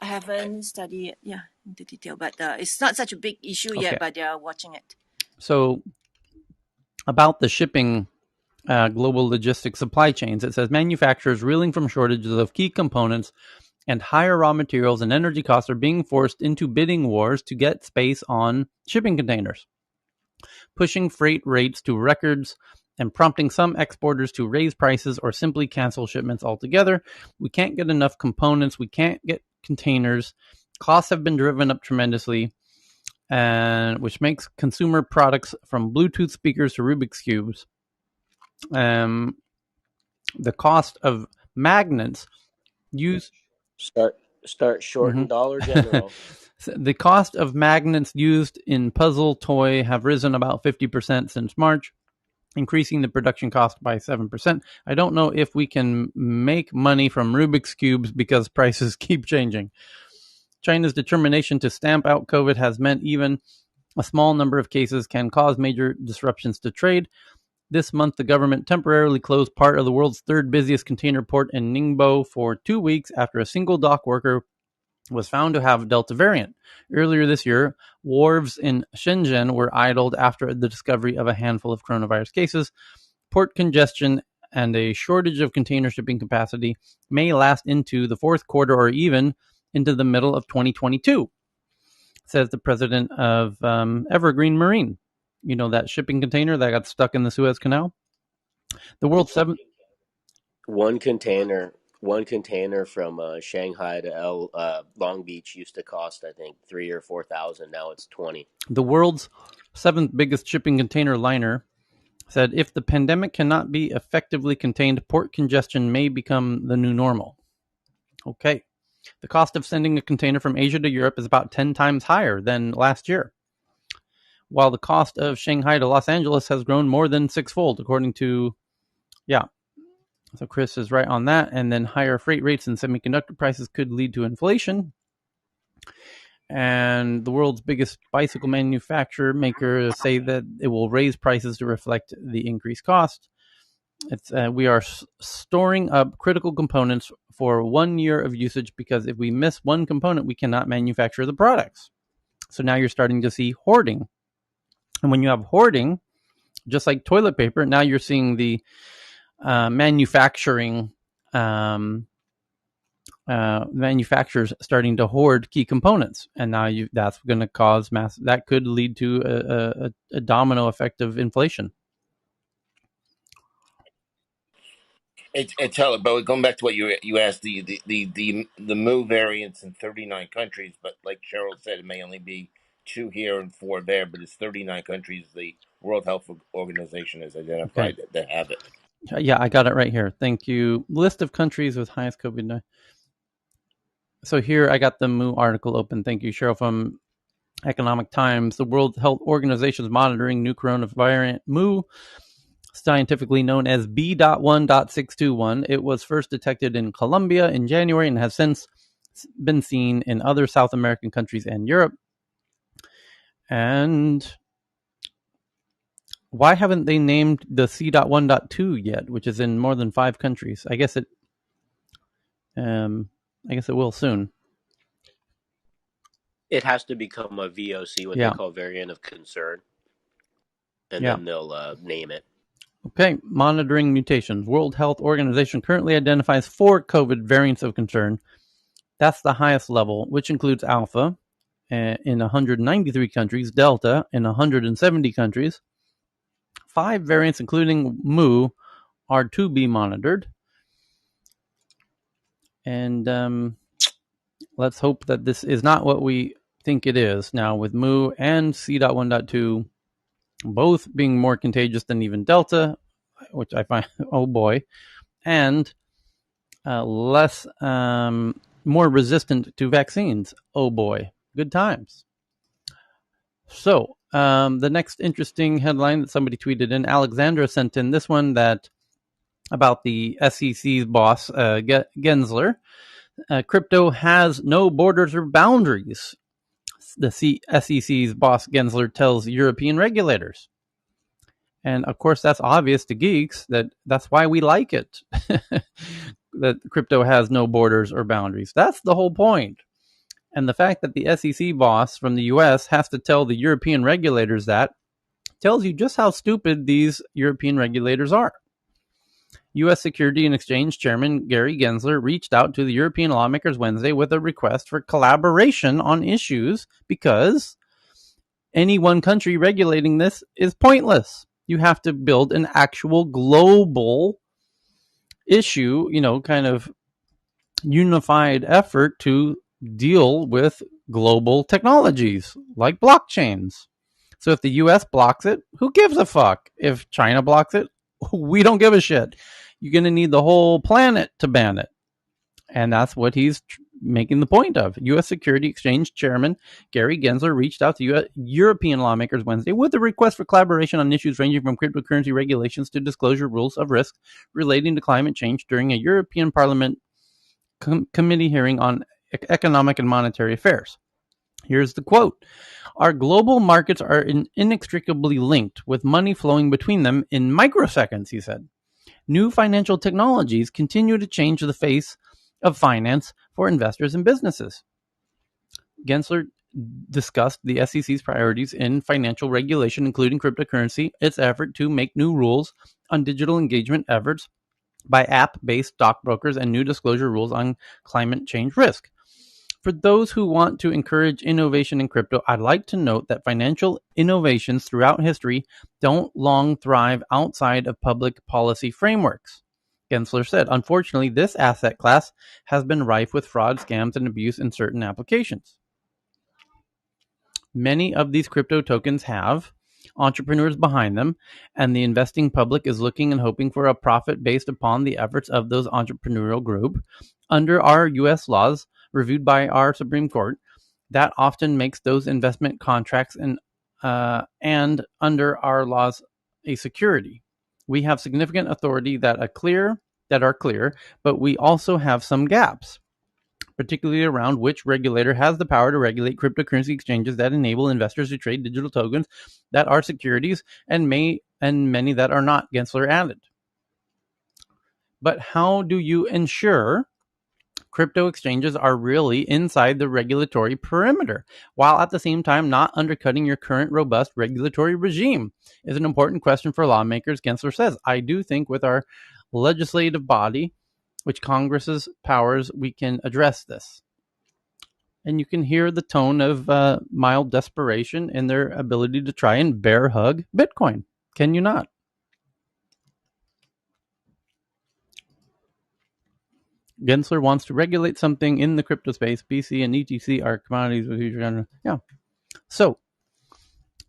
I haven't studied it, into detail, but it's not such a big issue yet. But they are watching it. So, about the shipping, global logistics supply chains, it says manufacturers reeling from shortages of key components and higher raw materials and energy costs are being forced into bidding wars to get space on shipping containers, pushing freight rates to records and prompting some exporters to raise prices or simply cancel shipments altogether. We can't get enough components. We can't get containers. Costs have been driven up tremendously, which makes consumer products from Bluetooth speakers to Rubik's Cubes. The cost of magnets used... Start shorting Dollar General. The cost of magnets used in puzzle toy have risen about 50% since March, increasing the production cost by 7%. I don't know if we can make money from Rubik's Cubes because prices keep changing. China's determination to stamp out COVID has meant even a small number of cases can cause major disruptions to trade. This month, the government temporarily closed part of the world's third busiest container port in Ningbo for 2 weeks after a single dock worker was found to have Delta variant. Earlier this year, wharves in Shenzhen were idled after the discovery of a handful of coronavirus cases. Port congestion and a shortage of container shipping capacity may last into the fourth quarter or even into the middle of 2022, says the president of Evergreen Marine. You know, that shipping container that got stuck in the Suez Canal? The world's seventh... One container from Shanghai to Long Beach used to cost, I think, $3,000 or $4,000. Now it's $20,000. The world's seventh biggest shipping container liner said if the pandemic cannot be effectively contained, port congestion may become the new normal. Okay. The cost of sending a container from Asia to Europe is about 10 times higher than last year, while the cost of Shanghai to Los Angeles has grown more than sixfold, according to, So Chris is right on that. And then higher freight rates and semiconductor prices could lead to inflation. And the world's biggest bicycle manufacturer makers say that it will raise prices to reflect the increased cost. We are storing up critical components for 1 year of usage because if we miss one component, we cannot manufacture the products. So now you're starting to see hoarding. And when you have hoarding, just like toilet paper, now you're seeing the manufacturers starting to hoard key components, and now that's going to cause that could lead to a domino effect of inflation. It's Tyler, but going back to what you asked, the Mu variants in 39 countries, but like Cheryl said, it may only be 2 here and 4 there, but it's 39 countries the World Health Organization has identified that have it. Yeah, I got it right here. Thank you. List of countries with highest COVID-19. So here I got the Mu article open. Thank you, Cheryl, from Economic Times. The World Health Organization is monitoring new coronavirus variant Mu, scientifically known as B.1.621. It was first detected in Colombia in January and has since been seen in other South American countries and Europe. And why haven't they named the C.1.2 yet, which is in more than 5 countries? I guess it will soon. It has to become a VOC, what they call variant of concern, and then they'll name it. Okay, monitoring mutations. World Health Organization currently identifies 4 COVID variants of concern. That's the highest level, which includes Alpha in 193 countries, Delta in 170 countries. 5 variants, including Mu, are to be monitored. And let's hope that this is not what we think it is. Now, with Mu and C.1.2 both being more contagious than even Delta, which I find, oh boy, and more resistant to vaccines, oh boy, good times. So, the next interesting headline that somebody tweeted in, Alexandra sent in this one about the SEC's boss, Gensler. Crypto has no borders or boundaries, the SEC's boss Gensler tells European regulators. And of course, that's obvious to geeks. That's why we like it. That crypto has no borders or boundaries. That's the whole point. And the fact that the SEC boss from the US has to tell the European regulators that tells you just how stupid these European regulators are. U.S. Security and Exchange Chairman Gary Gensler reached out to the European lawmakers Wednesday with a request for collaboration on issues because any one country regulating this is pointless. You have to build an actual global issue, kind of unified effort to deal with global technologies like blockchains. So if the U.S. blocks it, who gives a fuck? If China blocks it, we don't give a shit. You're going to need the whole planet to ban it. And that's what he's making the point of. U.S. Security Exchange Chairman Gary Gensler reached out to European lawmakers Wednesday with a request for collaboration on issues ranging from cryptocurrency regulations to disclosure rules of risk relating to climate change during a European Parliament committee hearing on economic and monetary affairs. Here's the quote. Our global markets are inextricably linked, with money flowing between them in microseconds, he said. New financial technologies continue to change the face of finance for investors and businesses. Gensler discussed the SEC's priorities in financial regulation, including cryptocurrency, its effort to make new rules on digital engagement efforts by app-based stockbrokers, and new disclosure rules on climate change risk. For those who want to encourage innovation in crypto, I'd like to note that financial innovations throughout history don't long thrive outside of public policy frameworks, Gensler said. Unfortunately, this asset class has been rife with fraud, scams, and abuse in certain applications. Many of these crypto tokens have entrepreneurs behind them, and the investing public is looking and hoping for a profit based upon the efforts of those entrepreneurial group. Under our U.S. laws, reviewed by our Supreme Court, that often makes those investment contracts and under our laws a security. We have significant authority that are clear, but we also have some gaps, particularly around which regulator has the power to regulate cryptocurrency exchanges that enable investors to trade digital tokens that are securities and many that are not, Gensler added. But how do you ensure crypto exchanges are really inside the regulatory perimeter, while at the same time not undercutting your current robust regulatory regime? Is an important question for lawmakers, Gensler says. I do think with our legislative body, which Congress's powers, we can address this. And you can hear the tone of mild desperation in their ability to try and bear hug Bitcoin. Can you not? Gensler wants to regulate something in the crypto space. BC and ETC are commodities with future. Yeah. So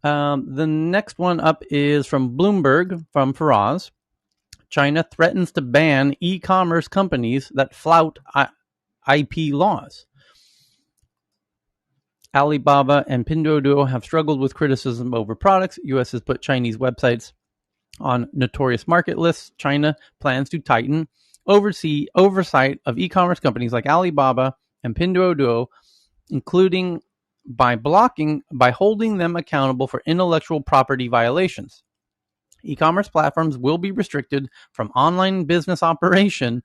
the next one up is from Bloomberg, from Faraz. China threatens to ban e-commerce companies that flout IP laws. Alibaba and Pinduoduo have struggled with criticism over products. U.S. has put Chinese websites on notorious market lists. China plans to tighten oversight of e-commerce companies like Alibaba and Pinduoduo, including by holding them accountable for intellectual property violations. E-commerce platforms will be restricted from online business operation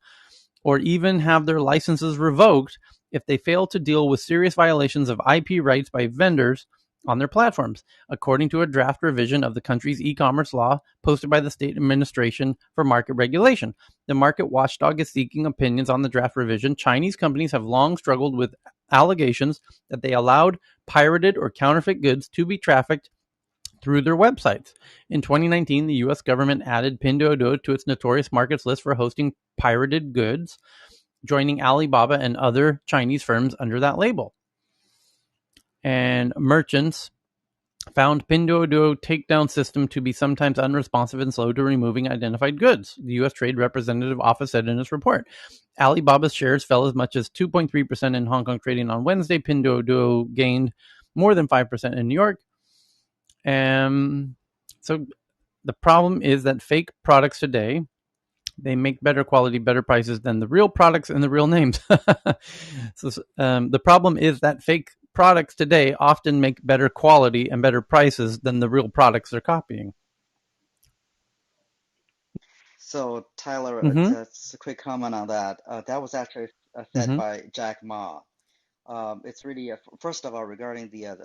or even have their licenses revoked if they fail to deal with serious violations of IP rights by vendors on their platforms, according to a draft revision of the country's e-commerce law posted by the State Administration for Market Regulation. The market watchdog is seeking opinions on the draft revision. Chinese companies have long struggled with allegations that they allowed pirated or counterfeit goods to be trafficked through their websites. In 2019, the U.S. government added Pinduoduo to its notorious markets list for hosting pirated goods, joining Alibaba and other Chinese firms under that label. And merchants found Pinduoduo takedown system to be sometimes unresponsive and slow to removing identified goods, the U.S. Trade Representative Office said in its report. Alibaba's shares fell as much as 2.3% in Hong Kong trading on Wednesday. Pinduoduo gained more than 5% in New York. So the problem is that fake products today, they make better quality, better prices than the real products and the real names. So the problem is that fake products today often make better quality and better prices than the real products they're copying. So Tyler, just a quick comment on that. That was actually said by Jack Ma. It's really first of all, regarding the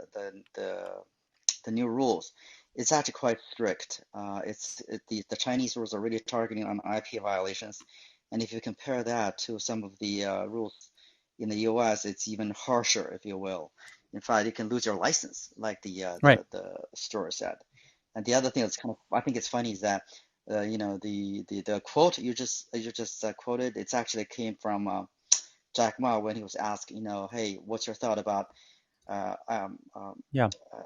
new rules, it's actually quite strict. The Chinese rules are really targeting on IP violations, and if you compare that to some of the rules in the U.S., it's even harsher, if you will. In fact, you can lose your license, like the store said. And the other thing that's I think it's funny is that the quote you just quoted, it's actually came from Jack Ma when he was asked, hey, what's your thought about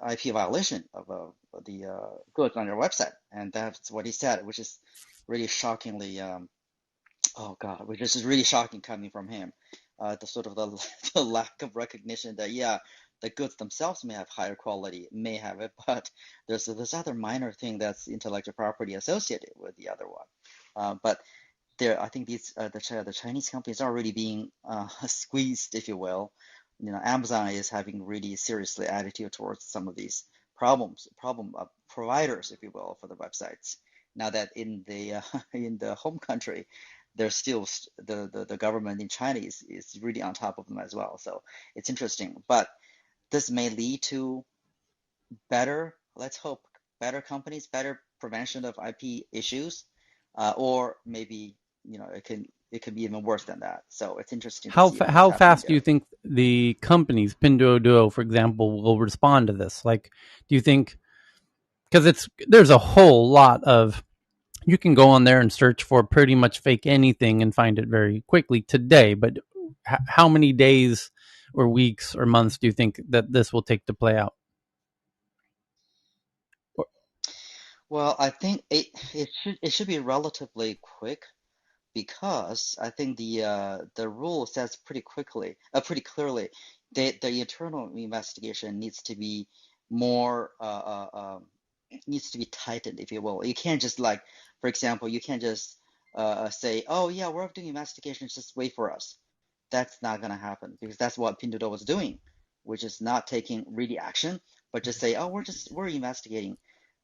IP violation of the goods on your website? And that's what he said, which is really shockingly Oh God, which is really shocking coming from him. The sort of the lack of recognition that yeah, the goods themselves may have higher quality, may have it, but there's this other minor thing that's intellectual property associated with the other one. But there, I think these the Chinese companies are really being squeezed, if you will. You know, Amazon is having really seriously attitude towards some of these problem providers, if you will, for the websites. Now that in the in the home country, there's still the government in China is really on top of them as well. So it's interesting, but this may lead to better, let's hope, better companies, better prevention of IP issues, or maybe it can be even worse than that. So it's interesting to see How what's happening fast do there. you think the companies, Pinduoduo, for example, will respond to this? Like, do you think, because there's a whole lot of, you can go on there and search for pretty much fake anything and find it very quickly today, but how many days or weeks or months do you think that this will take to play out? Well, I think it should be relatively quick because I think the rule says pretty clearly that the internal investigation needs to be more needs to be tightened, if you will. You can't just like, for example, you can't just say, oh yeah, we're doing investigations, just wait for us. That's not gonna happen because that's what Pinduoduo was doing, which is not taking really action, but just say, oh, we're investigating.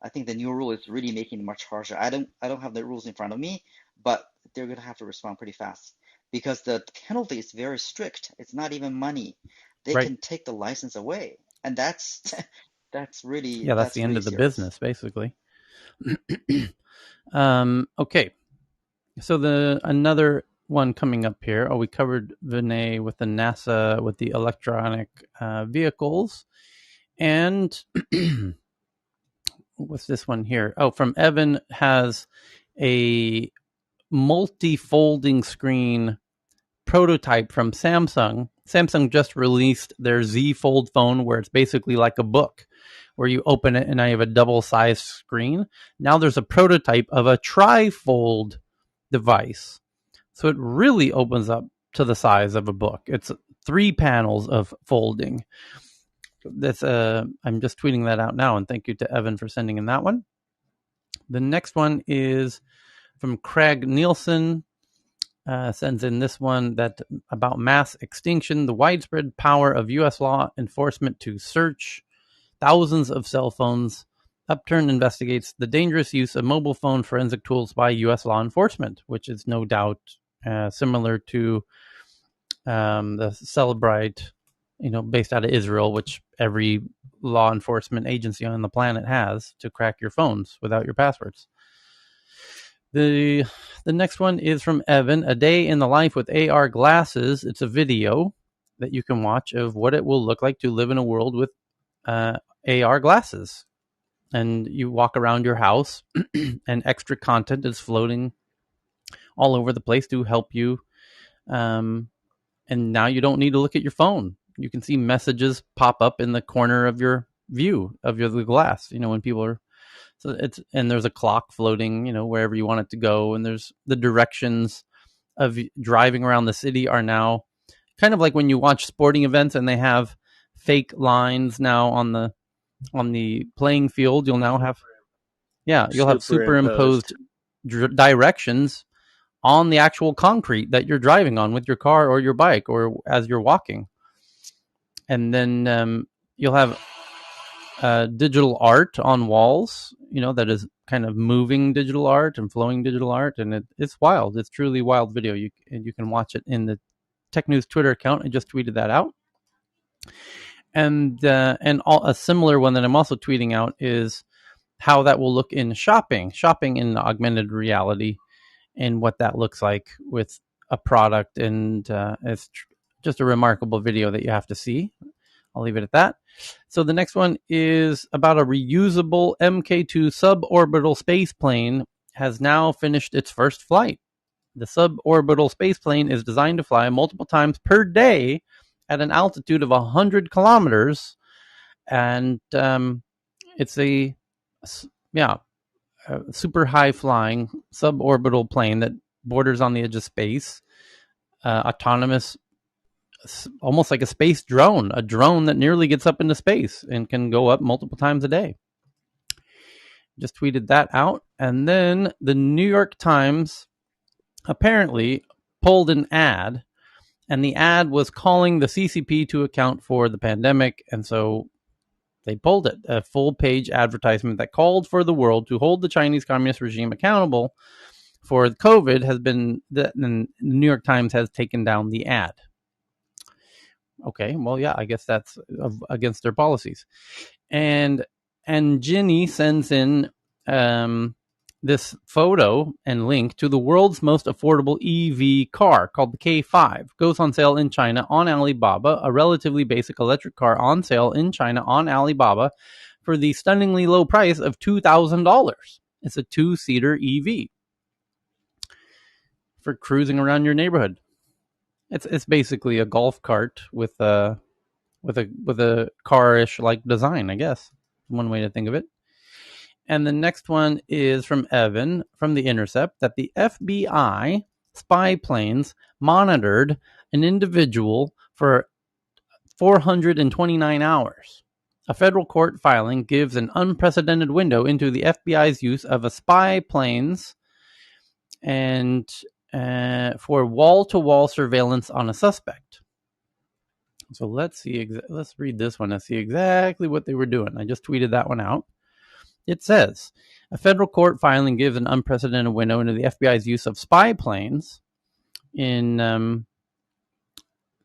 I think the new rule is really making it much harsher. I don't have the rules in front of me, but they're gonna have to respond pretty fast because the penalty is very strict. It's not even money. They Right. can take the license away, and that's that's the end really of the serious. business, basically. Okay, so another one coming up here. Oh, we covered Vinay with the NASA with the electronic vehicles, and what's this one here? Oh, from Evan, has a multi-folding screen prototype from Samsung. Samsung just released their Z Fold phone, where it's basically like a book, where you open it and now you have a double-sized screen. Now there's a prototype of a tri-fold device, so it really opens up to the size of a book. It's 3 panels of folding. That's I'm just tweeting that out now, and thank you to Evan for sending in that one. The next one is from Craig Nielsen. Sends in this one that about mass extinction, the widespread power of U.S. law enforcement to search thousands of cell phones. Upturn investigates the dangerous use of mobile phone forensic tools by U.S. law enforcement, which is no doubt similar to the Cellebrite, based out of Israel, which every law enforcement agency on the planet has to crack your phones without your passwords. The next one is from Evan, A Day in the Life with AR Glasses. It's a video that you can watch of what it will look like to live in a world with AR glasses. And you walk around your house and extra content is floating all over the place to help you. And now you don't need to look at your phone. You can see messages pop up in the corner of your view of the glass, when people are. So there's a clock floating, wherever you want it to go. And there's the directions of driving around the city are now kind of like when you watch sporting events and they have fake lines now on the playing field. You'll now have, you'll have superimposed directions on the actual concrete that you're driving on with your car or your bike or as you're walking. And then you'll have digital art on walls, that is kind of moving digital art and flowing digital art, and it's wild. It's truly wild video. You can watch it in the Tech News Twitter account. I just tweeted that out. And a similar one that I'm also tweeting out is how that will look in shopping in augmented reality, and what that looks like with a product. And it's just a remarkable video that you have to see. I'll leave it at that. So the next one is about a reusable Mk2 suborbital space plane has now finished its first flight. The suborbital space plane is designed to fly multiple times per day at an altitude of 100 kilometers. And it's a super high flying suborbital plane that borders on the edge of space, autonomous, almost like a space drone, a drone that nearly gets up into space and can go up multiple times a day. Just tweeted that out. And then the New York Times apparently pulled an ad, and the ad was calling the CCP to account for the pandemic. And so they pulled it, a full-page advertisement that called for the world to hold the Chinese Communist regime accountable for COVID has been, and the New York Times has taken down the ad. Okay, well, yeah, I guess that's against their policies. And Ginny sends in this photo and link to the world's most affordable EV car called the K5. Goes on sale in China on Alibaba, a relatively basic electric car on sale in China on Alibaba for the stunningly low price of $2,000. It's a 2-seater EV for cruising around your neighborhood. It's basically a golf cart with a car-ish like design, I guess. One way to think of it. And the next one is from Evan from The Intercept, that the FBI spy planes monitored an individual for 429 hours. A federal court filing gives an unprecedented window into the FBI's use of a spy planes and for wall-to-wall surveillance on a suspect. So let's read this one and see exactly what they were doing. I just tweeted that one out. It says, a federal court filing gives an unprecedented window into the FBI's use of spy planes. In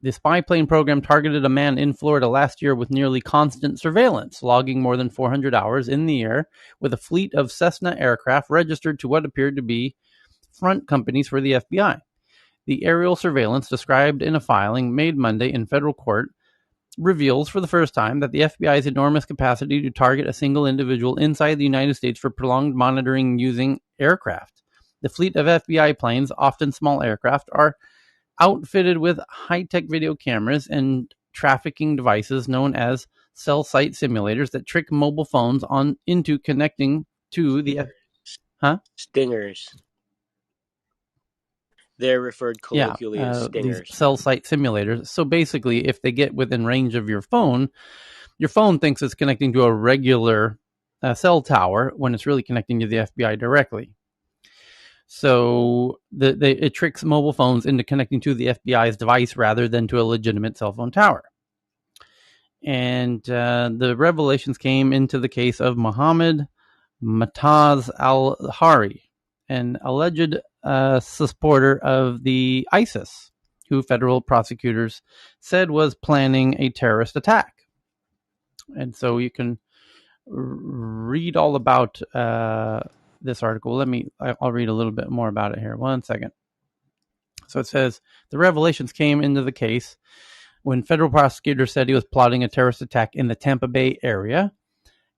the spy plane program targeted a man in Florida last year with nearly constant surveillance, logging more than 400 hours in the air with a fleet of Cessna aircraft registered to what appeared to be front companies for the FBI. The aerial surveillance described in a filing made Monday in federal court reveals for the first time that the FBI's enormous capacity to target a single individual inside the United States for prolonged monitoring using aircraft. The fleet of FBI planes, often small aircraft, are outfitted with high-tech video cameras and trafficking devices known as cell site simulators that trick mobile phones into connecting to the... Stingers. They're referred colloquially as stingers. These cell site simulators. So basically, if they get within range of your phone thinks it's connecting to a regular cell tower when it's really connecting to the FBI directly. So it tricks mobile phones into connecting to the FBI's device rather than to a legitimate cell phone tower. And the revelations came into the case of Mohammed Mataz al-Hari, an alleged supporter of the ISIS, who federal prosecutors said was planning a terrorist attack. And so you can read all about this article. I'll read a little bit more about it here. One second. So it says, the revelations came into the case when federal prosecutors said he was plotting a terrorist attack in the Tampa Bay area.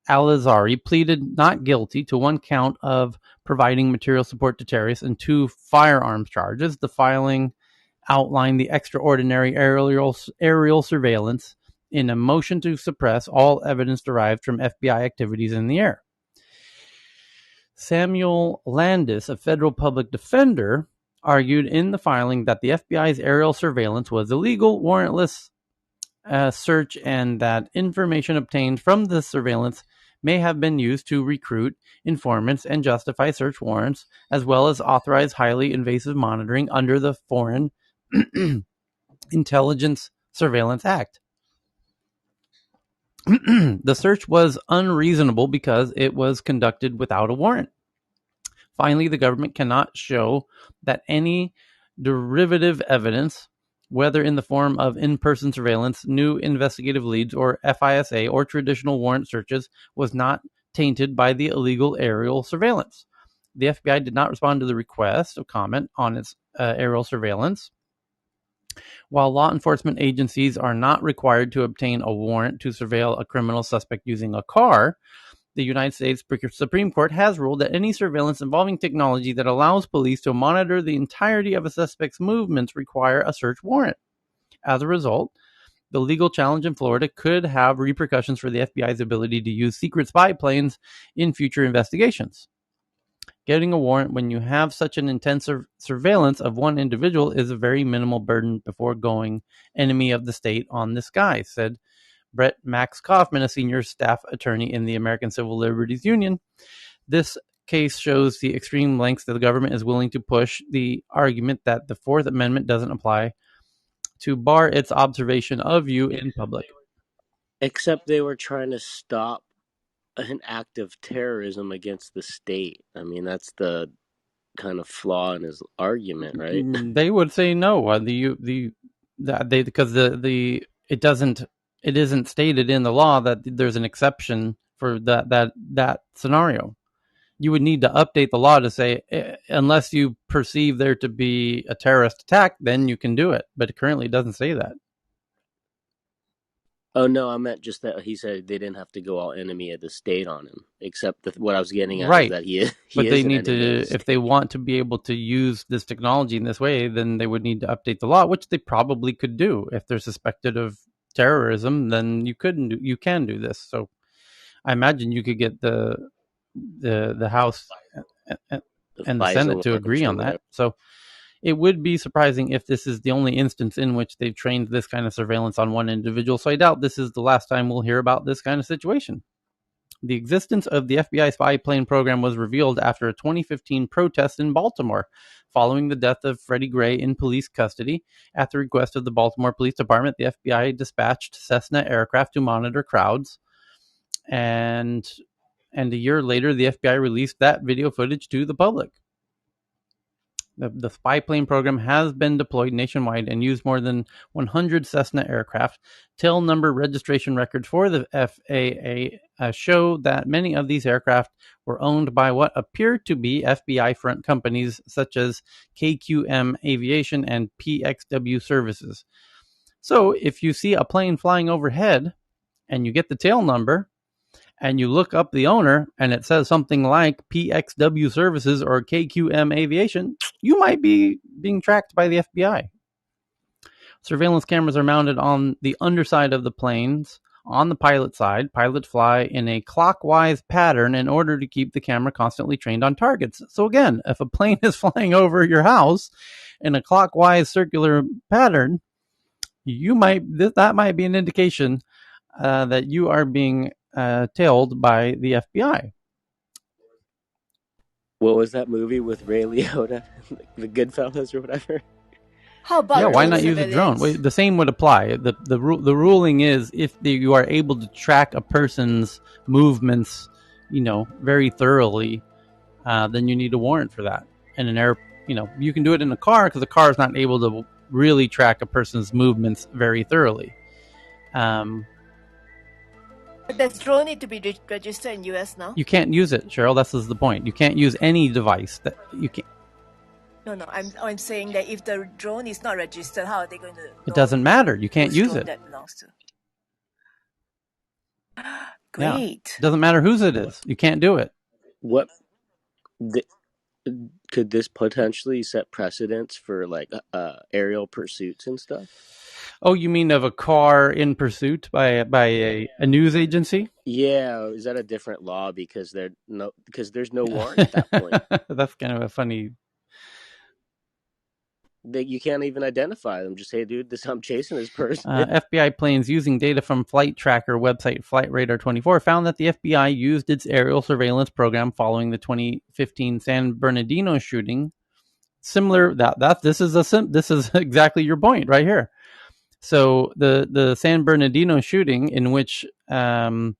Al-Azhari pleaded not guilty to one count of providing material support to terrorists and 2 firearms charges. The filing outlined the extraordinary aerial surveillance in a motion to suppress all evidence derived from FBI activities in the air. Samuel Landis, a federal public defender, argued in the filing that the FBI's aerial surveillance was illegal, warrantless search, and that information obtained from the surveillance may have been used to recruit informants and justify search warrants, as well as authorize highly invasive monitoring under the Foreign Intelligence Surveillance Act. The search was unreasonable because it was conducted without a warrant. Finally, the government cannot show that any derivative evidence, whether in the form of in-person surveillance, new investigative leads, or FISA, or traditional warrant searches, was not tainted by the illegal aerial surveillance. The FBI did not respond to the request of comment on its aerial surveillance. While law enforcement agencies are not required to obtain a warrant to surveil a criminal suspect using a car, the United States Supreme Court has ruled that any surveillance involving technology that allows police to monitor the entirety of a suspect's movements require a search warrant. As a result, the legal challenge in Florida could have repercussions for the FBI's ability to use secret spy planes in future investigations. Getting a warrant when you have such an intensive surveillance of one individual is a very minimal burden before going enemy of the state on this guy, said Brett Max Kaufman, a senior staff attorney in the American Civil Liberties Union. This case shows the extreme lengths that the government is willing to push the argument that the Fourth Amendment doesn't apply to bar its observation of you in public. Except they were trying to stop an act of terrorism against the state. I mean, that's the kind of flaw in his argument, right? They would say no. Because it isn't stated in the law that there's an exception for that scenario. You would need to update the law to say, unless you perceive there to be a terrorist attack, then you can do it. But currently it doesn't say that. Oh, no, I meant just that he said they didn't have to go all enemy of the state on him, except what I was getting at is that he but they need to, if they want to be able to use this technology in this way, then they would need to update the law, which they probably could do. If they're suspected of terrorism, then you can do this. So I imagine you could get the House and the Senate to agree on that. So it would be surprising if this is the only instance in which they've trained this kind of surveillance on one individual. So I doubt this is the last time we'll hear about this kind of situation. The existence of the FBI spy plane program was revealed after a 2015 protest in Baltimore, following the death of Freddie Gray in police custody. At the request of the Baltimore Police Department, the FBI dispatched Cessna aircraft to monitor crowds. And a year later, the FBI released that video footage to the public. The spy plane program has been deployed nationwide and used more than 100 Cessna aircraft. Tail number registration records for the FAA show that many of these aircraft were owned by what appear to be FBI front companies such as KQM Aviation and PXW Services. So if you see a plane flying overhead and you get the tail number, and you look up the owner and it says something like PXW Services or KQM Aviation, you might be being tracked by the FBI. Surveillance cameras are mounted on the underside of the planes on the pilot side. Pilots fly in a clockwise pattern in order to keep the camera constantly trained on targets. So again, if a plane is flying over your house in a clockwise circular pattern, that might be an indication that you are being tailed by the FBI. What was that movie with Ray Liotta, the Goodfellas or whatever? How about why not use a drone? The same would apply. The ruling is if you are able to track a person's movements, very thoroughly, then you need a warrant for that. And you can do it in a car because the car is not able to really track a person's movements very thoroughly. But does drone need to be registered in US now? You can't use it, Cheryl. This is the point. You can't use any device that you can't. No. I'm saying that if the drone is not registered, how are they going to? It doesn't matter. You can't use it. That belongs to. Great. Yeah. It doesn't matter whose it is. You can't do it. Could this potentially set precedents for aerial pursuits and stuff? Oh, you mean of a car in pursuit by a news agency? Yeah, is that a different law because there's no warrant at that point? That's kind of a funny. You can't even identify them. Just say, dude, I'm chasing this person. FBI planes using data from flight tracker website Flight Radar 24 found that the FBI used its aerial surveillance program following the 2015 San Bernardino shooting. Similar this is exactly your point right here. So the San Bernardino shooting, in which the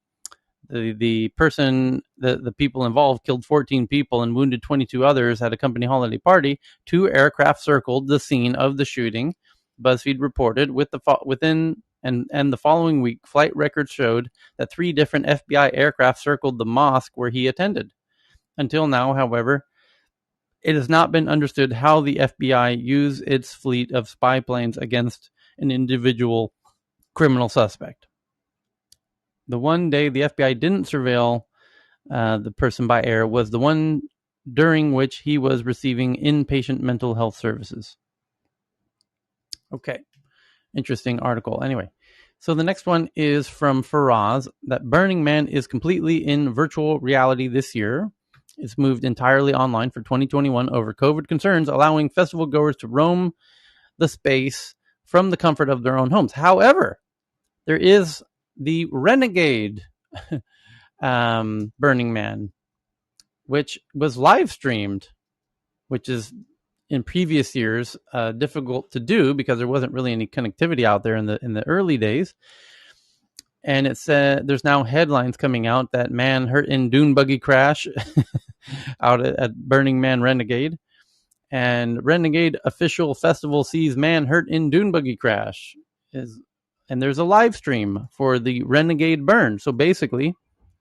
people involved killed 14 people and wounded 22 others at a company holiday party, 2 aircraft circled the scene of the shooting. BuzzFeed reported within the following week, flight records showed that 3 different FBI aircraft circled the mosque where he attended. Until now, however, it has not been understood how the FBI used its fleet of spy planes against an individual criminal suspect. The one day the FBI didn't surveil the person by air was the one during which he was receiving inpatient mental health services. Okay, interesting article. Anyway, so the next one is from Faraz, that Burning Man is completely in virtual reality this year. It's moved entirely online for 2021 over COVID concerns, allowing festival goers to roam the space from the comfort of their own homes. However, there is the Renegade Burning Man, which was live streamed, which is in previous years difficult to do because there wasn't really any connectivity out there in the early days. And it's there's now headlines coming out that man hurt in dune buggy crash out at Burning Man Renegade. And Renegade official festival sees man hurt in dune buggy crash. And there's a live stream for the Renegade Burn. So basically,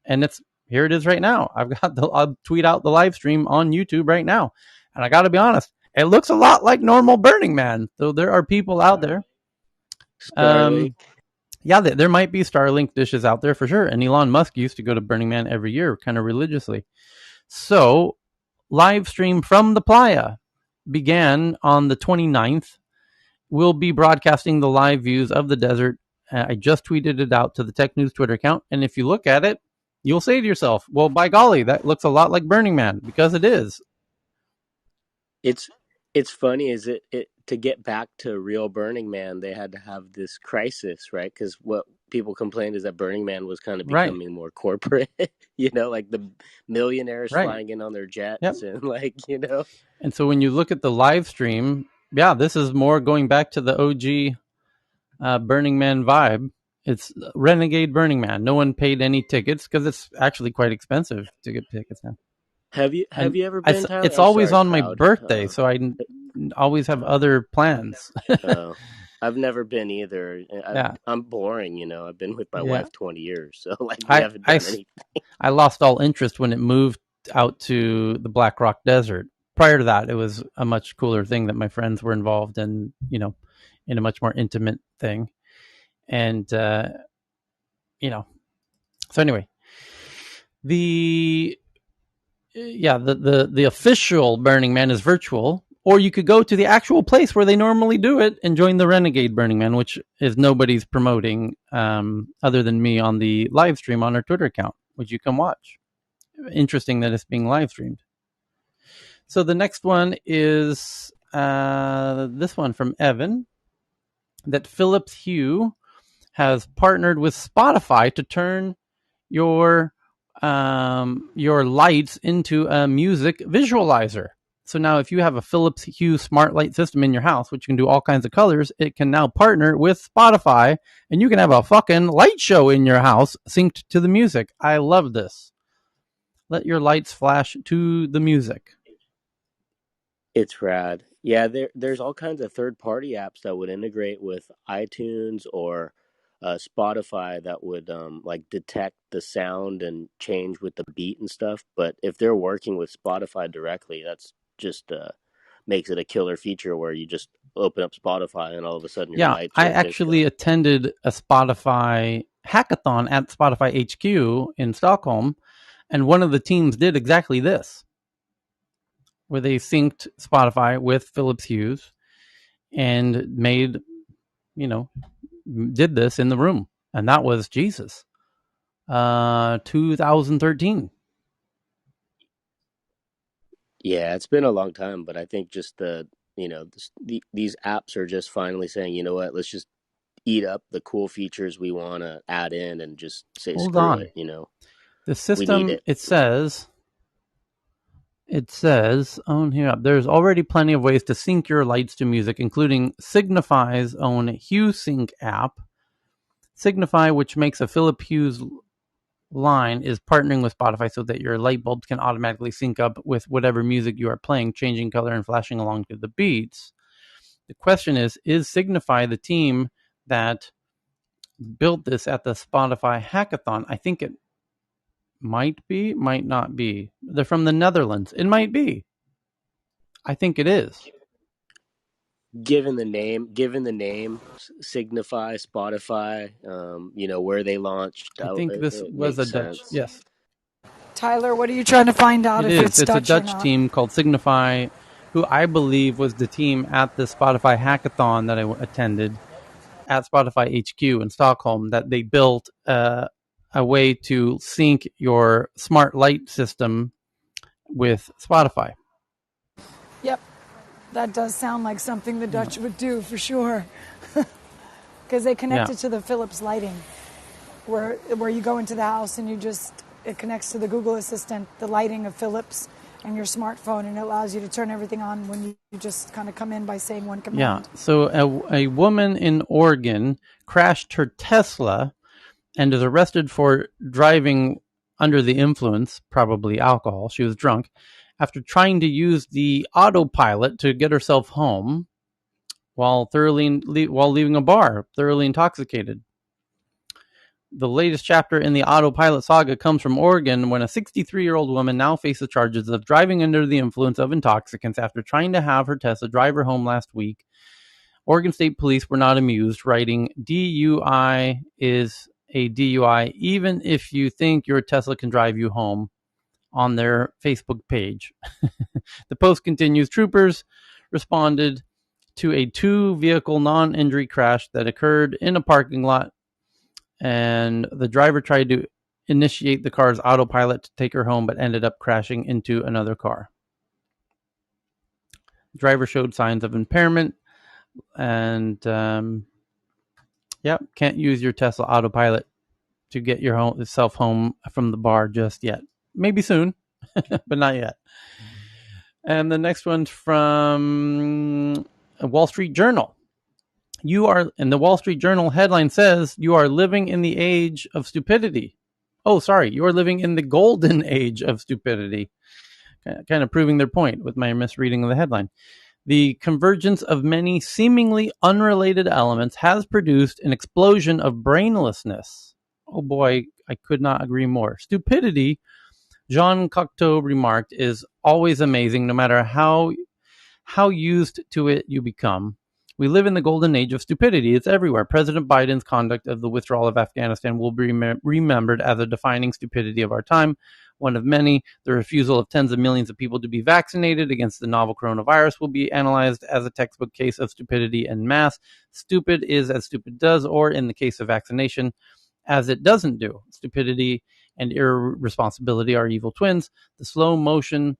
and here it is right now. I'll tweet out the live stream on YouTube right now. And I got to be honest, it looks a lot like normal Burning Man. So there are people out there. Yeah, there might be Starlink dishes out there for sure. And Elon Musk used to go to Burning Man every year, kind of religiously. So, live stream from the playa began on the 29th. We'll be broadcasting the live views of the desert. I just tweeted it out to the Tech News Twitter account. And if you look at it, you'll say to yourself, well, by golly, that looks a lot like Burning Man, because it is. It's funny, is it to get back to real Burning Man, they had to have this crisis, right? Because what people complained is that Burning Man was kind of becoming more corporate, like the millionaires flying in on their jets and And so when you look at the live stream, yeah, this is more going back to the OG Burning Man vibe. It's Renegade Burning Man. No one paid any tickets because it's actually quite expensive to get tickets now. Have you ever been? Tyler? It's always on my birthday, so I always have other plans. I've never been either. I'm boring, I've been with my wife 20 years, so we haven't done anything. I lost all interest when it moved out to the Black Rock Desert. Prior to that, it was a much cooler thing that my friends were involved in, in a much more intimate thing. And, so anyway, the official Burning Man is virtual, or you could go to the actual place where they normally do it and join the Renegade Burning Man, which is nobody's promoting other than me on the live stream on our Twitter account, which you can watch. Interesting that it's being live streamed. So the next one is this one from Evan, that Philips Hue has partnered with Spotify to turn your lights into a music visualizer. So now if you have a Philips Hue smart light system in your house, which can do all kinds of colors, it can now partner with Spotify, and you can have a fucking light show in your house synced to the music. I love this. Let your lights flash to the music. It's rad. Yeah, there's all kinds of third-party apps that would integrate with iTunes or Spotify that would detect the sound and change with the beat and stuff. But if they're working with Spotify directly, that's just makes it a killer feature where you just open up Spotify and all of a sudden your lights. I actually attended a Spotify hackathon at Spotify HQ in Stockholm, and one of the teams did exactly this, where they synced Spotify with Philips Hue's and made, did this in the room. And that was 2013. Yeah, it's been a long time, but I think just these apps are just finally saying, you know what, let's just eat up the cool features we want to add in and just say, hold on. It, The system, it says on here, there's already plenty of ways to sync your lights to music, including Signify's own HueSync app. Signify, which makes a Philips Hue's line, is partnering with Spotify so that your light bulbs can automatically sync up with whatever music you are playing, changing color and flashing along to the beats. The question is Signify the team that built this at the Spotify hackathon? I think it might be, might not be. They're from the Netherlands. It might be. I think it is. Given the name, Signify, Spotify, where they launched. I think this was a Dutch. Yes. Tyler, what are you trying to find out? It's a Dutch team called Signify, who I believe was the team at the Spotify hackathon that I attended at Spotify HQ in Stockholm, that they built a way to sync your smart light system with Spotify. Yep, that does sound like something the Dutch would do for sure. Because they connected to the Philips lighting, where you go into the house and it connects to the Google Assistant, the lighting of Philips, and your smartphone, and it allows you to turn everything on when you just kind of come in by saying one command. Yeah, so a woman in Oregon crashed her Tesla and is arrested for driving under the influence, probably alcohol. She was drunk, after trying to use the autopilot to get herself home while leaving a bar, thoroughly intoxicated. The latest chapter in the autopilot saga comes from Oregon, when a 63-year-old woman now faces charges of driving under the influence of intoxicants after trying to have her Tesla drive her home last week. Oregon State Police were not amused, writing, "DUI is a DUI, even if you think your Tesla can drive you home," on their Facebook page. The post continues, troopers responded to a 2-vehicle non-injury crash that occurred in a parking lot, and the driver tried to initiate the car's autopilot to take her home, but ended up crashing into another car. The driver showed signs of impairment, and can't use your Tesla autopilot to get yourself home from the bar just yet. Maybe soon, but not yet. And the next one's from Wall Street Journal. And the Wall Street Journal headline says, "You are living in the age of stupidity." Oh, sorry. You are living in the golden age of stupidity. Kind of proving their point with my misreading of the headline. The convergence of many seemingly unrelated elements has produced an explosion of brainlessness. Oh boy, I could not agree more. Stupidity, Jean Cocteau remarked, is always amazing, no matter how used to it you become. We live in the golden age of stupidity. It's everywhere. President Biden's conduct of the withdrawal of Afghanistan will be remembered as a defining stupidity of our time. One of many, the refusal of tens of millions of people to be vaccinated against the novel coronavirus will be analyzed as a textbook case of stupidity en masse. Stupid is as stupid does, or in the case of vaccination, as it doesn't do. Stupidity and irresponsibility are evil twins. The slow motion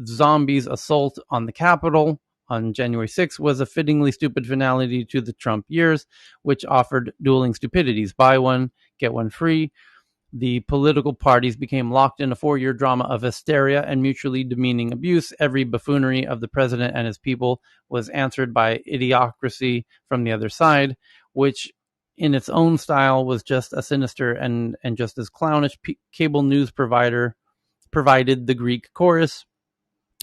zombies assault on the Capitol on January 6th was a fittingly stupid finality to the Trump years, which offered dueling stupidities. Buy one, get one free. The political parties became locked in a 4-year drama of hysteria and mutually demeaning abuse. Every buffoonery of the president and his people was answered by idiocracy from the other side, which in its own style was just as sinister and just as clownish. Cable news provided the Greek chorus.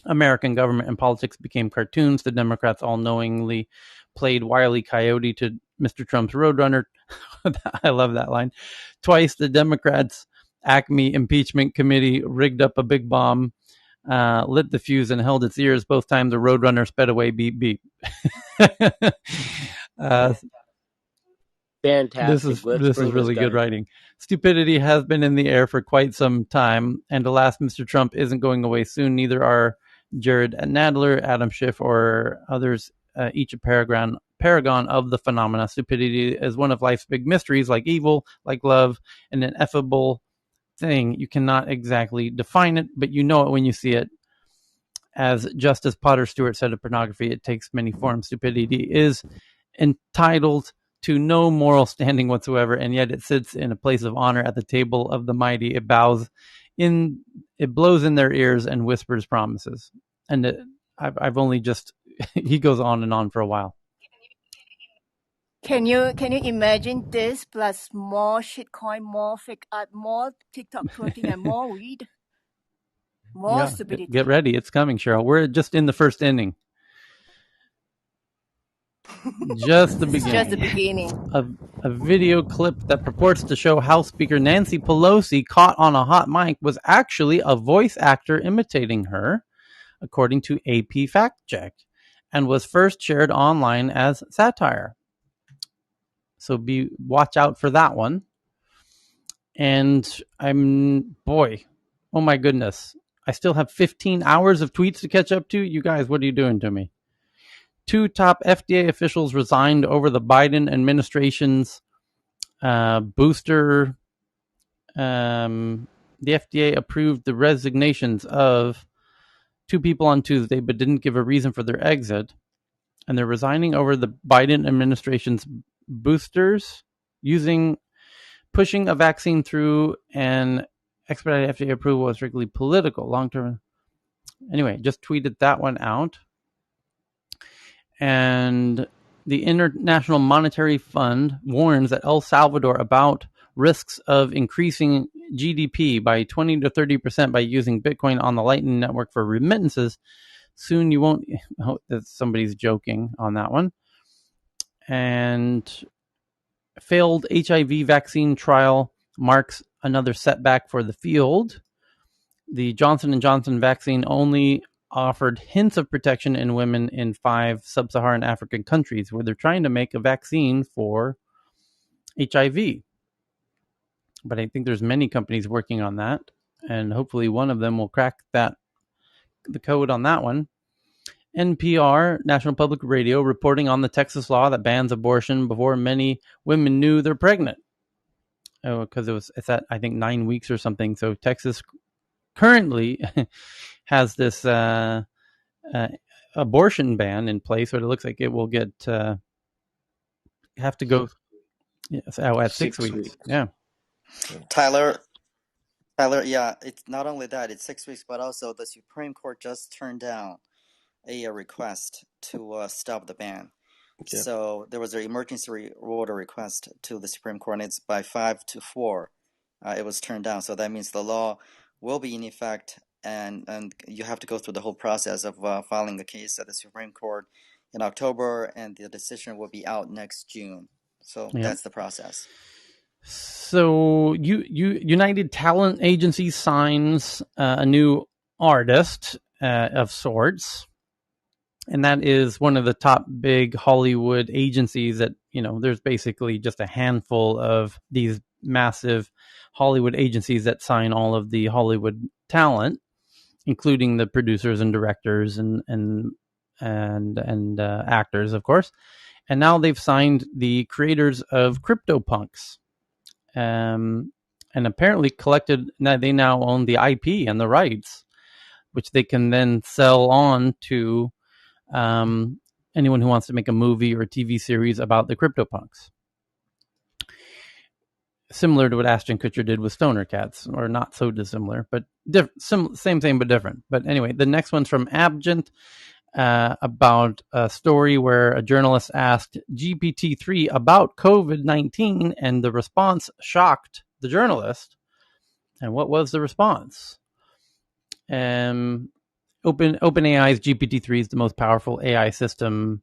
American government and politics became cartoons. The Democrats all knowingly played Wile E. Coyote to Mr. Trump's Roadrunner. I love that line. Twice, the Democrats' Acme impeachment committee rigged up a big bomb, lit the fuse, and held its ears. Both times, the Roadrunner sped away, beep, beep. Fantastic. This is really good writing. Stupidity has been in the air for quite some time, and alas, Mr. Trump isn't going away soon. Neither are Jared Nadler, Adam Schiff, or others, each a paragon of the phenomena. Stupidity is one of life's big mysteries, like evil, like love, an ineffable thing. You cannot exactly define it, but you know it when you see it. As Justice Potter Stewart said of pornography, it takes many forms. Stupidity is entitled to no moral standing whatsoever, and yet it sits in a place of honor at the table of the mighty. It blows in their ears and whispers promises. And I've only just he goes on and on for a while. Can you imagine this plus more shitcoin, more fake art, more TikTok twerking, and more weed, more stupidity? Get ready, it's coming, Cheryl. We're just in the first inning. Just the beginning. Just the beginning. A video clip that purports to show House Speaker Nancy Pelosi caught on a hot mic was actually a voice actor imitating her, according to AP Fact Check, and was first shared online as satire. So watch out for that one. And oh my goodness. I still have 15 hours of tweets to catch up to. You guys, what are you doing to me? 2 top FDA officials resigned over the Biden administration's booster. The FDA approved the resignations of 2 people on Tuesday, but didn't give a reason for their exit. And they're resigning over the Biden administration's boosters, pushing a vaccine through and expedited FDA approval was strictly political. Long-term. Anyway, just tweeted that one out. And the International Monetary Fund warns that El Salvador about risks of increasing GDP by 20 to 30% by using Bitcoin on the Lightning Network for remittances. Soon you won't. Oh, somebody's joking on that one. And failed HIV vaccine trial marks another setback for the field. The Johnson & Johnson vaccine only offered hints of protection in women in 5 sub-Saharan African countries where they're trying to make a vaccine for HIV. But I think there's many companies working on that, and hopefully one of them will crack the code on that one. NPR, National Public Radio, reporting on the Texas law that bans abortion before many women knew they're pregnant. Oh, because it's at, I think, 9 weeks or something. So Texas currently has this abortion ban in place, but it looks like it will have to go at 6 weeks. Yeah. Tyler, yeah, it's not only that, it's 6 weeks, but also the Supreme Court just turned down a request to stop the ban. Yeah. So there was an emergency order request to the Supreme Court, and it's by 5-4. It was turned down. So that means the law will be in effect, and you have to go through the whole process of filing the case at the Supreme Court in October, and the decision will be out next June. So that's the process. So United Talent Agency signs a new artist of sorts. And that is one of the top big Hollywood agencies that, there's basically just a handful of these massive Hollywood agencies that sign all of the Hollywood talent, including the producers and directors and actors, of course. And now they've signed the creators of CryptoPunks. And apparently they now own the IP and the rights, which they can then sell on to anyone who wants to make a movie or a TV series about the CryptoPunks. Similar to what Ashton Kutcher did with Stoner Cats, or not so dissimilar, but same thing but different. But anyway, the next one's from Abgent about a story where a journalist asked GPT-3 about COVID-19, and the response shocked the journalist. And what was the response? OpenAI's GPT-3 is the most powerful AI system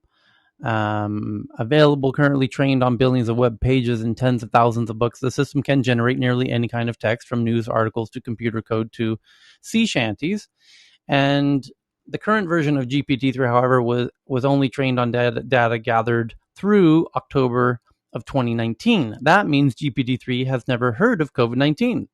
available, currently trained on billions of web pages and tens of thousands of books. The system can generate nearly any kind of text, from news articles to computer code to sea shanties. And the current version of GPT-3, however, was only trained on data gathered through October of 2019. That means GPT-3 has never heard of COVID-19,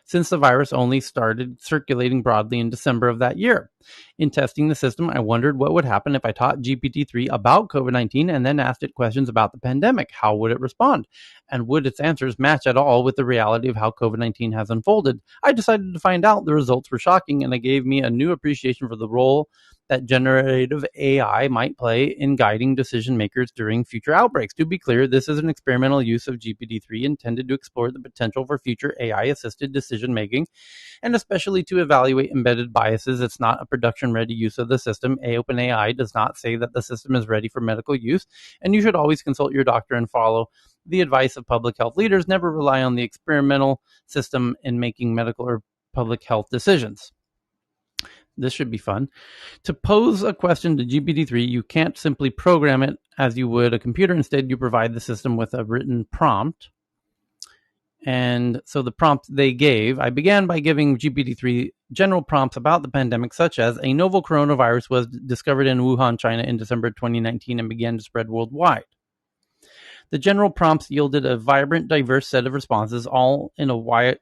since the virus only started circulating broadly in December of that year. In testing the system, I wondered what would happen if I taught GPT-3 about COVID-19 and then asked it questions about the pandemic. How would it respond? And would its answers match at all with the reality of how COVID-19 has unfolded? I decided to find out. The results were shocking, and they gave me a new appreciation for the role that generative AI might play in guiding decision makers during future outbreaks. To be clear, this is an experimental use of GPT-3 intended to explore the potential for future AI-assisted decision making, and especially to evaluate embedded biases. It's not a production-ready use of the system. OpenAI does not say that the system is ready for medical use, and you should always consult your doctor and follow the advice of public health leaders. Never rely on the experimental system in making medical or public health decisions. This should be fun. To pose a question to GPT-3, you can't simply program it as you would a computer. Instead, you provide the system with a written prompt. And so the prompt they gave, I began by giving GPT-3 general prompts about the pandemic, such as a novel coronavirus was discovered in Wuhan, China in December 2019 and began to spread worldwide. The general prompts yielded a vibrant, diverse set of responses, all in a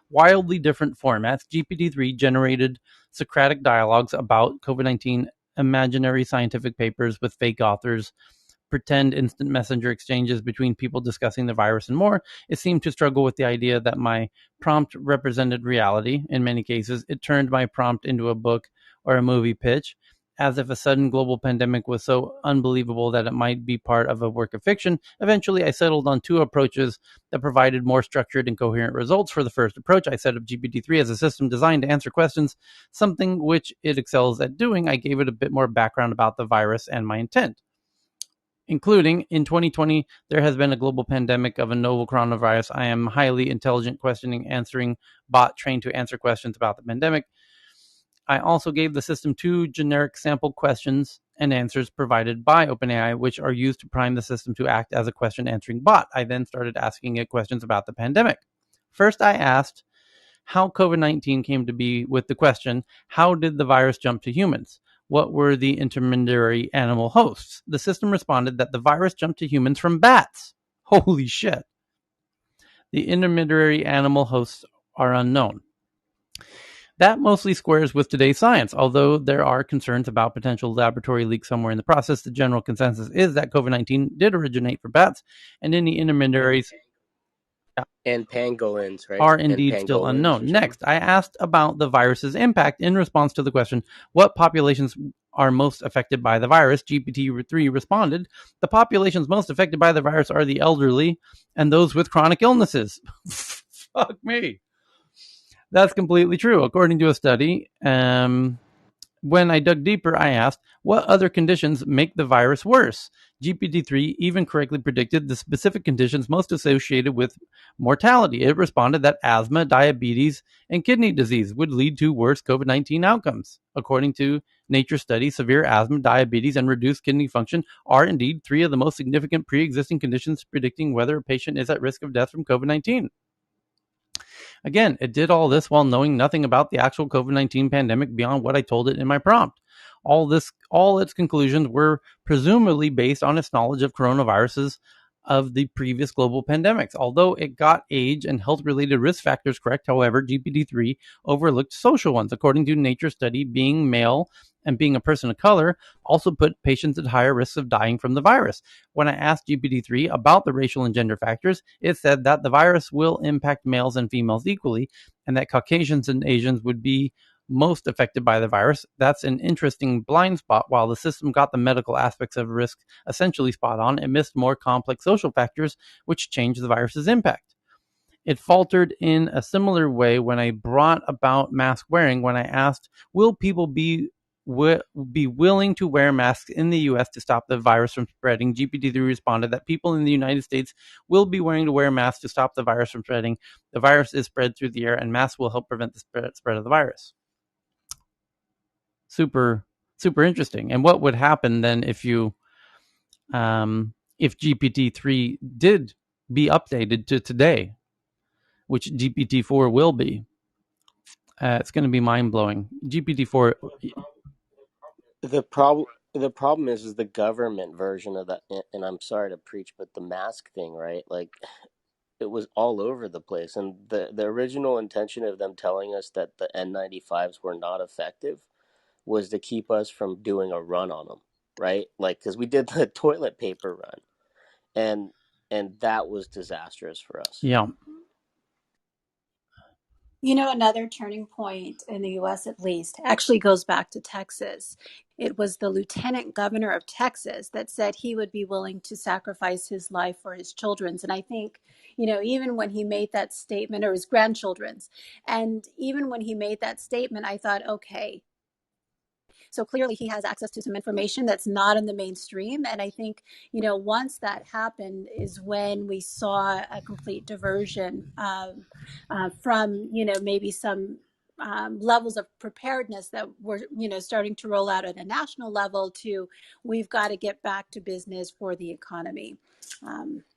wildly different formats. GPT-3 generated Socratic dialogues about COVID-19, imaginary scientific papers with fake authors, pretend instant messenger exchanges between people discussing the virus, and more. It seemed to struggle with the idea that my prompt represented reality. In many cases, it turned my prompt into a book or a movie pitch, as if a sudden global pandemic was so unbelievable that it might be part of a work of fiction. Eventually, I settled on two approaches that provided more structured and coherent results. For the first approach, I set up GPT-3 as a system designed to answer questions, something which it excels at doing. I gave it a bit more background about the virus and my intent, including in 2020, there has been a global pandemic of a novel coronavirus. I am highly intelligent questioning answering bot trained to answer questions about the pandemic. I also gave the system two generic sample questions and answers provided by OpenAI, which are used to prime the system to act as a question answering bot. I then started asking it questions about the pandemic. First, I asked how COVID-19 came to be with the question, how did the virus jump to humans? What were the intermediary animal hosts? The system responded that the virus jumped to humans from bats. Holy shit. The intermediary animal hosts are unknown. That mostly squares with today's science. Although there are concerns about potential laboratory leaks somewhere in the process, the general consensus is that COVID-19 did originate from bats, and any intermediaries and pangolins, right? are indeed still unknown. Next, I asked about the virus's impact in response to the question, what populations are most affected by the virus? GPT-3 responded, the populations most affected by the virus are the elderly and those with chronic illnesses. Fuck me. That's completely true. According to a study, when I dug deeper, I asked, what other conditions make the virus worse? GPT-3 even correctly predicted the specific conditions most associated with mortality. It responded that asthma, diabetes, and kidney disease would lead to worse COVID-19 outcomes. According to Nature study, severe asthma, diabetes, and reduced kidney function are indeed three of the most significant pre-existing conditions predicting whether a patient is at risk of death from COVID-19. Again, it did all this while knowing nothing about the actual COVID-19 pandemic beyond what I told it in my prompt. All its conclusions were presumably based on its knowledge of coronaviruses of the previous global pandemics. Although it got age and health-related risk factors correct, however, GPT-3 overlooked social ones. According to Nature study, being male and being a person of color also put patients at higher risks of dying from the virus. When I asked GPT-3 about the racial and gender factors, it said that the virus will impact males and females equally, and that Caucasians and Asians would be most affected by the virus. That's an interesting blind spot. While the system got the medical aspects of risk essentially spot on, it missed more complex social factors, which changed the virus's impact. It faltered in a similar way when I brought about mask wearing. When I asked, will people be willing to wear masks in the U.S. to stop the virus from spreading, GPT-3 responded that people in the United States will be willing to wear masks to stop the virus from spreading. The virus is spread through the air, and masks will help prevent the spread of the virus. Super, super interesting. And what would happen then if GPT-3 did be updated to today, which GPT-4 will be? It's going to be mind-blowing. GPT-4... The problem is the government version of that, and I'm sorry to preach, but the mask thing, right? Like, it was all over the place, and the original intention of them telling us that the N95s were not effective was to keep us from doing a run on them, right? Like, because we did the toilet paper run, and that was disastrous for us. Yeah. You know, another turning point in the U.S., at least, actually goes back to Texas. It was the lieutenant governor of Texas that said he would be willing to sacrifice his life for his children's. And I think, you know, even when he made that statement, or his grandchildren's, and even when he made that statement, I thought, okay, so clearly he has access to some information that's not in the mainstream. And I think, you know, once that happened is when we saw a complete diversion from, you know, maybe some levels of preparedness that were, you know, starting to roll out at a national level to we've got to get back to business for the economy.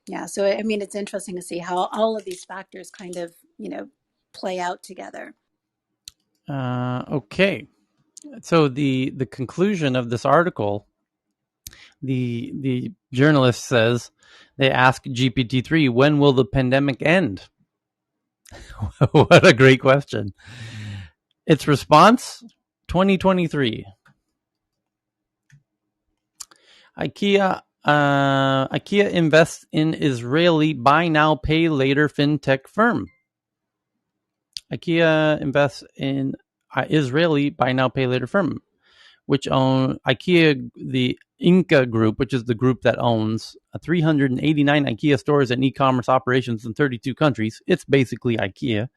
Yeah. So, I mean, it's interesting to see how all of these factors kind of, you know, play out together. Okay. So the conclusion of this article, the journalist says, they ask GPT-3, when will the pandemic end? What a great question. Its response, 2023. IKEA invests in Israeli buy now, pay later fintech firm. IKEA invests in Israeli buy now, pay later firm, which own IKEA, the Inca Group, which is the group that owns 389 IKEA stores and e-commerce operations in 32 countries. It's basically IKEA.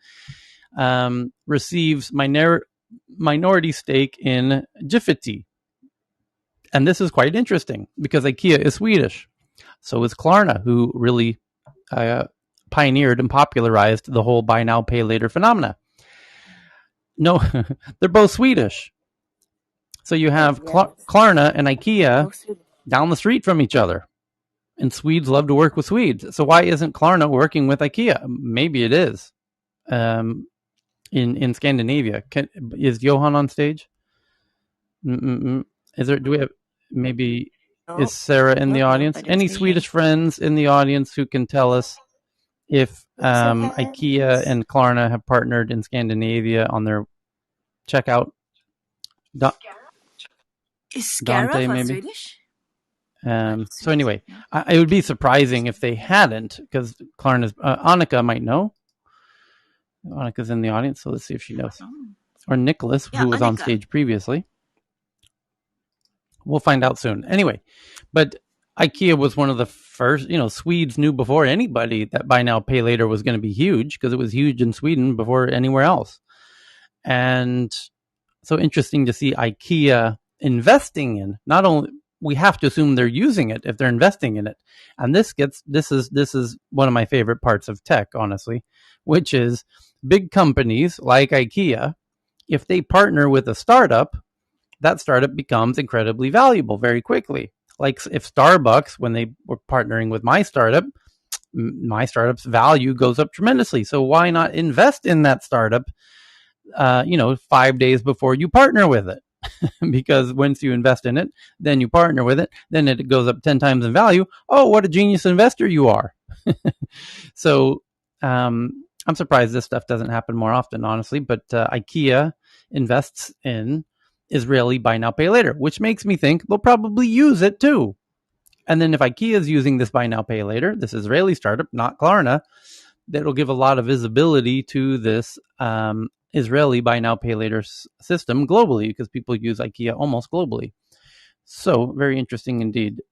Receives minority stake in Gifty. And this is quite interesting because IKEA is Swedish. So is Klarna, who really pioneered and popularized the whole buy now, pay later phenomena. No, they're both Swedish. So you have Klarna and IKEA down the street from each other. And Swedes love to work with Swedes. So why isn't Klarna working with IKEA? Maybe it is. In Scandinavia. Is Johan on stage? Is there? Do we have maybe? Is Sarah in the audience? Any Swedish friends in the audience who can tell us if IKEA and Klarna have partnered in Scandinavia on their checkout? Is Scarra maybe Swedish? So anyway, it would be surprising if they hadn't, because Klarna's Annika might know. Annika's in the audience, so let's see if she knows. Or Nicholas, who was on stage previously. We'll find out soon. Anyway, but IKEA was one of the first, Swedes knew before anybody that buy now, pay later was going to be huge, because it was huge in Sweden before anywhere else. And so interesting to see IKEA investing in, not only, we have to assume they're using it if they're investing in it. And this is one of my favorite parts of tech, honestly, which is big companies like IKEA, if they partner with a startup, that startup becomes incredibly valuable very quickly. Like if Starbucks, when they were partnering with my startup's value goes up tremendously. So why not invest in that startup, 5 days before you partner with it? Because once you invest in it, then you partner with it, then it goes up 10 times in value. Oh, what a genius investor you are. So I'm surprised this stuff doesn't happen more often, honestly. But IKEA invests in Israeli buy now, pay later, which makes me think they'll probably use it too. And then if IKEA is using this buy now, pay later, this Israeli startup, not Klarna, that'll give a lot of visibility to this Israeli buy now, pay later system globally, because people use IKEA almost globally. So very interesting indeed.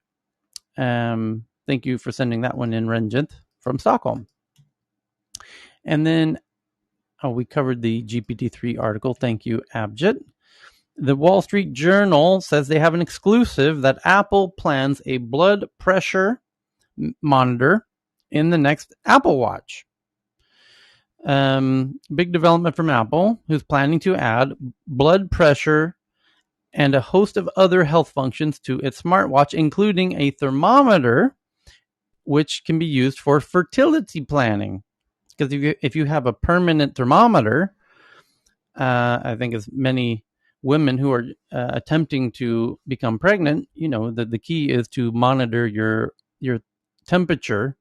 Thank you for sending that one in, Renjint from Stockholm. And then we covered the GPT-3 article. Thank you, Abjit. The Wall Street Journal says they have an exclusive that Apple plans a blood pressure monitor in the next Apple Watch. Big development from Apple, who's planning to add blood pressure and a host of other health functions to its smartwatch, including a thermometer, which can be used for fertility planning. Because if you have a permanent thermometer, I think as many women who are attempting to become pregnant, the key is to monitor your temperature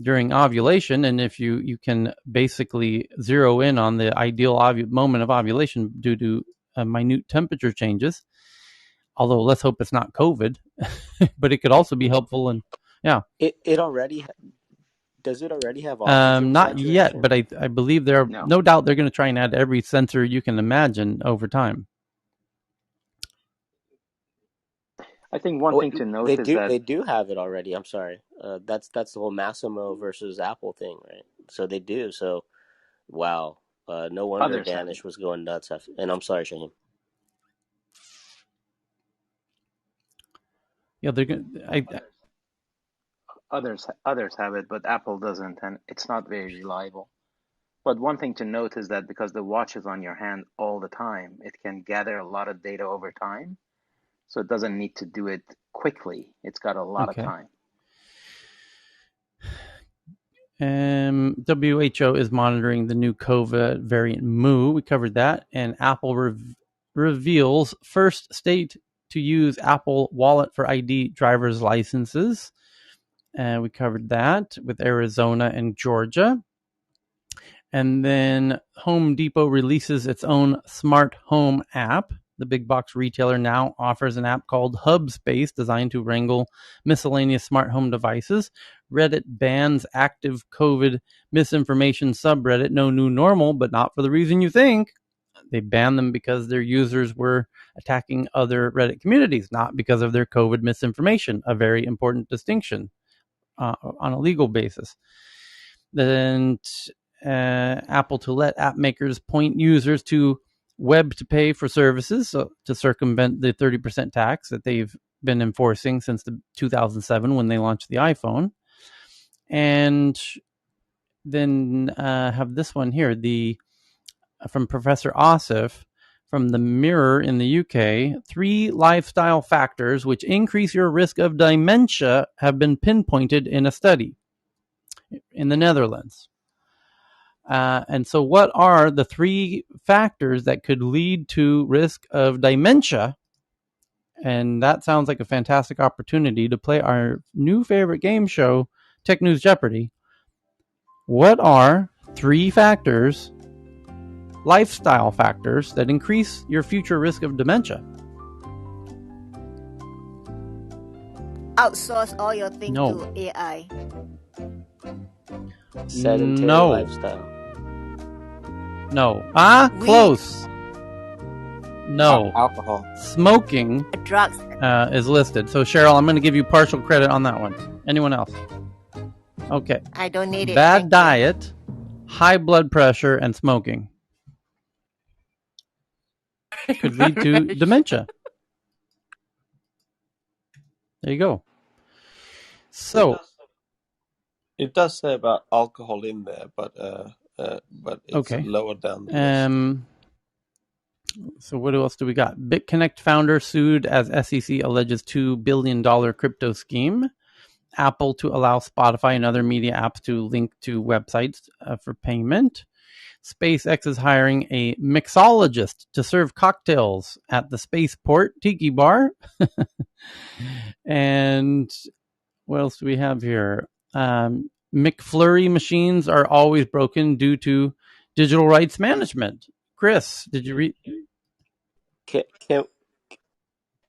during ovulation. And if you can basically zero in on the ideal moment of ovulation due to minute temperature changes, although let's hope it's not COVID, but it could also be helpful. And it already does it already have not yet, but I believe no doubt they're going to try and add every sensor you can imagine over time. I think one thing to note is that they do have it already. I'm sorry. That's the whole Massimo versus Apple thing, right? So they do. So, wow. No wonder Danish was going nuts. And I'm sorry, Shaheen. Yeah, they're going. Others have it, but Apple doesn't, and it's not very reliable. But one thing to note is that because the watch is on your hand all the time, it can gather a lot of data over time. So it doesn't need to do it quickly. It's got a lot of time. WHO is monitoring the new COVID variant Mu. We covered that. And Apple reveals first state to use Apple Wallet for ID driver's licenses. We covered that with Arizona and Georgia. And then Home Depot releases its own smart home app. The big box retailer now offers an app called Hubspace, designed to wrangle miscellaneous smart home devices. Reddit bans active COVID misinformation subreddit No New Normal, but not for the reason you think. They banned them because their users were attacking other Reddit communities, not because of their COVID misinformation, a very important distinction on a legal basis. Then Apple to let app makers point users to web to pay for services, so to circumvent the 30% tax that they've been enforcing since 2007 when they launched the iPhone. And then have this one here, from Professor Asif from the Mirror in the UK. 3 lifestyle factors which increase your risk of dementia have been pinpointed in a study in the Netherlands. And so what are the 3 factors that could lead to risk of dementia? And that sounds like a fantastic opportunity to play our new favorite game show, Tech News Jeopardy. What are 3 factors, lifestyle factors, that increase your future risk of dementia? Outsource all your things No. to AI. Sedentary No. lifestyle. No. Weed. Close. No. Alcohol. Smoking Drugs. is listed. So, Cheryl, I'm going to give you partial credit on that one. Anyone else? Okay. I don't need it. Bad Thank diet, high blood pressure, and smoking could lead to dementia. There you go. So, it does say about alcohol in there, but it's okay. lower down the list. So what else do we got? BitConnect founder sued as SEC alleges $2 billion crypto scheme. Apple to allow Spotify and other media apps to link to websites for payment. SpaceX is hiring a mixologist to serve cocktails at the Spaceport Tiki Bar. And what else do we have here? McFlurry machines are always broken due to digital rights management. Chris, did you read?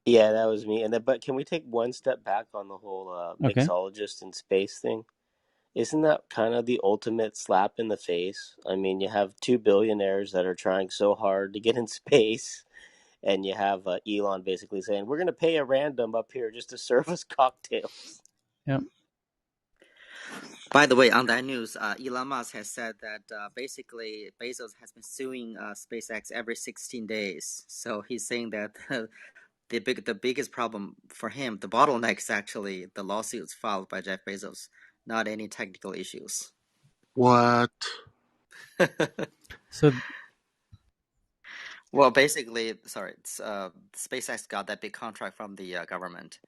Yeah, that was me. But can we take one step back on the whole mixologist in space thing? Isn't that kind of the ultimate slap in the face? I mean, you have 2 billionaires that are trying so hard to get in space, and you have Elon basically saying, we're going to pay a random up here just to serve us cocktails. Yep. By the way, on that news, Elon Musk has said that basically Bezos has been suing SpaceX every 16 days. So he's saying that the biggest problem for him, the bottleneck, is actually the lawsuits filed by Jeff Bezos, not any technical issues. What? So, well, basically, SpaceX got that big contract from the government.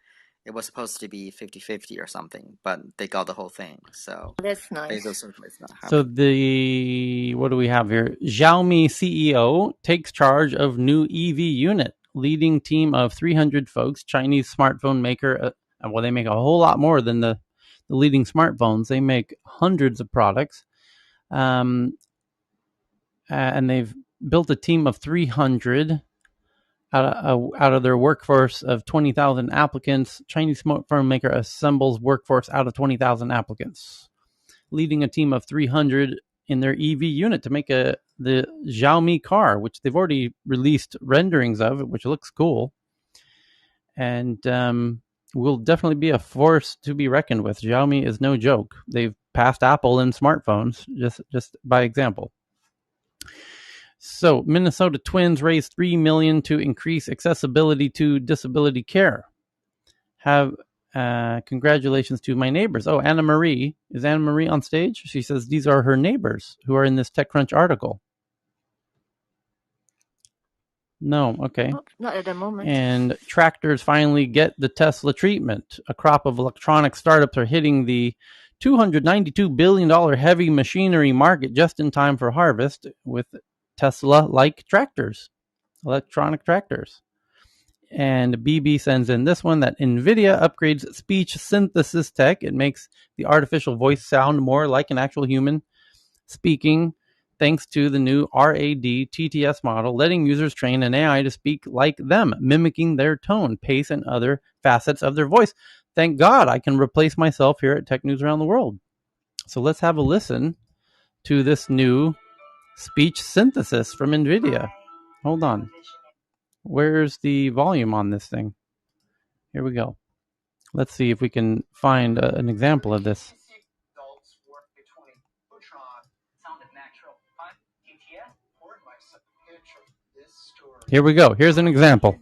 It was supposed to be 50-50 or something, but they got the whole thing. So that's nice. Bezos certainly is not happy. So what do we have here? Xiaomi CEO takes charge of new EV unit, leading team of 300 folks. Chinese smartphone maker. Well, they make a whole lot more than the leading smartphones. They make hundreds of products, and they've built a team of 300. Out of their workforce of 20,000 applicants. Chinese smartphone maker assembles workforce out of 20,000 applicants, leading a team of 300 in their EV unit to make the Xiaomi car, which they've already released renderings of, which looks cool, and will definitely be a force to be reckoned with. Xiaomi is no joke. They've passed Apple in smartphones just by example. So, Minnesota Twins raised $3 million to increase accessibility to disability care. Congratulations to my neighbors. Oh, Anna Marie. Is Anna Marie on stage? She says these are her neighbors who are in this TechCrunch article. No, okay. Oh, not at the moment. And tractors finally get the Tesla treatment. A crop of electronic startups are hitting the $292 billion heavy machinery market just in time for harvest with Tesla-like tractors, electronic tractors. And BB sends in this one that NVIDIA upgrades speech synthesis tech. It makes the artificial voice sound more like an actual human speaking, thanks to the new RAD TTS model, letting users train an AI to speak like them, mimicking their tone, pace, and other facets of their voice. Thank God I can replace myself here at Tech News Around the World. So let's have a listen to this new speech synthesis from NVIDIA. Hold on. Where's the volume on this thing? Here we go. Let's see if we can find an example of this. Here we go. Here's an example.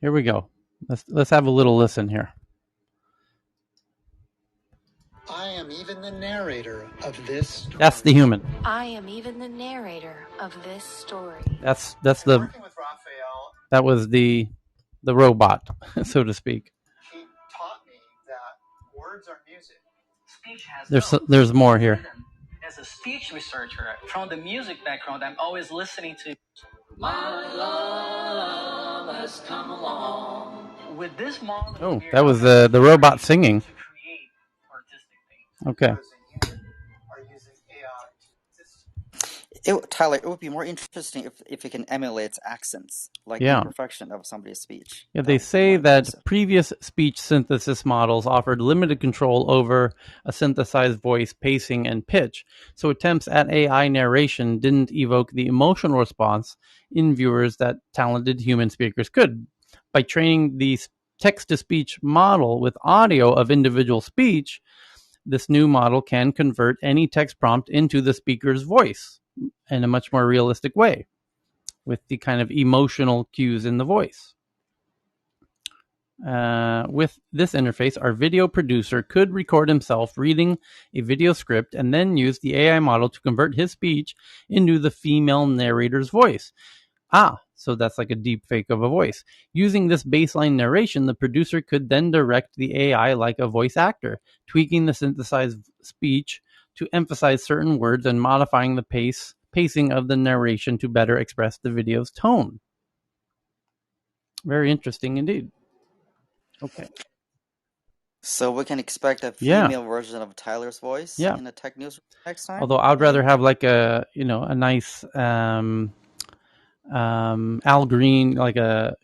Here we go. Let's have a little listen here. I am even the narrator of this story. That's the human. I am even the narrator of this story. That's the. That was the robot, so to speak. He taught me that words are music. Speech has there's more here. As a speech researcher from the music background, I'm always listening to My Love Has Come Along. With this model, oh, that was the robot singing. Okay. Tyler, it would be more interesting if it can emulate accents, like the perfection of somebody's speech. Yeah, they say that previous speech synthesis models offered limited control over a synthesized voice, pacing, and pitch, so attempts at AI narration didn't evoke the emotional response in viewers that talented human speakers could. By training the text-to-speech model with audio of individual speech, this new model can convert any text prompt into the speaker's voice in a much more realistic way, with the kind of emotional cues in the voice. With this interface, our video producer could record himself reading a video script and then use the AI model to convert his speech into the female narrator's voice. So that's like a deep fake of a voice. Using this baseline narration, the producer could then direct the AI like a voice actor, tweaking the synthesized speech to emphasize certain words and modifying the pacing of the narration to better express the video's tone. Very interesting indeed. Okay. So we can expect a female version of Tyler's voice in the tech news next time? Although I'd rather have like a nice Al Green, like a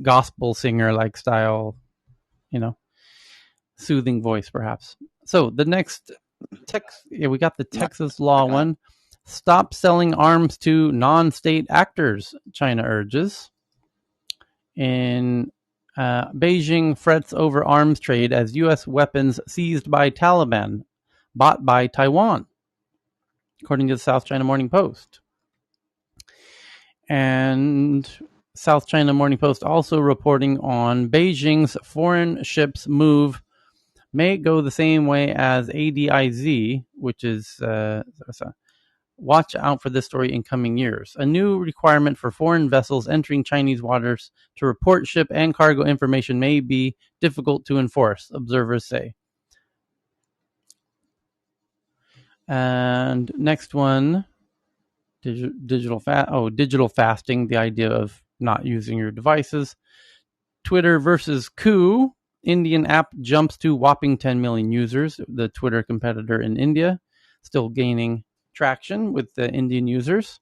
gospel singer like style, soothing voice perhaps. So the next we got the Texas law one. Stop selling arms to non-state actors, China urges. In Beijing frets over arms trade as U.S. weapons seized by Taliban, bought by Taiwan, according to the South China Morning Post. And South China Morning Post also reporting on Beijing's foreign ships move may go the same way as ADIZ, which is watch out for this story in coming years. A new requirement for foreign vessels entering Chinese waters to report ship and cargo information may be difficult to enforce, observers say. And next one, digital fasting, the idea of not using your devices. Twitter versus Coup. Indian app jumps to whopping 10 million users. The Twitter competitor in India, still gaining traction with the Indian users.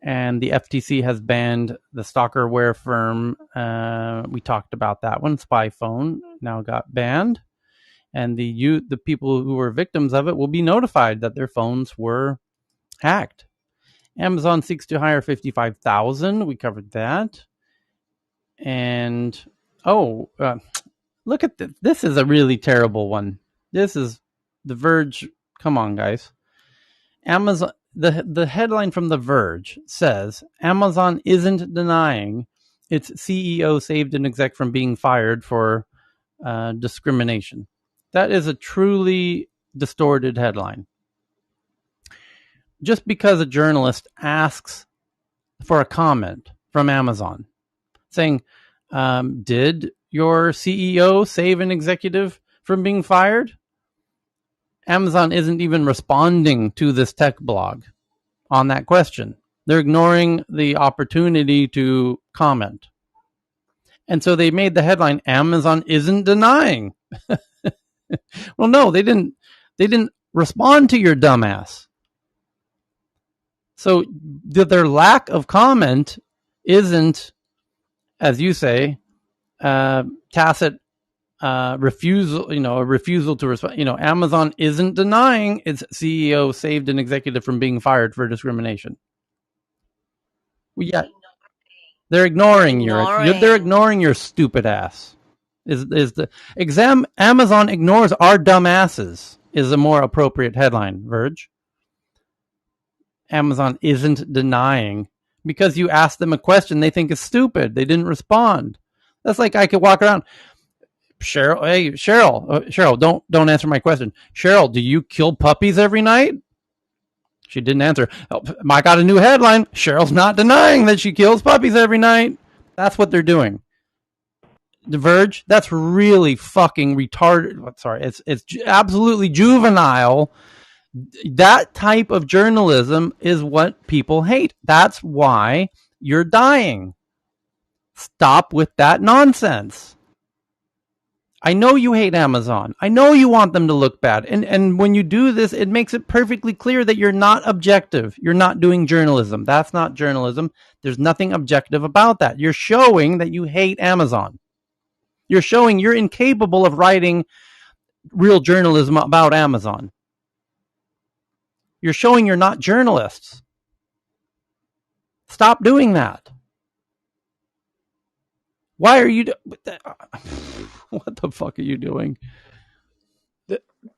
And the FTC has banned the stalkerware firm. We talked about that one. SpyPhone now got banned. And the people who were victims of it will be notified that their phones were hacked. Amazon seeks to hire 55,000. We covered that. And look at this. This is a really terrible one. This is The Verge. Come on, guys. Amazon. The headline from The Verge says Amazon isn't denying its CEO saved an exec from being fired for discrimination. That is a truly distorted headline. Just because a journalist asks for a comment from Amazon saying, did your CEO save an executive from being fired? Amazon isn't even responding to this tech blog on that question. They're ignoring the opportunity to comment. And so they made the headline, Amazon isn't denying. Well, no, they didn't respond to your dumbass. So their lack of comment isn't, as you say, tacit refusal to respond. Amazon isn't denying its CEO saved an executive from being fired for discrimination. Well, yeah, they're ignoring your stupid ass. Is the Amazon ignores our dumb asses is a more appropriate headline, Verge. Amazon isn't denying because you asked them a question they think is stupid. They didn't respond. That's like I could walk around. Cheryl, don't answer my question. Cheryl, do you kill puppies every night? She didn't answer. Oh, I got a new headline. Cheryl's not denying that she kills puppies every night. That's what they're doing. The Verge, that's really fucking retarded. Sorry, it's absolutely juvenile. That type of journalism is what people hate. That's why you're dying. Stop with that nonsense. I know you hate Amazon. I know you want them to look bad. And when you do this, it makes it perfectly clear that you're not objective. You're not doing journalism. That's not journalism. There's nothing objective about that. You're showing that you hate Amazon. You're showing you're incapable of writing real journalism about Amazon. You're showing you're not journalists. Stop doing that. Why are you what the fuck are you doing?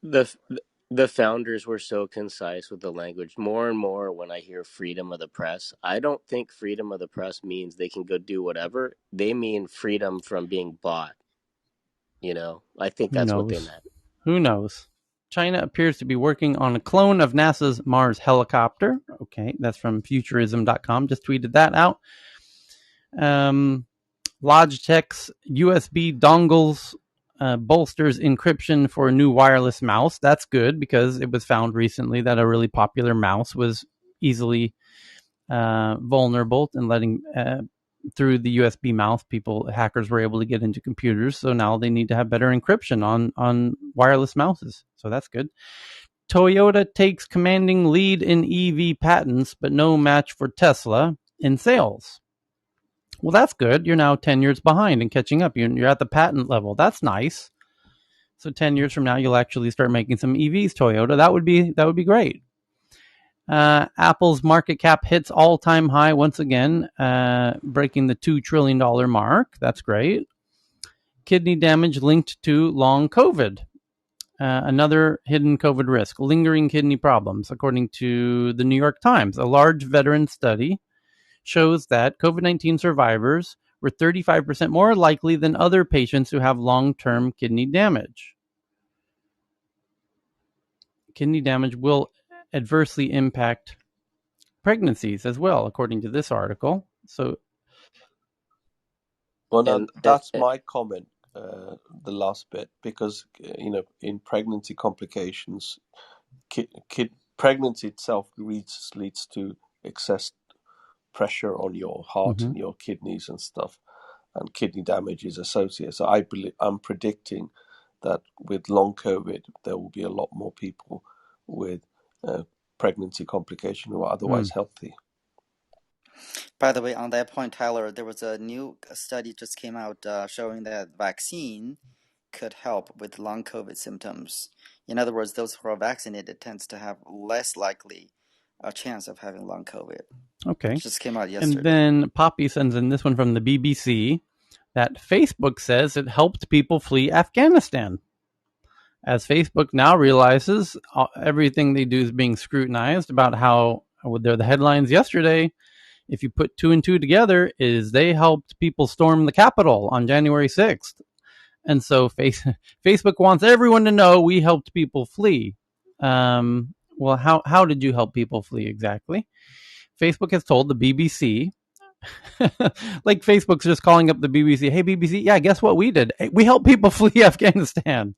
The founders were so concise with the language. More and more when I hear freedom of the press, I don't think freedom of the press means they can go do whatever. They mean freedom from being bought. I think that's what they meant. Who knows? China appears to be working on a clone of NASA's Mars helicopter. Okay, that's from futurism.com. Just tweeted that out. Logitech's USB dongles bolsters encryption for a new wireless mouse. That's good because it was found recently that a really popular mouse was easily vulnerable and letting through the USB mouse, hackers were able to get into computers. So now they need to have better encryption on wireless mouses. So that's good. Toyota takes commanding lead in EV patents, but no match for Tesla in sales. Well, that's good. You're now 10 years behind and catching up. You're at the patent level. That's nice. So 10 years from now, you'll actually start making some EVs, Toyota. That would be great. Apple's market cap hits all-time high once again, breaking the $2 trillion mark. That's great. Kidney damage linked to long COVID. Another hidden COVID risk, lingering kidney problems. According to the New York Times, a large veteran study shows that COVID-19 survivors were 35% more likely than other patients who have long-term kidney damage. Kidney damage will adversely impact pregnancies as well, according to this article. So, well, that's my comment, the last bit, because in pregnancy complications, pregnancy itself leads to excess pressure on your heart and your kidneys and stuff, and kidney damage is associated. So I'm predicting that with long COVID, there will be a lot more people with pregnancy complication who are otherwise healthy. By the way, on that point, Tyler, there was a new study just came out showing that vaccine could help with long COVID symptoms. In other words, those who are vaccinated tends to have less likely a chance of having long COVID. Okay. It just came out yesterday. And then Poppy sends in this one from the BBC that Facebook says it helped people flee Afghanistan. As Facebook now realizes everything they do is being scrutinized about how, they're the headlines yesterday, if you put two and two together, is they helped people storm the Capitol on January 6th. And so Facebook wants everyone to know we helped people flee. Well, how did you help people flee exactly? Facebook has told the BBC, like Facebook's just calling up the BBC, hey, BBC, yeah, guess what we did? Hey, we helped people flee Afghanistan.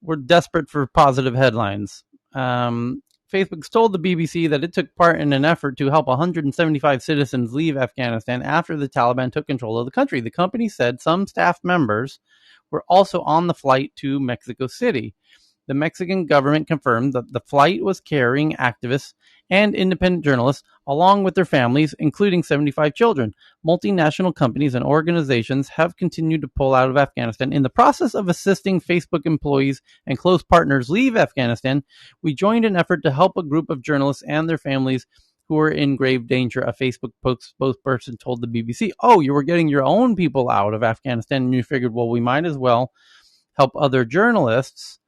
We're desperate for positive headlines. Facebook's told the BBC that it took part in an effort to help 175 citizens leave Afghanistan after the Taliban took control of the country. The company said some staff members were also on the flight to Mexico City. The Mexican government confirmed that the flight was carrying activists and independent journalists, along with their families, including 75 children. Multinational companies and organizations have continued to pull out of Afghanistan. In the process of assisting Facebook employees and close partners leave Afghanistan, we joined an effort to help a group of journalists and their families who were in grave danger, a Facebook spokesperson told the BBC. Oh, you were getting your own people out of Afghanistan, and you figured, well, we might as well help other journalists.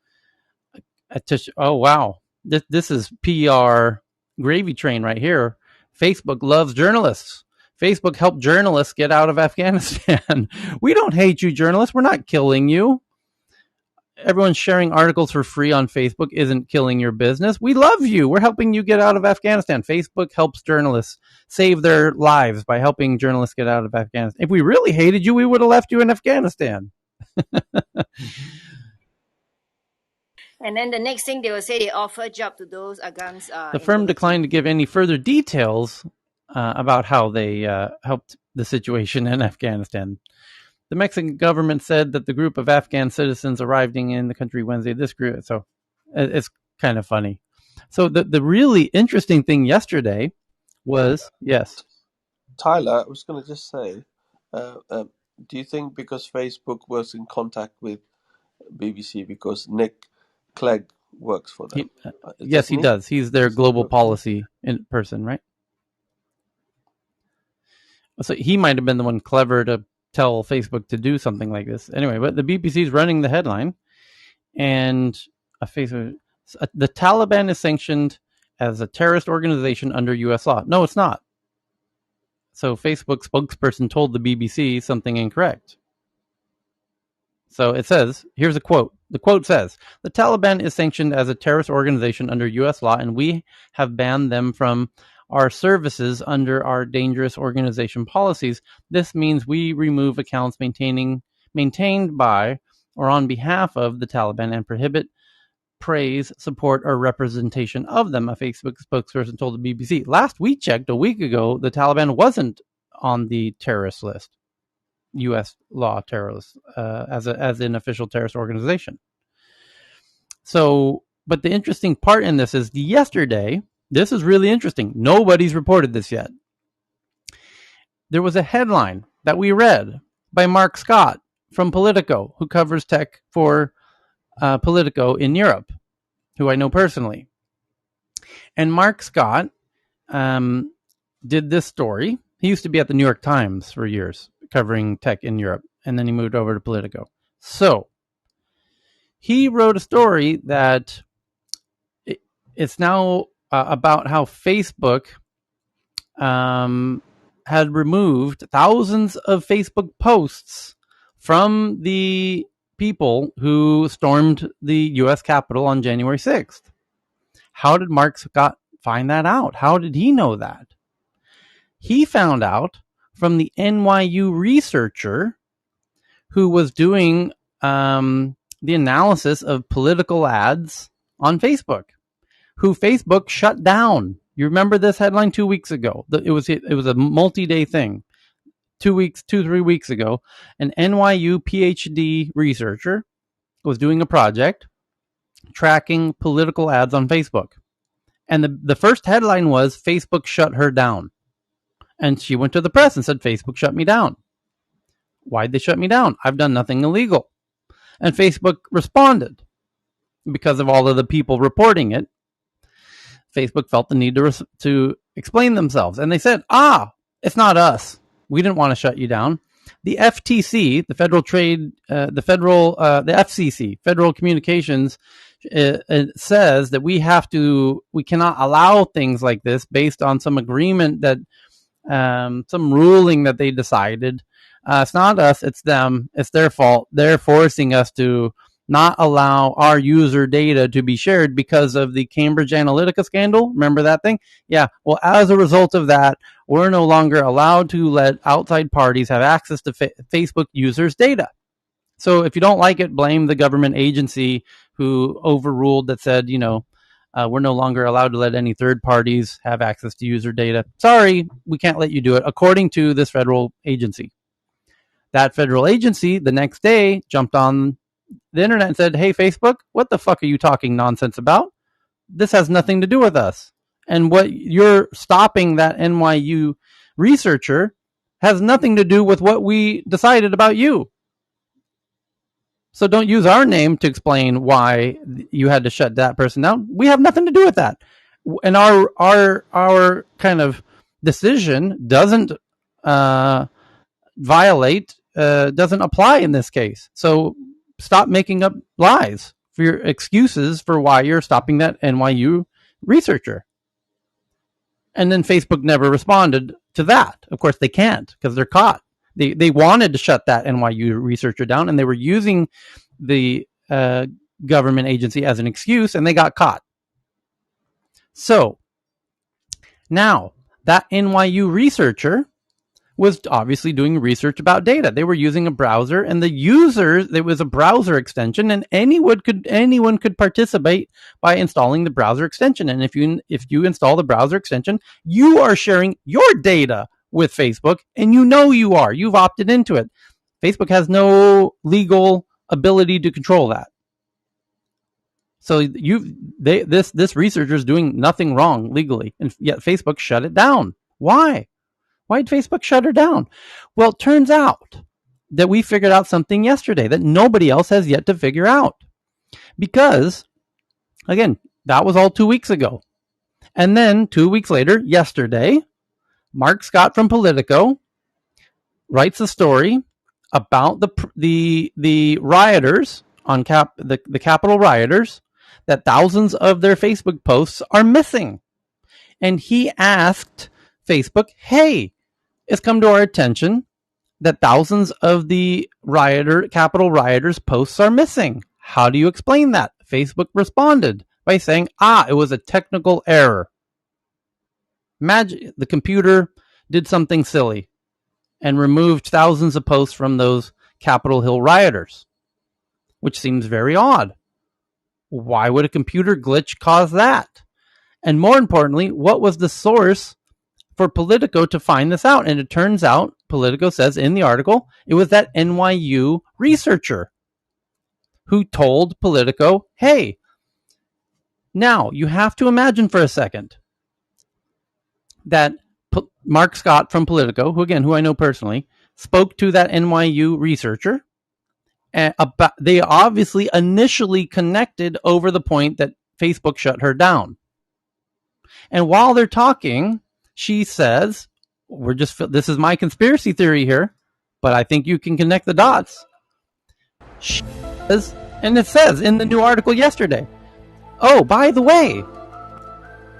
Oh, wow. This is PR gravy train right here. Facebook loves journalists. Facebook helped journalists get out of Afghanistan. We don't hate you, journalists. We're not killing you. Everyone sharing articles for free on Facebook isn't killing your business. We love you. We're helping you get out of Afghanistan. Facebook helps journalists save their lives by helping journalists get out of Afghanistan. If we really hated you, we would have left you in Afghanistan. And then the next thing they will say, they offer a job to those Afghans. The firm declined to give any further details about how they helped the situation in Afghanistan. The Mexican government said that the group of Afghan citizens arriving in the country Wednesday, so it's kind of funny. So the really interesting thing yesterday was, yes. Tyler, I was going to just say, do you think because Facebook was in contact with BBC because Nick Clegg works for them? Yes, he does. He's their global policy in person, right? So he might have been the one clever to tell Facebook to do something like this. Anyway, but the BBC is running the headline, and the Taliban is sanctioned as a terrorist organization under U.S. law. No, it's not. So Facebook spokesperson told the BBC something incorrect. So it says, here's a quote. The quote says, the Taliban is sanctioned as a terrorist organization under U.S. law, and we have banned them from our services under our dangerous organization policies. This means we remove accounts maintained by or on behalf of the Taliban and prohibit praise, support, or representation of them, a Facebook spokesperson told the BBC. Last we checked, a week ago, the Taliban wasn't on the terrorist list, U.S. law terrorist, as an official terrorist organization. So, but the interesting part in this is yesterday, this is really interesting. Nobody's reported this yet. There was a headline that we read by Mark Scott from Politico, who covers tech for Politico in Europe, who I know personally. And Mark Scott did this story. He used to be at the New York Times for years, covering tech in Europe, and then he moved over to Politico. So he wrote a story that it's now about how Facebook had removed thousands of Facebook posts from the people who stormed the U.S. Capitol on January 6th. How did Mark Scott find that out? How did he know that? He found out from the NYU researcher who was doing the analysis of political ads on Facebook, who Facebook shut down. You remember this headline 2 weeks ago? It was a multi-day thing. 3 weeks ago, an NYU PhD researcher was doing a project tracking political ads on Facebook. And the first headline was, Facebook shut her down. And she went to the press and said, Facebook shut me down. Why'd they shut me down? I've done nothing illegal. And Facebook responded. Because of all of the people reporting it, Facebook felt the need to explain themselves. And they said, it's not us. We didn't want to shut you down. The FTC, the FCC, Federal Communications, says that we cannot allow things like this based on some agreement that, some ruling that they decided. It's not us, it's them. It's their fault. They're forcing us to not allow our user data to be shared because of the Cambridge Analytica scandal. Remember that thing? Yeah. Well, as a result of that, we're no longer allowed to let outside parties have access to Facebook users' data. So if you don't like it, blame the government agency who overruled that said, we're no longer allowed to let any third parties have access to user data. Sorry, we can't let you do it, according to this federal agency. That federal agency, the next day, jumped on the internet and said, hey, Facebook, what the fuck are you talking nonsense about? This has nothing to do with us. And what you're stopping that NYU researcher has nothing to do with what we decided about you. So don't use our name to explain why you had to shut that person down. We have nothing to do with that. And our kind of decision doesn't violate, doesn't apply in this case. So stop making up lies for your excuses for why you're stopping that NYU researcher. And then Facebook never responded to that. Of course, they can't because they're caught. They wanted to shut that NYU researcher down, and they were using the government agency as an excuse, and they got caught. So now that NYU researcher was obviously doing research about data. They were using a browser, and the users, it was a browser extension, and anyone could participate by installing the browser extension. And if you install the browser extension, you are sharing your data with Facebook, and you are. You've opted into it. Facebook has no legal ability to control that. So this researcher is doing nothing wrong legally, and yet Facebook shut it down. Why? Why did Facebook shut her down? Well, it turns out that we figured out something yesterday that nobody else has yet to figure out. Because, again, that was all 2 weeks ago. And then 2 weeks later, yesterday, Mark Scott from Politico writes a story about the rioters on the Capitol rioters, that thousands of their Facebook posts are missing. And he asked Facebook, hey, it's come to our attention that thousands of the Capitol rioters' posts are missing. How do you explain that? Facebook responded by saying, it was a technical error. The computer did something silly and removed thousands of posts from those Capitol Hill rioters, which seems very odd. Why would a computer glitch cause that? And more importantly, what was the source for Politico to find this out? And it turns out, Politico says in the article, it was that NYU researcher who told Politico, hey, now you have to imagine for a second that Mark Scott from Politico, who I know personally, spoke to that NYU researcher. And they obviously initially connected over the point that Facebook shut her down. And while they're talking, she says, this is my conspiracy theory here, but I think you can connect the dots. She says, and it says in the new article yesterday, oh, by the way,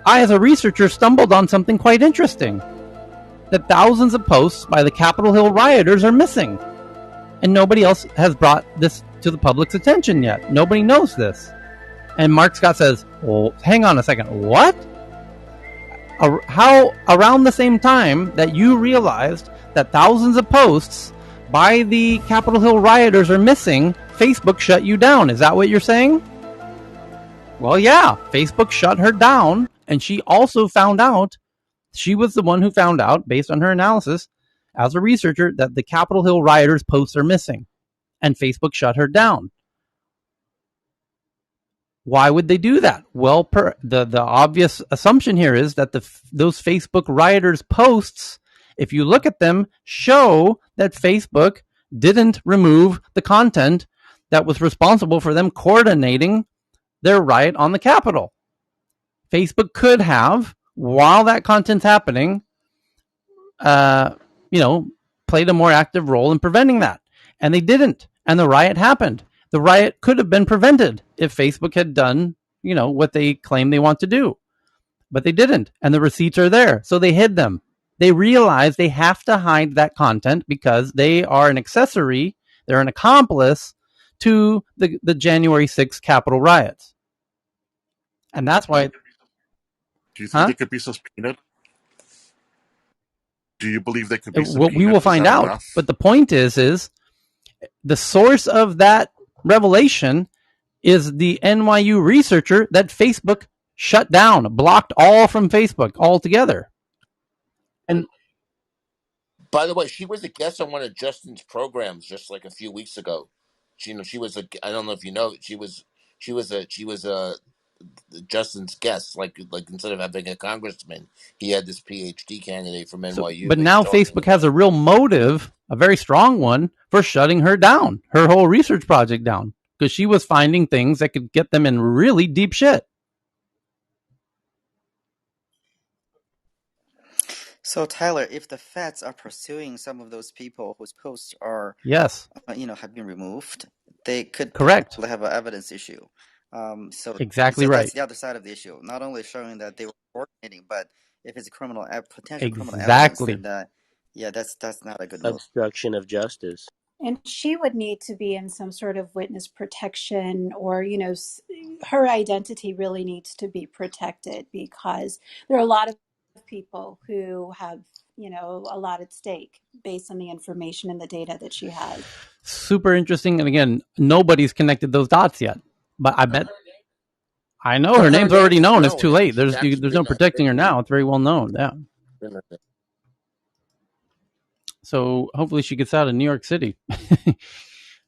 I, as a researcher, stumbled on something quite interesting, that thousands of posts by the Capitol Hill rioters are missing. And nobody else has brought this to the public's attention yet. Nobody knows this. And Mark Scott says, well, hang on a second, what? How around the same time that you realized that thousands of posts by the Capitol Hill rioters are missing, Facebook shut you down. Is that what you're saying? Well, yeah, Facebook shut her down, and she also found out, she was the one who found out, based on her analysis as a researcher, that the Capitol Hill rioters' posts are missing, and Facebook shut her down. Why would they do that? Well, the obvious assumption here is that those Facebook rioters' posts, if you look at them, show that Facebook didn't remove the content that was responsible for them coordinating their riot on the Capitol. Facebook could have, while that content's happening, played a more active role in preventing that. And they didn't. And the riot happened. The riot could have been prevented if Facebook had done, what they claim they want to do. But they didn't. And the receipts are there. So they hid them. They realize they have to hide that content because they are an accessory. They're an accomplice to the January 6th Capitol riots. And that's why. Do you think they could be subpoenaed? Do you believe they could be subpoenaed? Well, we will find out. Enough? But the point is the source of that revelation is the NYU researcher that Facebook shut down, blocked all from Facebook altogether. And by the way, she was a guest on one of Justin's programs just like a few weeks ago. She was I don't know if you know, she was Justin's guest. Like instead of having a congressman, he had this PhD candidate from NYU. But now Facebook has a real motive, a very strong one, for shutting her down, her whole research project down, because she was finding things that could get them in really deep shit. So Tyler, if the feds are pursuing some of those people whose posts are have been removed, they could potentially have an evidence issue. So exactly right. That's the other side of the issue. Not only showing that they were coordinating, but if it's criminal potential criminal evidence, then that's not a good move. Obstruction of justice. And she would need to be in some sort of witness protection, or, her identity really needs to be protected, because there are a lot of people who have, a lot at stake based on the information and the data that she has. Super interesting. And again, nobody's connected those dots yet. But I bet, I know her name's already known. It's too late. There's no protecting her now. It's very well known. Yeah. So hopefully she gets out of New York City.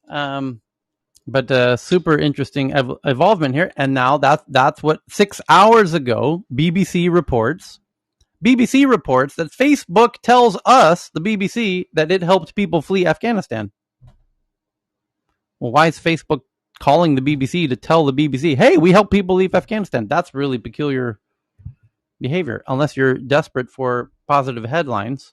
But super interesting evolvement here. And now that's what 6 hours ago, BBC reports that Facebook tells us, the BBC, that it helped people flee Afghanistan. Well, why is Facebook calling the BBC to tell the BBC, hey, we help people leave Afghanistan? That's really peculiar behavior, unless you're desperate for positive headlines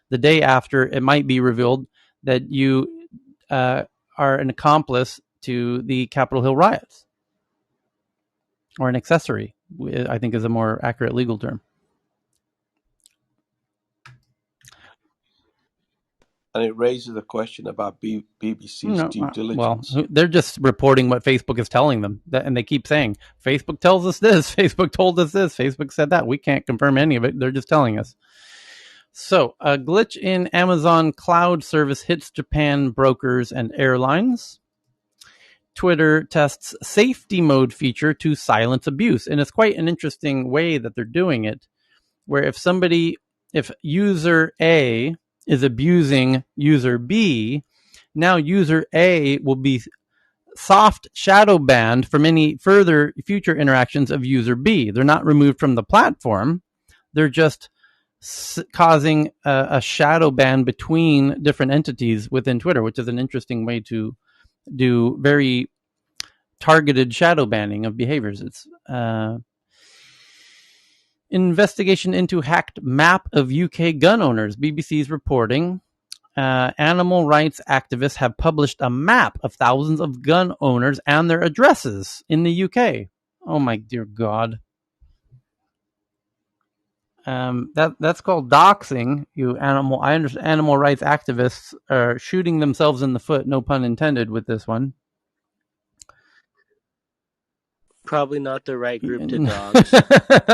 the day after it might be revealed that you are an accomplice to the Capitol Hill riots, or an accessory, I think is a more accurate legal term. And it raises the question about BBC's due diligence. Well, they're just reporting what Facebook is telling them. And they keep saying, Facebook tells us this, Facebook told us this, Facebook said that. We can't confirm any of it. They're just telling us. So, a glitch in Amazon cloud service hits Japan brokers and airlines. Twitter tests safety mode feature to silence abuse. And it's quite an interesting way that they're doing it, where if user A is abusing user B, now user A will be soft shadow banned from any further future interactions of user B. They're not removed from the platform. They're just causing a shadow ban between different entities within Twitter, which is an interesting way to do very targeted shadow banning of behaviors. It's investigation into hacked map of UK gun owners. BBC's reporting. Animal rights activists have published a map of thousands of gun owners and their addresses in the UK. Oh my dear God. That's called doxing. I understand animal rights activists are shooting themselves in the foot, no pun intended, with this one. Probably not the right group to dox.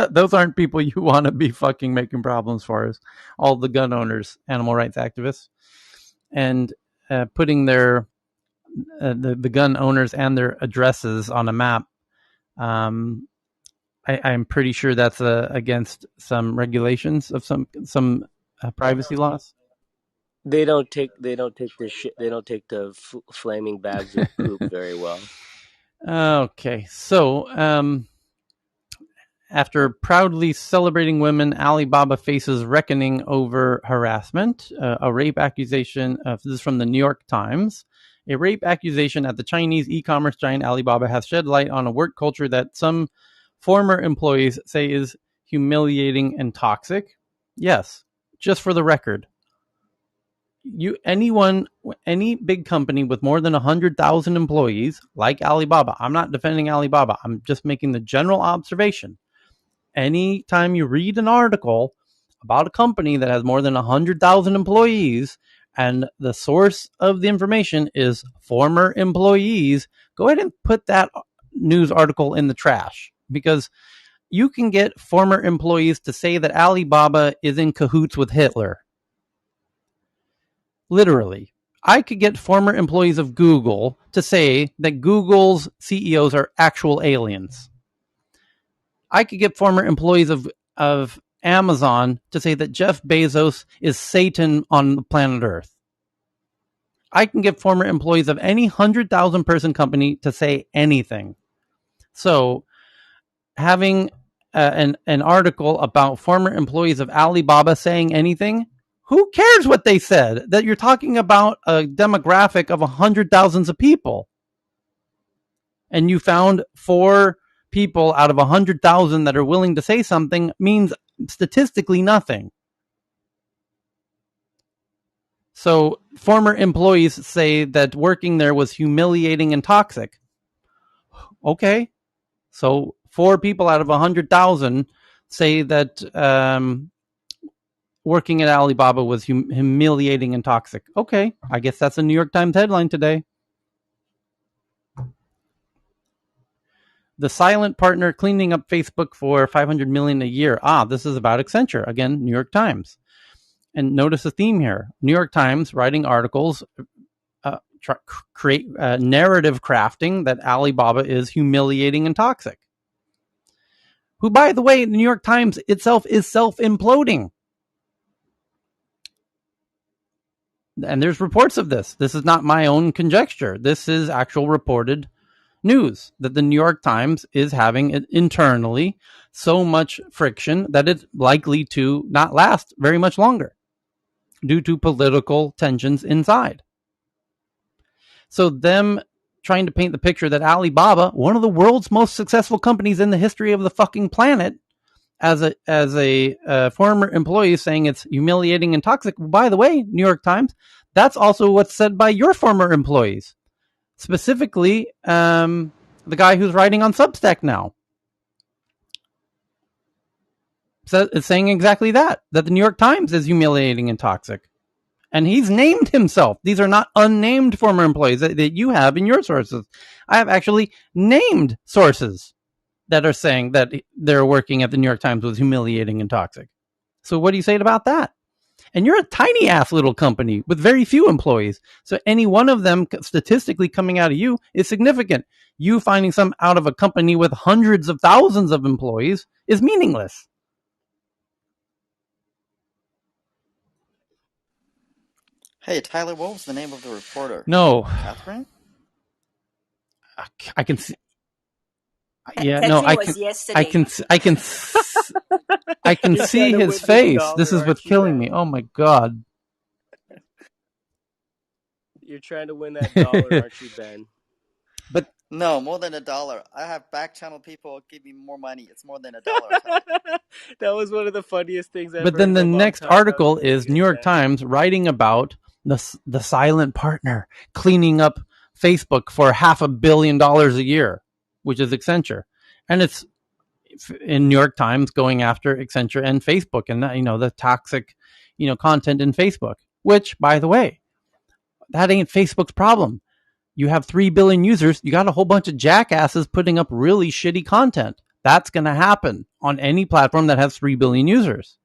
Those aren't people you want to be fucking making problems for us. All the gun owners, animal rights activists, and putting their the gun owners and their addresses on a map. I'm pretty sure that's against some regulations of some privacy laws. They don't take the flaming bags of poop very well. Okay, so after proudly celebrating women, Alibaba faces reckoning over harassment. A rape accusation. This is from the New York Times. A rape accusation at the Chinese e-commerce giant Alibaba has shed light on a work culture that some former employees say is humiliating and toxic. Yes, just for the record. Any big company with more than 100,000 employees, like Alibaba, I'm not defending Alibaba, I'm just making the general observation. Anytime you read an article about a company that has more than 100,000 employees and the source of the information is former employees, go ahead and put that news article in the trash, because you can get former employees to say that Alibaba is in cahoots with Hitler. Literally. I could get former employees of Google to say that Google's CEOs are actual aliens. I could get former employees of Amazon to say that Jeff Bezos is Satan on the planet Earth. I can get former employees of any 100,000 person company to say anything. So having an article about former employees of Alibaba saying anything? Who cares what they said? That you're talking about a demographic of 100,000 of people. And you found 4 people out of 100,000 that are willing to say something means statistically nothing. So former employees say that working there was humiliating and toxic. Okay. So 4 people out of 100,000 say that working at Alibaba was humiliating and toxic. Okay. I guess that's a New York Times headline today. The silent partner cleaning up Facebook for $500 million a year. This is about Accenture. Again, New York Times. And notice a theme here. New York Times writing articles, create narrative crafting that Alibaba is humiliating and toxic. Who, by the way, the New York Times itself is self-imploding. And there's reports of this. This is not my own conjecture. This is actual reported news that the New York Times is having internally so much friction that it's likely to not last very much longer due to political tensions inside. So them trying to paint the picture that Alibaba, one of the world's most successful companies in the history of the fucking planet, as a former employee saying it's humiliating and toxic. By the way, New York Times, that's also what's said by your former employees. Specifically, the guy who's writing on Substack now. So it's saying exactly that the New York Times is humiliating and toxic. And he's named himself. These are not unnamed former employees that you have in your sources. I have actually named sources that are saying that they're working at the New York Times was humiliating and toxic. So what do you say about that? And you're a tiny ass little company with very few employees. So any one of them statistically coming out of you is significant. You finding some out of a company with hundreds of thousands of employees is meaningless. Hey, Tyler, what was the name of the reporter? No. Catherine? I can see. Yeah, no, I can see his face. This is what's killing me. Oh my God. You're trying to win that dollar, aren't you, Ben? But no, more than $1. I have back channel people give me more money. It's more than $1. That was one of the funniest things I've But then the next article is New York Times writing about the silent partner cleaning up Facebook for $500 million a year, which is Accenture. And it's in New York Times going after Accenture and Facebook and the toxic, content in Facebook, which, by the way, that ain't Facebook's problem. You have 3 billion users. You got a whole bunch of jackasses putting up really shitty content. That's going to happen on any platform that has 3 billion users.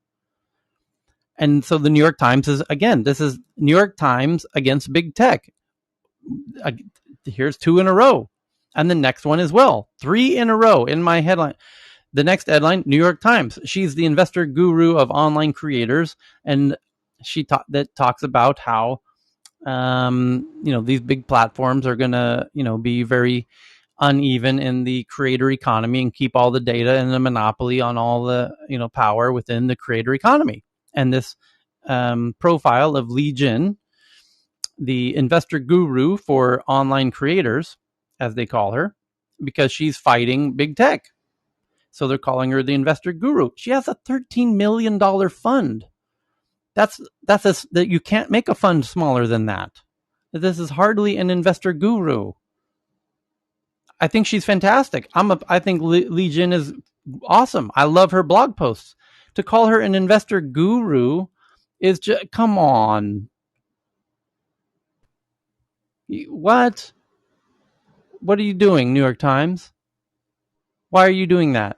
And so the New York Times this is New York Times against big tech. Here's 2 in a row. And the next one as well. 3 in a row in my headline. The next headline, New York Times. She's the investor guru of online creators. And she talks about how, these big platforms are going to, be very uneven in the creator economy and keep all the data and the monopoly on all the, power within the creator economy. And this profile of Li Jin, the investor guru for online creators, as they call her, because she's fighting big tech. So they're calling her the investor guru. She has a $13 million fund. That's that you can't make a fund smaller than that. This is hardly an investor guru. I think she's fantastic. I think Li Jin is awesome. I love her blog posts. To call her an investor guru is just, come on. What? What are you doing, New York Times? Why are you doing that?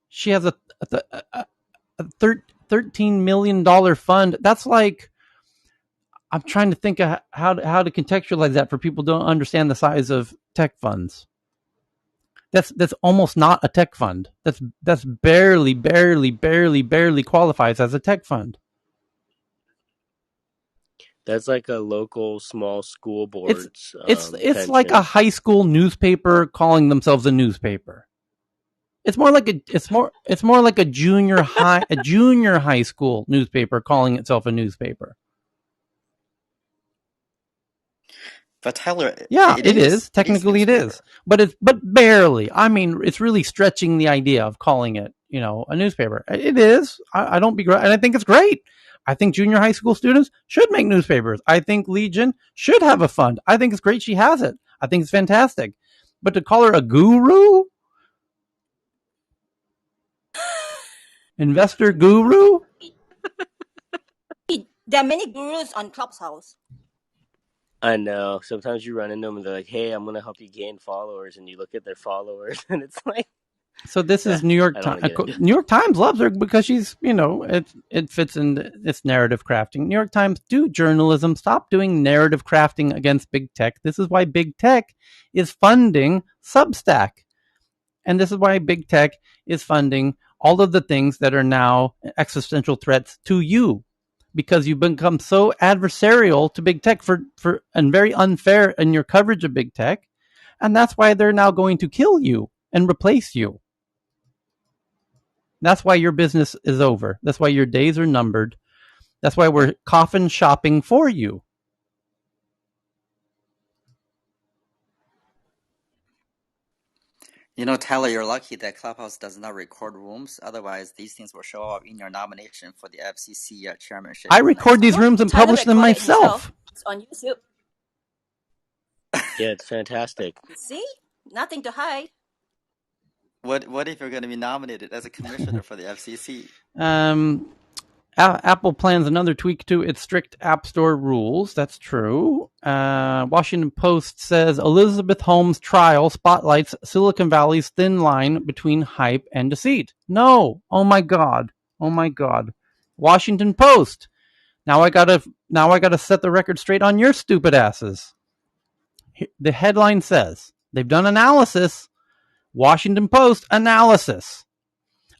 She has a $13 million fund. That's like, I'm trying to think of how to contextualize that for people who don't understand the size of tech funds. That's almost not a tech fund. That's barely qualifies as a tech fund. That's like a local small school board's It's like a high school newspaper calling themselves a newspaper. It's more like a junior high school newspaper calling itself a newspaper. But Tyler, Yeah, it it is. is. Technically it is. But barely. I mean, it's really stretching the idea of calling it, a newspaper. It is. I don't begrudge, and I think it's great. I think junior high school students should make newspapers. I think Legion should have a fund. I think it's great she has it. I think it's fantastic. But to call her a guru? Investor guru? There are many gurus on Clubhouse. I know. Sometimes you run into them and they're like, hey, I'm going to help you gain followers. And you look at their followers and it's like. So this is New York Times. New York Times loves her because she's, it fits in its narrative crafting. New York Times, do journalism. Stop doing narrative crafting against big tech. This is why big tech is funding Substack. And this is why big tech is funding all of the things that are now existential threats to you. Because you've become so adversarial to big tech and very unfair in your coverage of big tech. And that's why they're now going to kill you and replace you. That's why your business is over. That's why your days are numbered. That's why we're coffin shopping for you. Tyler, you're lucky that Clubhouse does not record rooms. Otherwise, these things will show up in your nomination for the FCC chairmanship. I record these rooms and publish them myself. It's on YouTube. Yeah, it's fantastic. See? Nothing to hide. What if you're going to be nominated as a commissioner for the FCC? Apple plans another tweak to its strict App Store rules. That's true. Washington Post says Elizabeth Holmes' trial spotlights Silicon Valley's thin line between hype and deceit. No. Oh my God. Washington Post. Now I gotta set the record straight on your stupid asses. The headline says they've done analysis. Washington Post analysis.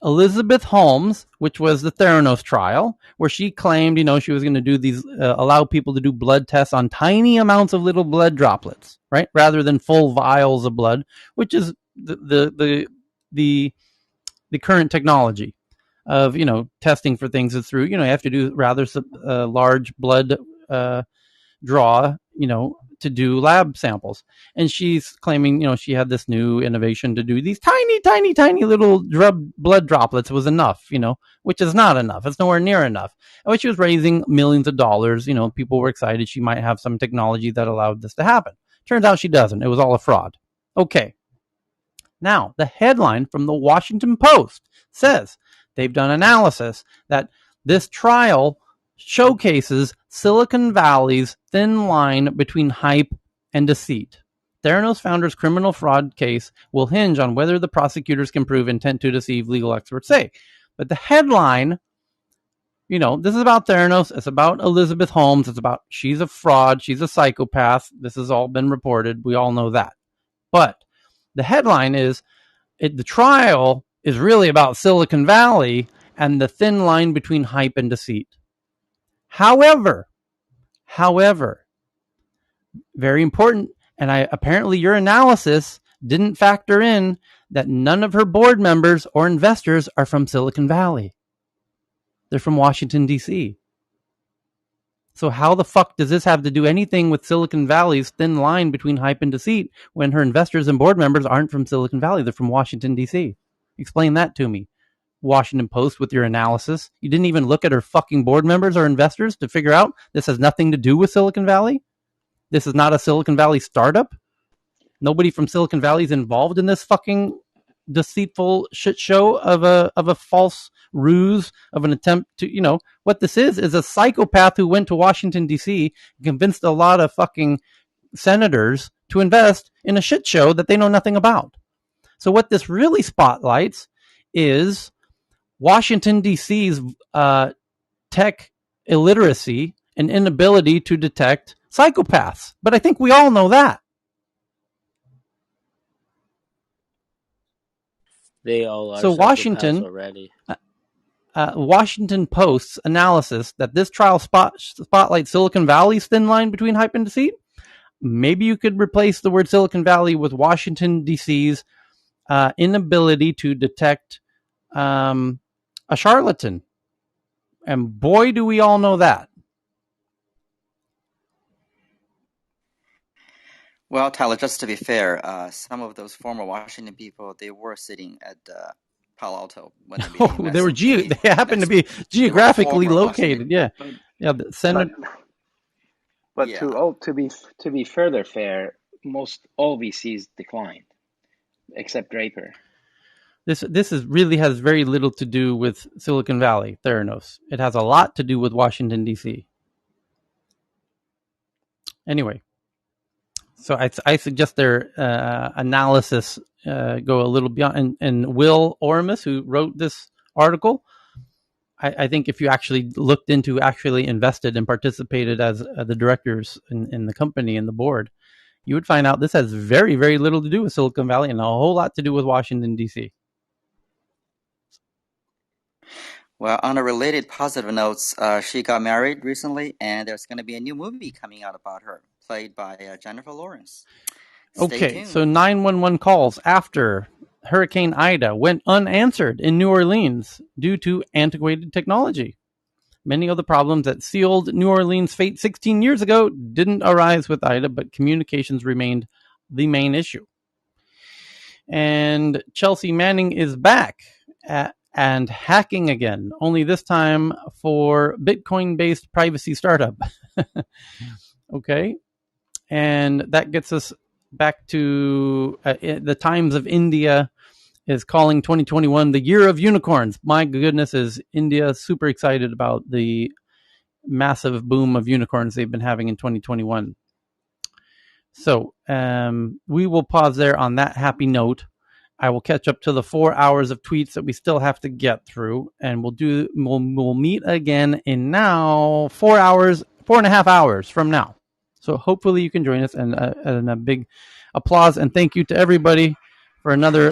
Elizabeth Holmes, which was the Theranos trial, where she claimed, she was going to do these, allow people to do blood tests on tiny amounts of little blood droplets, right, rather than full vials of blood, which is the current technology of testing for things. Is through you have to do rather large blood draw, to do lab samples. And she's claiming, she had this new innovation to do these tiny little blood droplets was enough, which is not enough. It's nowhere near enough. And when she was raising millions of dollars, people were excited she might have some technology that allowed this to happen. Turns out she doesn't. It was all a fraud. Okay. Now, the headline from the Washington Post says they've done analysis that this trial showcases Silicon Valley's thin line between hype and deceit. Theranos founders' criminal fraud case will hinge on whether the prosecutors can prove intent to deceive, legal experts say. But the headline, this is about Theranos. It's about Elizabeth Holmes. It's about she's a fraud. She's a psychopath. This has all been reported. We all know that. But the headline is the trial is really about Silicon Valley and the thin line between hype and deceit. However, very important, and apparently your analysis didn't factor in that none of her board members or investors are from Silicon Valley. They're from Washington, D.C. So how the fuck does this have to do anything with Silicon Valley's thin line between hype and deceit when her investors and board members aren't from Silicon Valley? They're from Washington, D.C. Explain that to me. Washington Post with your analysis. You didn't even look at her fucking board members or investors to figure out this has nothing to do with Silicon Valley? This is not a Silicon Valley startup? Nobody from Silicon Valley is involved in this fucking deceitful shit show of a false ruse, of an attempt to, what this is a psychopath who went to Washington, D.C., and convinced a lot of fucking senators to invest in a shit show that they know nothing about. So what this really spotlights is Washington, D.C.'s tech illiteracy and inability to detect psychopaths. But I think we all know that. They all are. So Washington Post's analysis that this trial spotlights Silicon Valley's thin line between hype and deceit. Maybe you could replace the word Silicon Valley with Washington, D.C.'s inability to detect a charlatan. And boy, do we all know that. Well, Tyler, just to be fair, some of those former Washington people, they were sitting at Palo Alto when the meeting they happened to be geographically located. Yeah, the Senate. But to be further fair, most all VCs declined, except Draper. This really has very little to do with Silicon Valley, Theranos. It has a lot to do with Washington, D.C. Anyway, so I suggest their analysis go a little beyond. And Will Oramus, who wrote this article, I think if you actually looked into, actually invested and participated as the directors in the company and the board, you would find out this has very, very little to do with Silicon Valley and a whole lot to do with Washington, D.C. Well, on a related positive notes, she got married recently, and there's going to be a new movie coming out about her, played by Jennifer Lawrence. Stay tuned. So 911 calls after Hurricane Ida went unanswered in New Orleans due to antiquated technology. Many of the problems that sealed New Orleans' fate 16 years ago didn't arise with Ida, but communications remained the main issue. And Chelsea Manning is back and hacking again, only this time for Bitcoin-based privacy startup. Okay. And that gets us back to the Times of India is calling 2021 the year of unicorns. My goodness, is India super excited about the massive boom of unicorns they've been having in 2021. So we will pause there on that happy note. I will catch up to the 4 hours of tweets that we still have to get through, and we'll meet again in now 4.5 hours from now. So hopefully you can join us, and a big applause and thank you to everybody for another